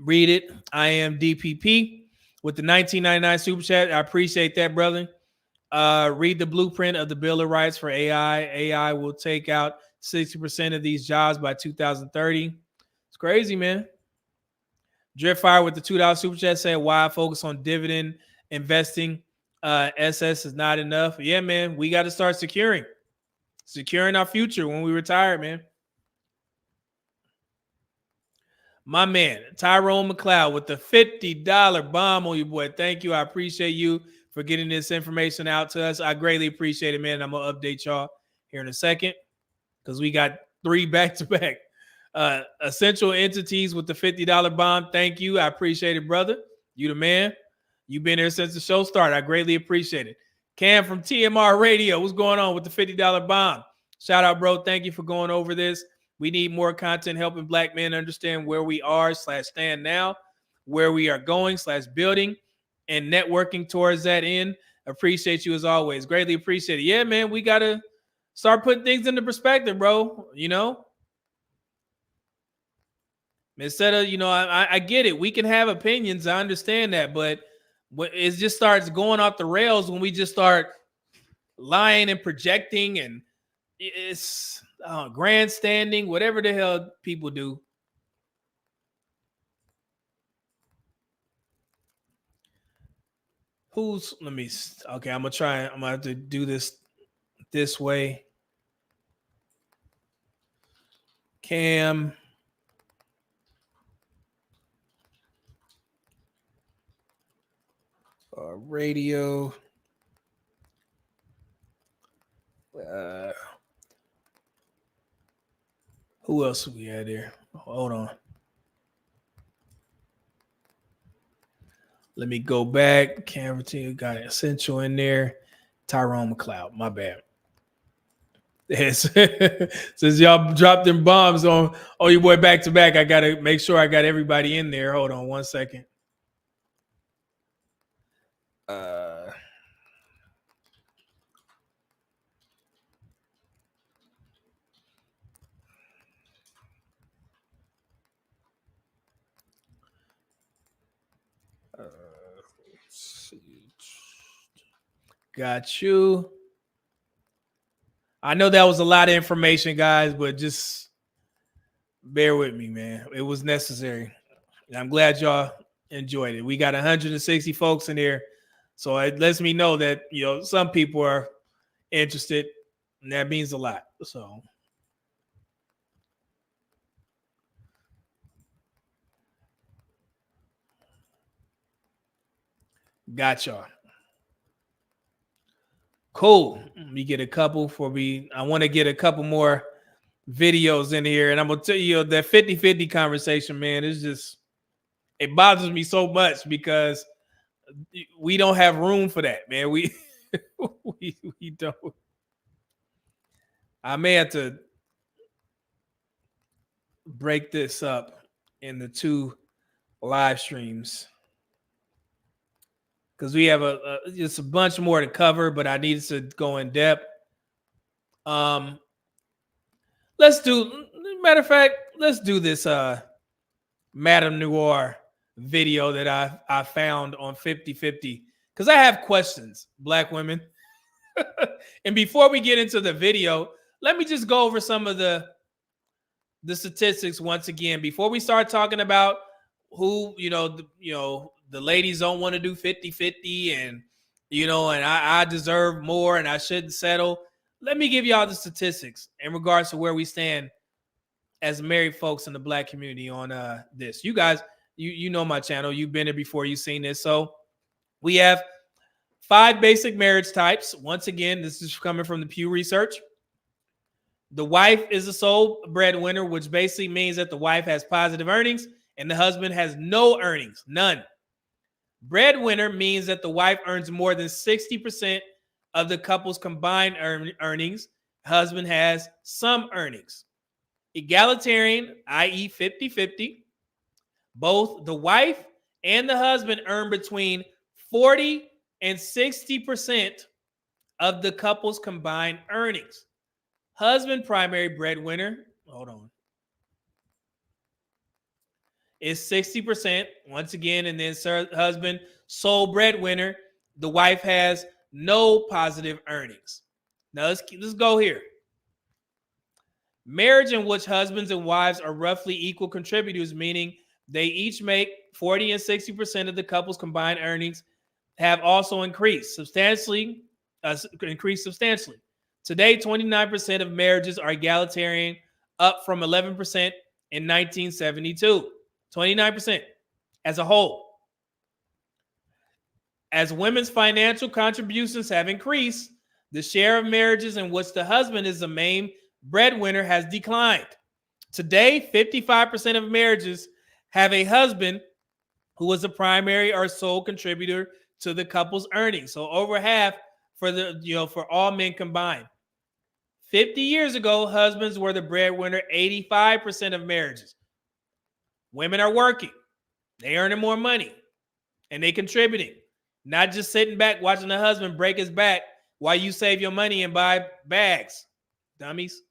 read it. I am DPP with the 1999 super chat. I appreciate that, brother. Read the blueprint of the Bill of Rights for AI. AI will take out 60% of these jobs by 2030. It's crazy, man. Driftfire with the $2 super chat said, why focus on dividend investing? SS is not enough. Yeah, man, we got to start securing our future when we retire, man. My man, Tyrone McLeod with the $50 bomb on you, boy. Thank you. I appreciate you for getting this information out to us. I greatly appreciate it, man. I'm going to update y'all here in a second because we got 3 back-to-back. Essential entities with the $50 bomb. Thank you. I appreciate it, brother. You the man. You've been here since the show started. I greatly appreciate it. Cam from TMR Radio. What's going on with the $50 bomb? Shout out, bro. Thank you for going over this. We need more content helping Black men understand where we are / stand now, where we are going / building, and networking towards that end. Appreciate you as always. Greatly appreciate it. Yeah, man, we got to start putting things into perspective, bro. You know? Instead of, I get it. We can have opinions. I understand that. But it just starts going off the rails when we just start lying and projecting, and it's grandstanding, whatever the hell people do. Okay, I'm going to have to do this way. Cam. Radio. Who else we had there? Hold on. Let me go back. Camera team got Essential in there. Tyrone McLeod. My bad. Yes. Since y'all dropped them bombs on your boy back to back, I got to make sure I got everybody in there. Hold on 1 second. Got you. I know that was a lot of information, guys, but just bear with me, man. It was necessary. And I'm glad y'all enjoyed it. We got 160 folks in here. So it lets me know that, some people are interested, and that means a lot. So got y'all. Cool. We get a couple I want to get a couple more videos in here. And I'm going to tell you that 50-50 conversation, man, it bothers me so much because we don't have room for that, man. We don't. I may have to break this up into 2 live streams because we have just a bunch more to cover, but I needed to go in depth. Let's do this Madame Noir video that I found on 50-50 because I have questions, Black women. And before we get into the video, let me just go over some of the statistics once again before we start talking about who the ladies don't want to do 50-50 and and I deserve more and I shouldn't settle. Let me give y'all the statistics in regards to where we stand as married folks in the Black community on this. You guys, you know my channel. You've been there before. You've seen this. So we have 5 basic marriage types. Once again, this is coming from the Pew Research. The wife is the sole breadwinner, which basically means that the wife has positive earnings and the husband has no earnings, none. Breadwinner means that the wife earns more than 60% of the couple's combined earnings. Husband has some earnings. Egalitarian, i.e. 50-50. Both the wife and the husband earn between 40 and 60% of the couple's combined earnings. Husband, primary breadwinner. Hold on. is 60%, once again, and then husband, sole breadwinner. The wife has no positive earnings. Now let's go here. Marriage in which husbands and wives are roughly equal contributors, meaning they each make 40 and 60% of the couple's combined earnings, have also increased substantially. Today, 29% of marriages are egalitarian, up from 11% in 1972. 29% as a whole. As women's financial contributions have increased, the share of marriages in which the husband is the main breadwinner has declined. Today, 55% of marriages have a husband who is the primary or sole contributor to the couple's earnings. So over half for all men combined. 50 years ago, husbands were the breadwinner, 85% of marriages. Women are working. They earning more money. And they contributing. Not just sitting back watching the husband break his back while you save your money and buy bags. Dummies.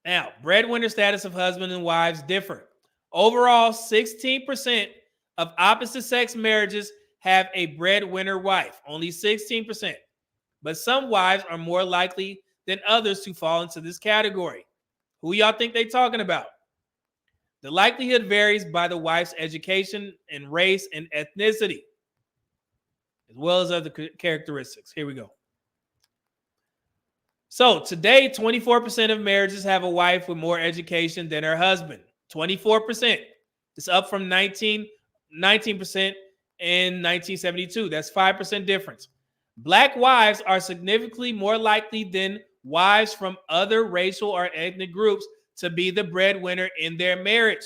Now, breadwinner status of husband and wives differ. Overall, 16% of opposite sex marriages have a breadwinner wife. Only 16%. But some wives are more likely than others to fall into this category. Who y'all think they talking about? The likelihood varies by the wife's education and race and ethnicity, as well as other characteristics. Here we go. So today, 24% of marriages have a wife with more education than her husband. 24%. It's up from 19% in 1972. That's 5% difference. Black wives are significantly more likely than wives from other racial or ethnic groups to be the breadwinner in their marriage.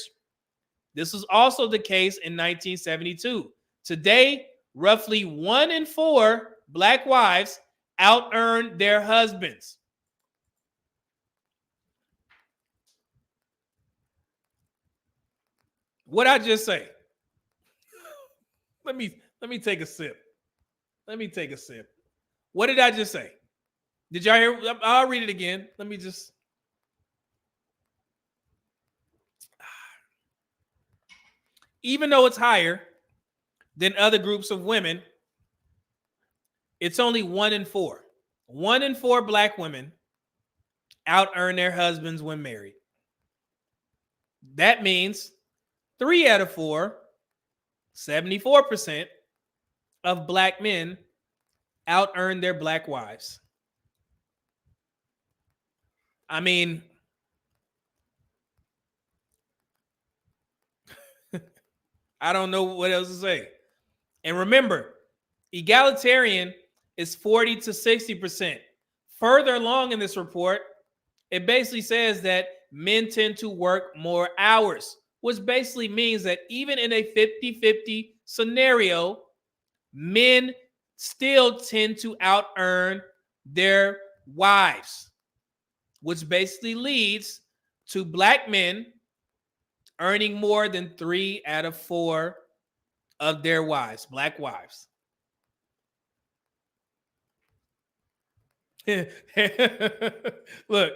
This was also the case in 1972. Today, roughly 1 in 4 Black wives out-earn their husbands. What'd I just say? Let me take a sip. Let me take a sip. What did I just say? Did y'all hear? I'll read it again. Let me just. Even though it's higher than other groups of women, it's only 1 in 4. 1 in 4 Black women out-earn their husbands when married. That means 3 out of 4, 74% of Black men out-earn their Black wives. I mean, I don't know what else to say. And remember, egalitarian is 40 to 60%. Further along in this report, it basically says that men tend to work more hours, which basically means that even in a 50-50 scenario, men still tend to out-earn their wives, which basically leads to Black men earning more than 3 out of 4 of their wives, Black wives. Look,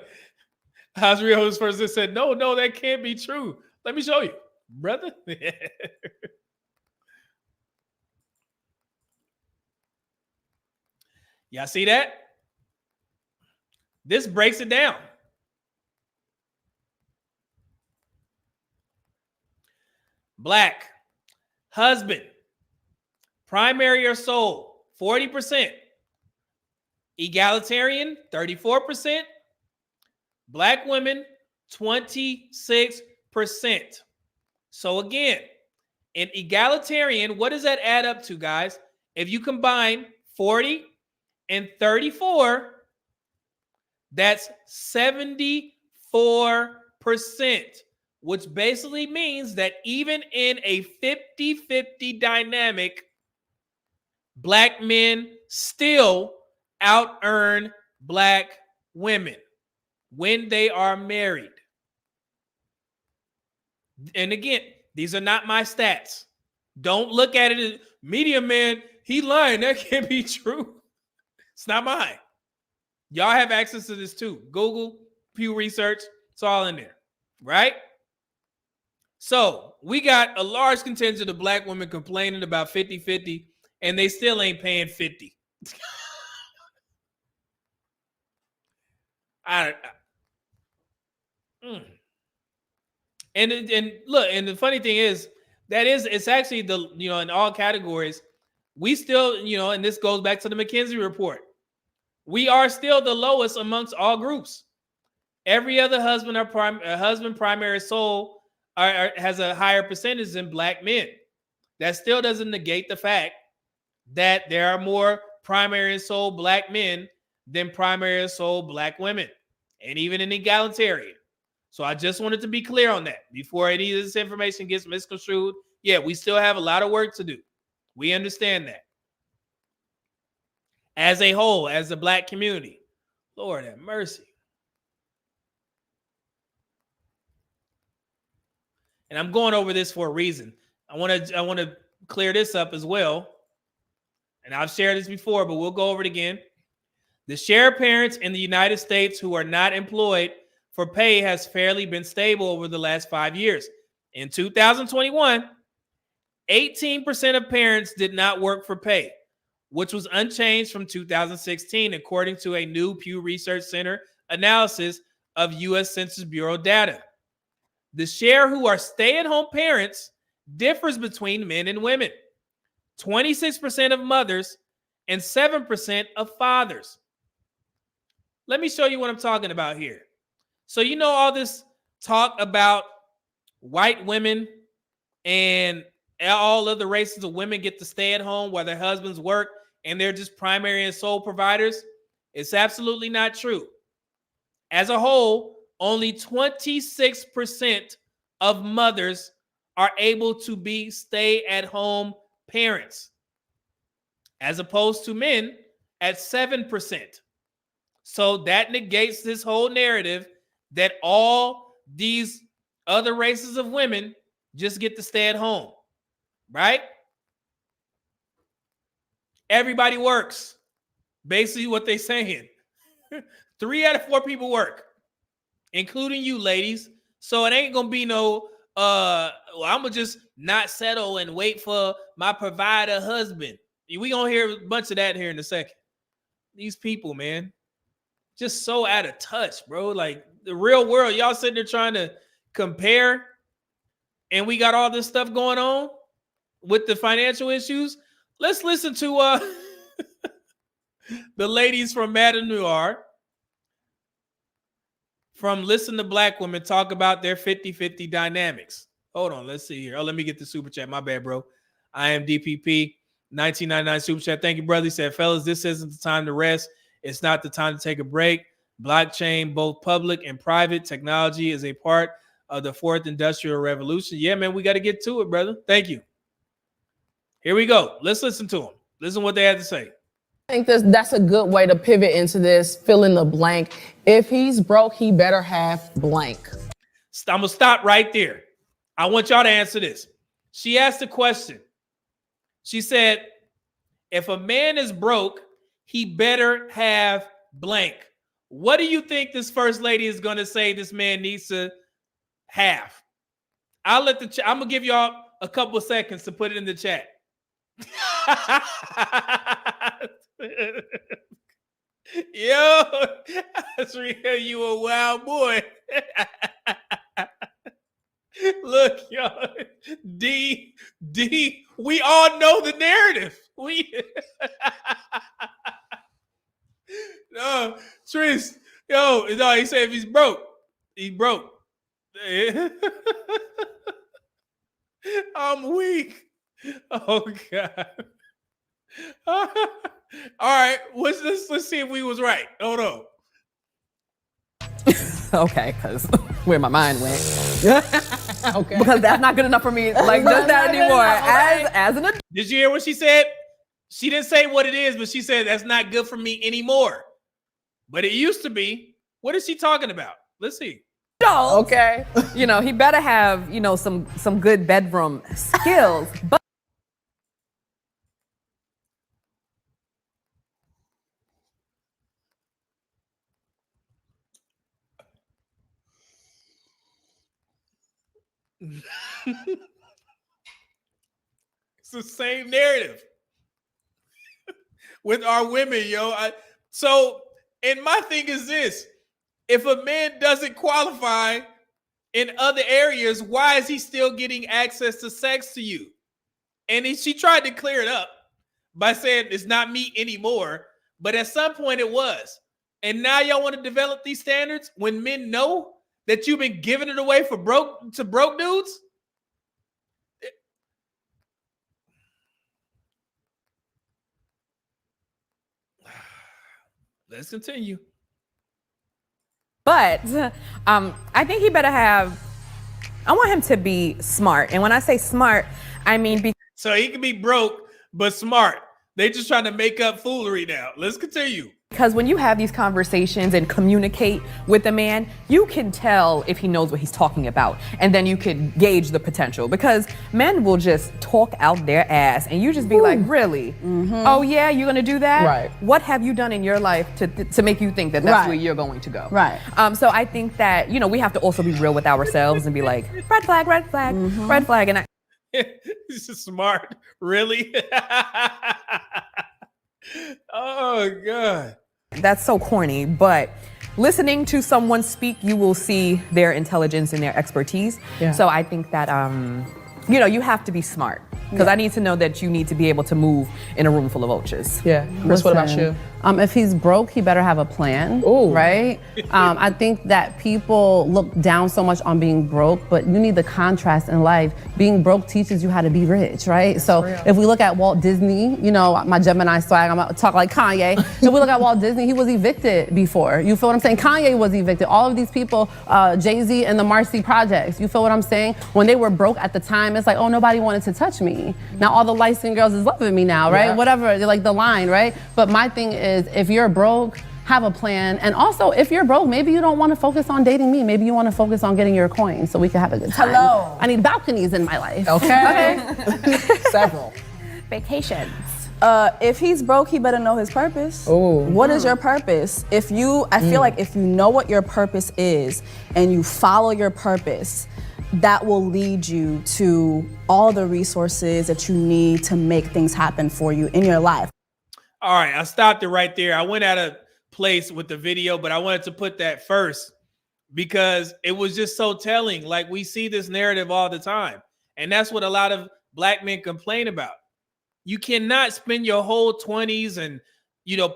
Hasrio's person said, no, that can't be true. Let me show you, brother. Y'all see that? This breaks it down. Black, husband, primary or sole, 40%. Egalitarian, 34%. Black women, 26%. So again, in egalitarian, what does that add up to, guys? If you combine 40 and 34, that's 74%, which basically means that even in a 50-50 dynamic, Black men still out-earn Black women when they are married. And again, these are not my stats. Don't look at it as media man, he lying. That can't be true. It's not mine. Y'all have access to this too. Google, Pew Research, it's all in there, right? So we got a large contingent of black women complaining about 50-50, and they still ain't paying 50. And look, and the funny thing is it's actually in all categories, we still, and this goes back to the McKinsey report. We are still the lowest amongst all groups. Every other husband primary soul has a higher percentage than black men. That still doesn't negate the fact that there are more primary and sole black men than primary and sole black women, and even in egalitarian. So I just wanted to be clear on that before any of this information gets misconstrued. Yeah, we still have a lot of work to do. We understand that. As a whole, as a black community. Lord have mercy. And I'm going over this for a reason. I want to clear this up as well. And I've shared this before, but we'll go over it again. The share of parents in the United States who are not employed for pay has fairly been stable over the last 5 years. In 2021, 18% of parents did not work for pay, which was unchanged from 2016, according to a new Pew Research Center analysis of U.S. Census Bureau data. The share who are stay-at-home parents differs between men and women. 26% of mothers and 7% of fathers. Let me show you what I'm talking about here. So all this talk about white women and all other races of women get to stay at home while their husbands work and they're just primary and sole providers. It's absolutely not true. As a whole, only 26% of mothers are able to be stay-at-home parents, as opposed to men at 7%. So that negates this whole narrative that all these other races of women just get to stay at home, right? Everybody works. Basically what they're saying. 3 out of 4 people work, including you ladies. So it ain't going to be no, I'm going to just not settle and wait for my provider husband. We going to hear a bunch of that here in a second. These people, man, just so out of touch, bro. Like the real world, y'all sitting there trying to compare, and we got all this stuff going on with the financial issues. Let's listen to the ladies from Madame Noir from Listen to Black Women talk about their 50-50 dynamics. Hold on, let's see here. Oh, let me get the super chat. My bad, bro. I am DPP 1999 super chat. Thank you, brother. He said, fellas, this isn't the time to rest. It's not the time to take a break. Blockchain, both public and private technology, is a part of the fourth industrial revolution. Yeah, man, we got to get to it, brother. Thank you. Here we go. Let's listen to them. Listen to what they had to say. I think that's a good way to pivot into this, fill in the blank. If he's broke, he better have blank. I'm going to stop right there. I want y'all to answer this. She asked a question. She said, if a man is broke, he better have blank. What do you think this first lady is going to say this man needs to have? I'm going to give y'all a couple of seconds to put it in the chat. Yo, that's real. You a wild boy. Look, y'all. D, we all know the narrative. No, Tris, no, he said if he's broke, he's broke. I'm weak. Oh God. All right, let's see if we was right. Hold on. Okay, because where my mind went. Okay. Because that's not good enough for me, like just that anymore. As an adult. Did you hear what she said? She didn't say what it is, but she said that's not good for me anymore. But it used to be. What is she talking about? Let's see. Okay. He better have, some good bedroom skills. But It's the same narrative with our women, yo. And my thing is this: if a man doesn't qualify in other areas, why is he still getting access to sex to you? And she tried to clear it up by saying it's not me anymore, but at some point it was. And now y'all want to develop these standards when men know that you've been giving it away for broke dudes? Let's continue. But I think he better have, I want him to be smart. And when I say smart, I mean so he can be broke, but smart. They just trying to make up foolery now. Let's continue. Because when you have these conversations and communicate with a man, you can tell if he knows what he's talking about. And then you can gauge the potential. Because men will just talk out their ass and you just be like, really? Oh yeah, you're gonna do that? Right. What have you done in your life to make you think that that's where you're going to go? Right. So I think that, we have to also be real with ourselves and be like, red flag, red flag, red flag. And This is smart. Really? Oh God. That's so corny, but listening to someone speak, you will see their intelligence and their expertise. Yeah. So I think that, you have to be smart. Because I need to know that you need to be able to move in a room full of vultures. Yeah. Chris, what about you? If he's broke, he better have a plan, right? I think that people look down so much on being broke, but you need the contrast in life. Being broke teaches you how to be rich, right? So if we look at Walt Disney, my Gemini swag, I'm gonna talk like Kanye. If we look at Walt Disney, he was evicted before. You feel what I'm saying? Kanye was evicted. All of these people, Jay-Z and the Marcy Projects, you feel what I'm saying? When they were broke at the time, it's like, oh, nobody wanted to touch me. Now all the light-skinned girls is loving me now, right? Whatever, like the line, right? But my thing is, if you're broke, have a plan. And also, if you're broke, maybe you don't want to focus on dating me. Maybe you want to focus on getting your coins so we can have a good time. Hello. I need balconies in my life. Okay. Several. Vacations. If he's broke, he better know his purpose. Ooh. What is your purpose? I feel like if you know what your purpose is and you follow your purpose, that will lead you to all the resources that you need to make things happen for you in your life. All right, I stopped it right there. I went out of place with the video, but I wanted to put that first because it was just so telling. Like, we see this narrative all the time, and that's what a lot of black men complain about. You cannot spend your whole 20s and,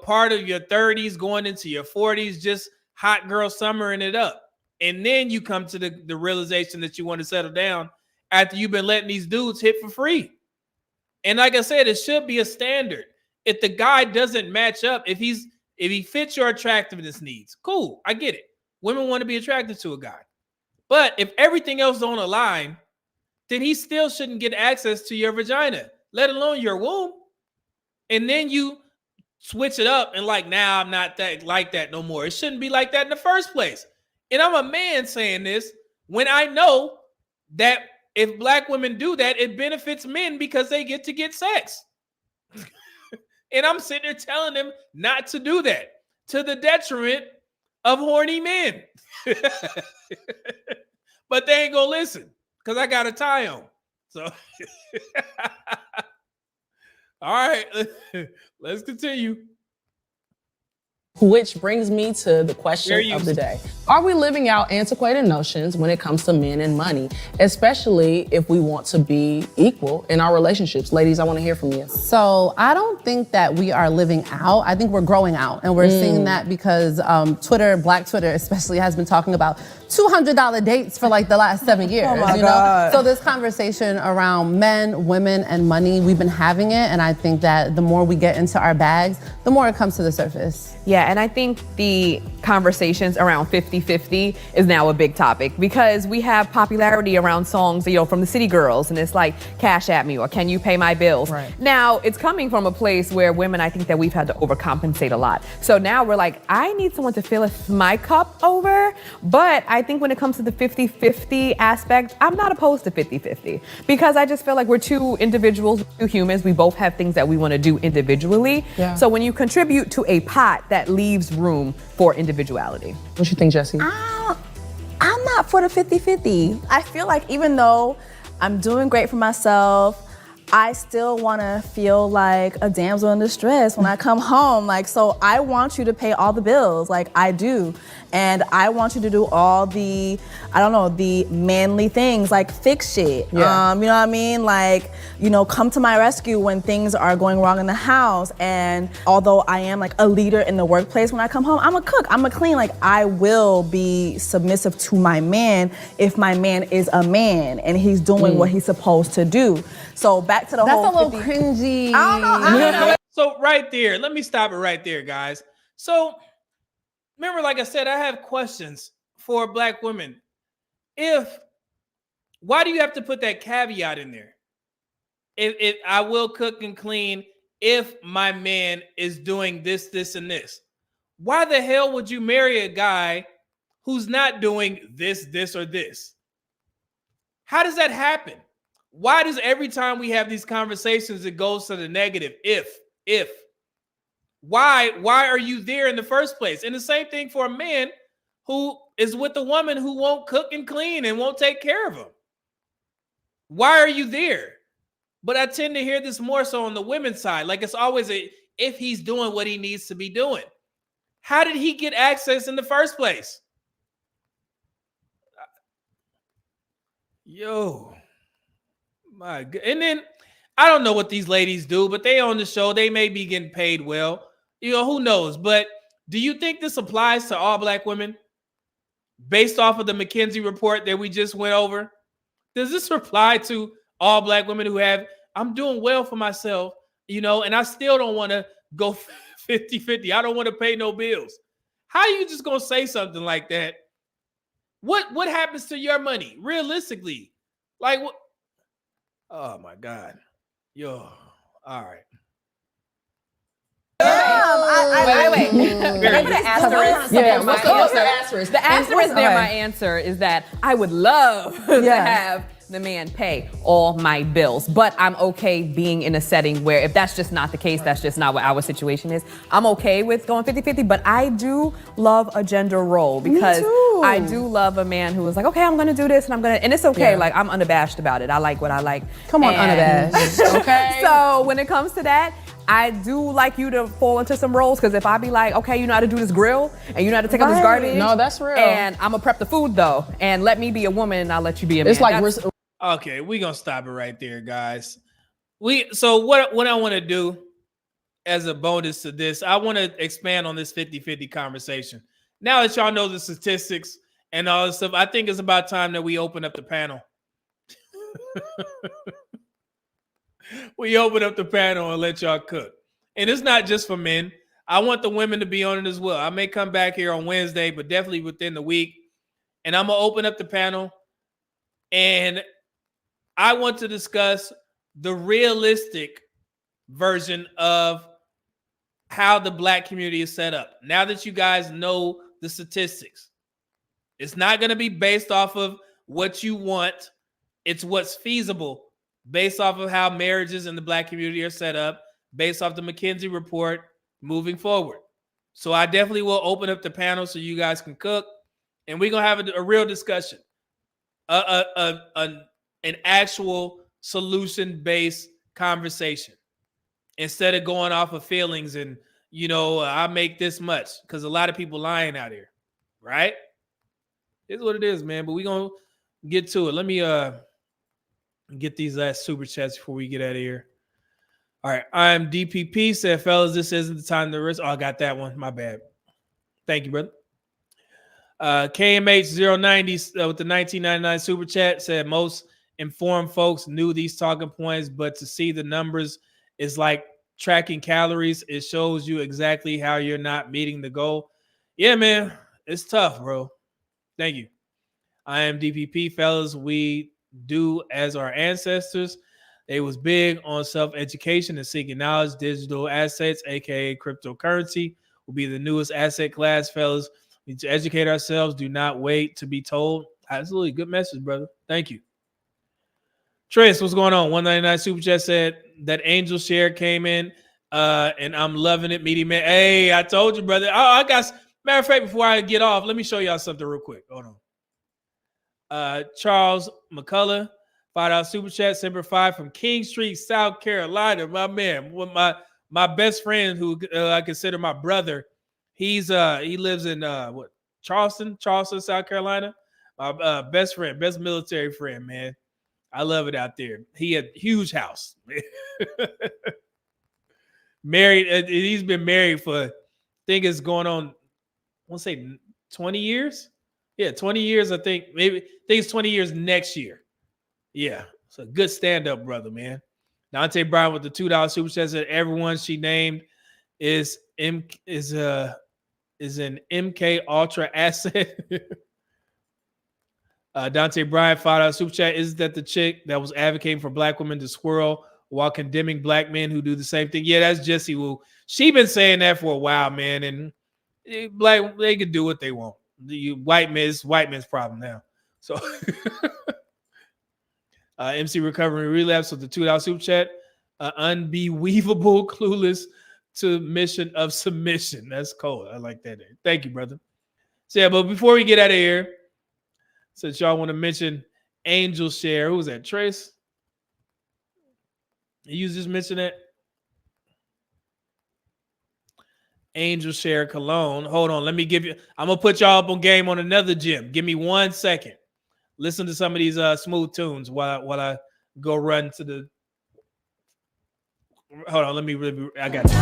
part of your 30s going into your 40s just hot girl summering it up. And then you come to the realization that you want to settle down after you've been letting these dudes hit for free. And like I said, it should be a standard. If the guy doesn't match up, if he fits your attractiveness needs, cool, I get it. Women want to be attracted to a guy. But if everything else don't align, then he still shouldn't get access to your vagina, let alone your womb. And then you switch it up and now I'm not like that no more. It shouldn't be like that in the first place. And I'm a man saying this when I know that if black women do that, it benefits men because they get to get sex. And I'm sitting there telling them not to do that to the detriment of horny men. But they ain't gonna listen because I got a tie on. So, all right, let's continue. Which brings me to the question of the day. Are we living out antiquated notions when it comes to men and money, especially if we want to be equal in our relationships? Ladies, I want to hear from you. So I don't think that we are living out. I think we're growing out. And we're seeing that because Twitter, Black Twitter especially, has been talking about $200 dates for the last 7 years. Oh my God. So this conversation around men, women, and money, we've been having it. And I think that the more we get into our bags, the more it comes to the surface. Yeah, and I think the conversations around 50-50 is now a big topic because we have popularity around songs, from the City Girls, and it's like, cash at me, or can you pay my bills? Right. Now, it's coming from a place where women, I think that we've had to overcompensate a lot. So now we're like, I need someone to fill my cup over, but I think when it comes to the 50-50 aspect, I'm not opposed to 50-50 because I just feel like we're two individuals, two humans. We both have things that we want to do individually. Yeah. So when you contribute to a pot, that leaves room for individuality. What you think, Jesse? I'm not for the 50-50. I feel like even though I'm doing great for myself. I still want to feel like a damsel in distress when I come home. Like, so I want you to pay all the bills, like I do. And I want you to do all the, I don't know, the manly things, like fix shit. Yeah. You know what I mean? Like, you know, come to my rescue when things are going wrong in the house. And although I am like a leader in the workplace, when I come home, I'm a cook, I'm a clean. Like, I will be submissive to my man if my man is a man and he's doing what he's supposed to do. So back to the whole. That's a little cringy. I don't know. So right there, let me stop it right there, guys. So remember, like I said, I have questions for Black women. Why do you have to put that caveat in there? If I will cook and clean if my man is doing this, this, and this. Why the hell would you marry a guy who's not doing this, this, or this? How does that happen? Why does every time we have these conversations, it goes to the negative? If. Why are you there in the first place? And the same thing for a man who is with a woman who won't cook and clean and won't take care of him. Why are you there? But I tend to hear this more so on the women's side. Like, it's always if he's doing what he needs to be doing. How did he get access in the first place? Yo. My God. And then I don't know what these ladies do, but they on the show. They may be getting paid well. You know, who knows? But do you think this applies to all Black women based off of the McKinsey report that we just went over? Does this apply to all Black women who have, I'm doing well for myself, you know, and I still don't want to go 50-50. I don't want to pay no bills. How are you just going to say something like that? What happens to your money realistically? Like, what? Oh my God. Yo. All right. Wait. Remember the asterisk? Yeah, My what's the answer? asterisk? The asterisk there, Okay. my answer is that I would love to have the man pay all my bills, but I'm okay being in a setting where if that's just not the case, that's just not what our situation is. I'm okay with going 50-50, but I do love a gender role because I do love a man who is like, okay, I'm gonna do this and it's okay. Yeah. Like, I'm unabashed about it. I like what I like. Come on, And- unabashed. Okay. So when it comes to that, I do like you to fall into some roles because if I be like, okay, you know how to do this grill and you know how to take out this garbage. No, that's real. And I'm gonna prep the food though, and let me be a woman and I'll let you be a man. It's like That's- Okay, we're gonna stop it right there, guys. So what I want to do as a bonus to this, I want to expand on this 50-50 conversation. Now that y'all know the statistics and all this stuff, I think it's about time that we open up the panel. We open up the panel and let y'all cook. And it's not just for men. I want the women to be on it as well. I may come back here on Wednesday, but definitely within the week. And I'm going to open up the panel. And I want to discuss the realistic version of how the Black community is set up. Now that you guys know the statistics, it's not going to be based off of what you want. It's what's feasible based off of how marriages in the Black community are set up, based off the McKinsey report moving forward. So I definitely will open up the panel so you guys can cook, and we're going to have a real discussion, an actual solution-based conversation instead of going off of feelings and, you know, I make this much, because a lot of people lying out here, right? It's what it is, man, but we're going to get to it. Let me get these last super chats before we get out of here. All right, I'm DPP, said, fellas, this isn't the time to risk. Oh, I got that one. My bad. Thank you, brother. KMH090 with the 1999 super chat said, most informed folks knew these talking points, but to see the numbers is like tracking calories. It shows you exactly how you're not meeting the goal. Yeah, man, it's tough, bro. Thank you. I am DPP, fellas. We do as our ancestors. They was big on self-education and seeking knowledge. Digital assets, aka cryptocurrency, will be the newest asset class, fellas. We need to educate ourselves. Do not wait to be told. Absolutely. Good message, brother. Thank you. Trace, what's going on? 199 Super Chat said that Angel share came in and I'm loving it. Meaty man. Hey, I told you, brother. I got, matter of fact, before I get off, let me show y'all something real quick. Hold on. Charles McCullough, $5 super chat. Semper Fi from King Street, South Carolina. My man, my best friend, who I consider my brother. He lives in Charleston, South Carolina. My best friend, best military friend, man. I love it out there. He had a huge house. Married, he's been married for, I think it's going on, I want to say 20 years. Yeah, 20 years, I think. I think it's 20 years next year. Yeah, it's a good stand-up brother, man. Dante Brown with the $2 super chat said everyone she named is an MK Ultra asset. Dante Bryant, $5 super chat. Is that the chick that was advocating for black women to squirrel while condemning black men who do the same thing? Yeah, that's Jessie Wu. She been saying that for a while, man. And black, they can do what they want. The white men's problem now. So MC Recovering Relapse with the $2 super chat. Unbelievable, clueless to mission of submission. That's cold. I like that. Thank you, brother. So yeah, but before we get out of here, since y'all want to mention Angel Share, who was that? Trace? You just mentioned that? Angel Share Cologne. Hold on. Let me give you, I'm going to put y'all up on game on another gym. Give me 1 second. Listen to some of these smooth tunes while I go run to the. Hold on. I got you.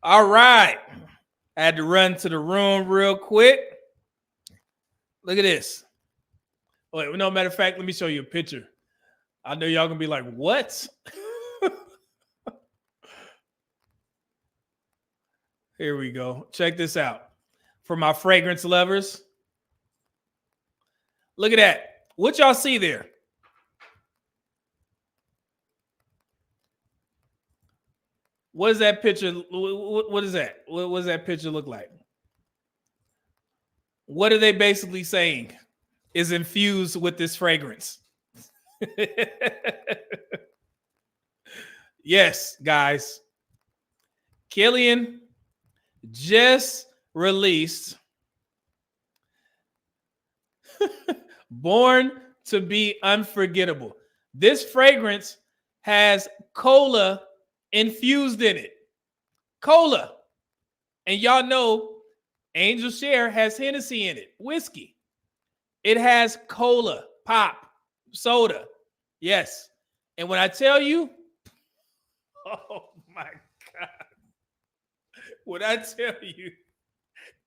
All right. I had to run to the room real quick. Look at this. Wait, no matter of fact, let me show you a picture. I know y'all gonna be like, what? Here we go. Check this out. For my fragrance lovers. Look at that. What y'all see there? What is that picture? What is that? What does that picture look like? What are they basically saying is infused with this fragrance? Yes, guys. Killian just released Born to Be Unforgettable. This fragrance has cola infused in it. Cola. And y'all know Angel Share has Hennessy in it. Whiskey. It has cola, pop, soda. Yes. And when I tell you, oh my God. When I tell you,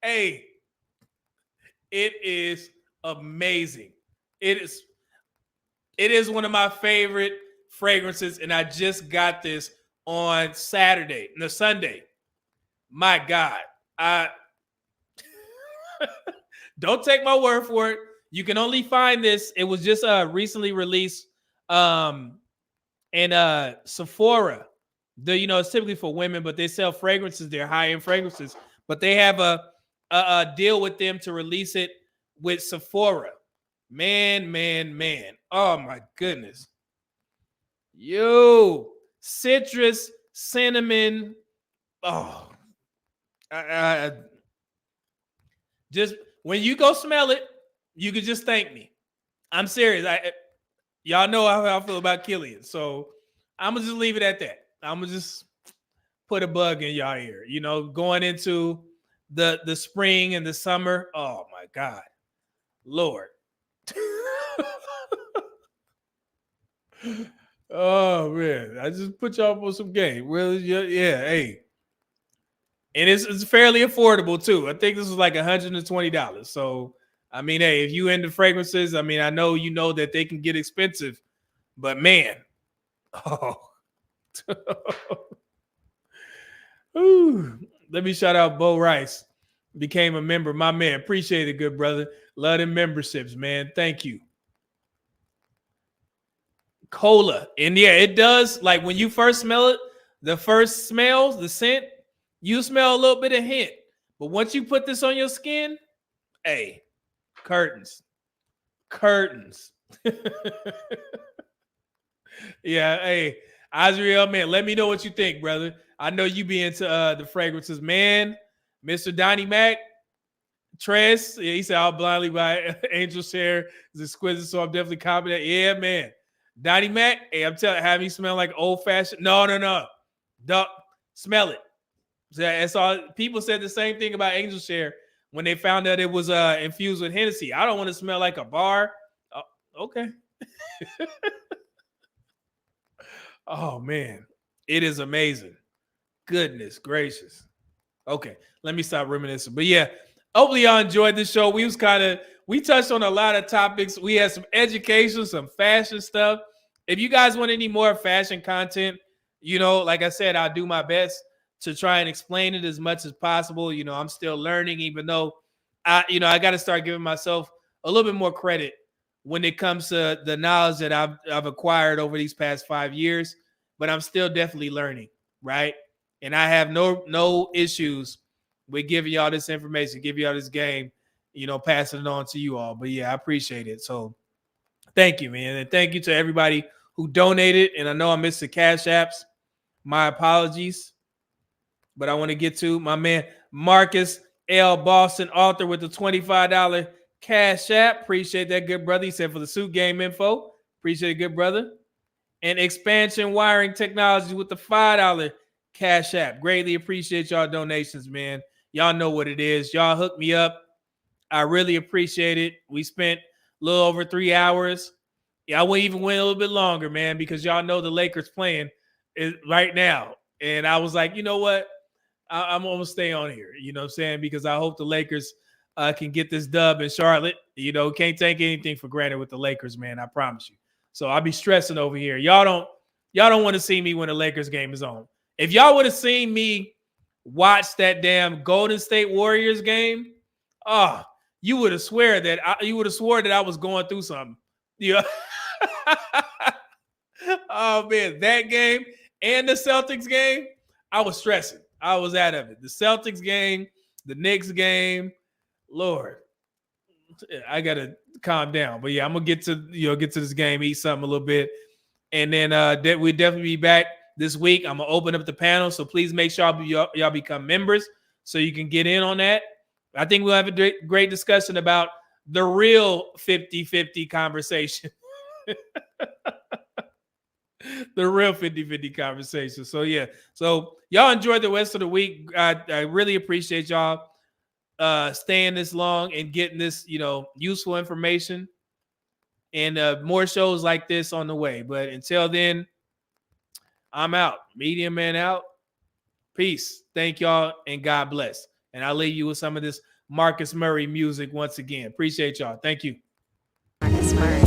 hey, it is amazing. It is one of my favorite fragrances, and I just got this on Sunday. My God. Don't take my word for it. You can only find this. It was just recently released in Sephora. It's typically for women, but they sell fragrances. They're high-end fragrances, but they have a deal with them to release it with Sephora. Man. Oh my goodness. Yo, citrus, cinnamon. Oh, just when you go smell it, you can just thank me. I'm serious. Y'all know how I feel about Killian, so I'm gonna just leave it at that. I'm gonna just put a bug in y'all ear. Going into the spring and the summer. Oh my God, Lord. Oh man, I just put y'all on some game. Well, yeah, hey, and it's fairly affordable too. I think this was like $120. So I mean, hey, if you into fragrances, I mean, I know you know that they can get expensive, but man, oh, ooh. Let me shout out Bo Rice. Became a member, my man. Appreciate it, good brother. Love them memberships, man. Thank you. Cola. And yeah, it does. Like when you first smell it, the first smells, the scent, you smell a little bit of hint. But once you put this on your skin, hey, curtains. Curtains. Yeah, hey, Azriel, man, let me know what you think, brother. I know you be into the fragrances, man. Mr. Donnie Mac, Tress, yeah, he said I'll blindly buy Angel's Hair. It's exquisite, so I'm definitely confident. Yeah, man. Donnie Mac, hey, I'm telling, have me smell like old fashioned. No. Duck, smell it. So that's all. People said the same thing about Angel's Hair when they found out it was infused with Hennessy. I don't want to smell like a bar. Okay. Oh man, it is amazing. Goodness gracious. Okay, let me stop reminiscing. But yeah, hopefully y'all enjoyed this show. We touched on a lot of topics. We had some education, some fashion stuff. If you guys want any more fashion content, you know, like I said, I'll do my best to try and explain it as much as possible. You know, I'm still learning, even though I got to start giving myself a little bit more credit when it comes to the knowledge that I've acquired over these past 5 years. But I'm still definitely learning, right? And I have no issues with giving y'all this information, give y'all this game, you know, passing it on to you all. But yeah, I appreciate it. So thank you, man. And thank you to everybody who donated. And I know I missed the Cash Apps. My apologies. But I want to get to my man, Marcus L. Boston, author with the $25 Cash App. Appreciate that, good brother. He said for the suit game info. Appreciate it, good brother. And Expansion Wiring Technology with the $5 Cash App. Greatly appreciate y'all donations, man. Y'all know what it is. Y'all hook me up. I really appreciate it. We spent a little over 3 hours. Yeah, I went a little bit longer, man, because y'all know the Lakers playing right now. And I was like, you know what? I'm going to stay on here, you know what I'm saying? Because I hope the Lakers can get this dub in Charlotte. You know, can't take anything for granted with the Lakers, man. I promise you. So I'll be stressing over here. Y'all don't want to see me when the Lakers game is on. If y'all would have seen me watch that damn Golden State Warriors game, you would have swore that I was going through something. Yeah. Oh man, that game and the Celtics game, I was stressing. I was out of it. The Celtics game, the Knicks game, Lord, I gotta calm down. But yeah, I'm gonna get to this game, eat something a little bit, and then we'll definitely be back this week. I'm gonna open up the panel, so please make sure y'all become members so you can get in on that. I think we'll have a great discussion about the real 50-50 conversation. The real 50-50 conversation. So yeah, so y'all enjoy the rest of the week. I really appreciate y'all staying this long and getting this, useful information, and more shows like this on the way. But until then, I'm out. Medium Man out. Peace. Thank y'all and God bless. And I'll leave you with some of this Marcus Murray music once again. Appreciate y'all. Thank you. Marcus Murray.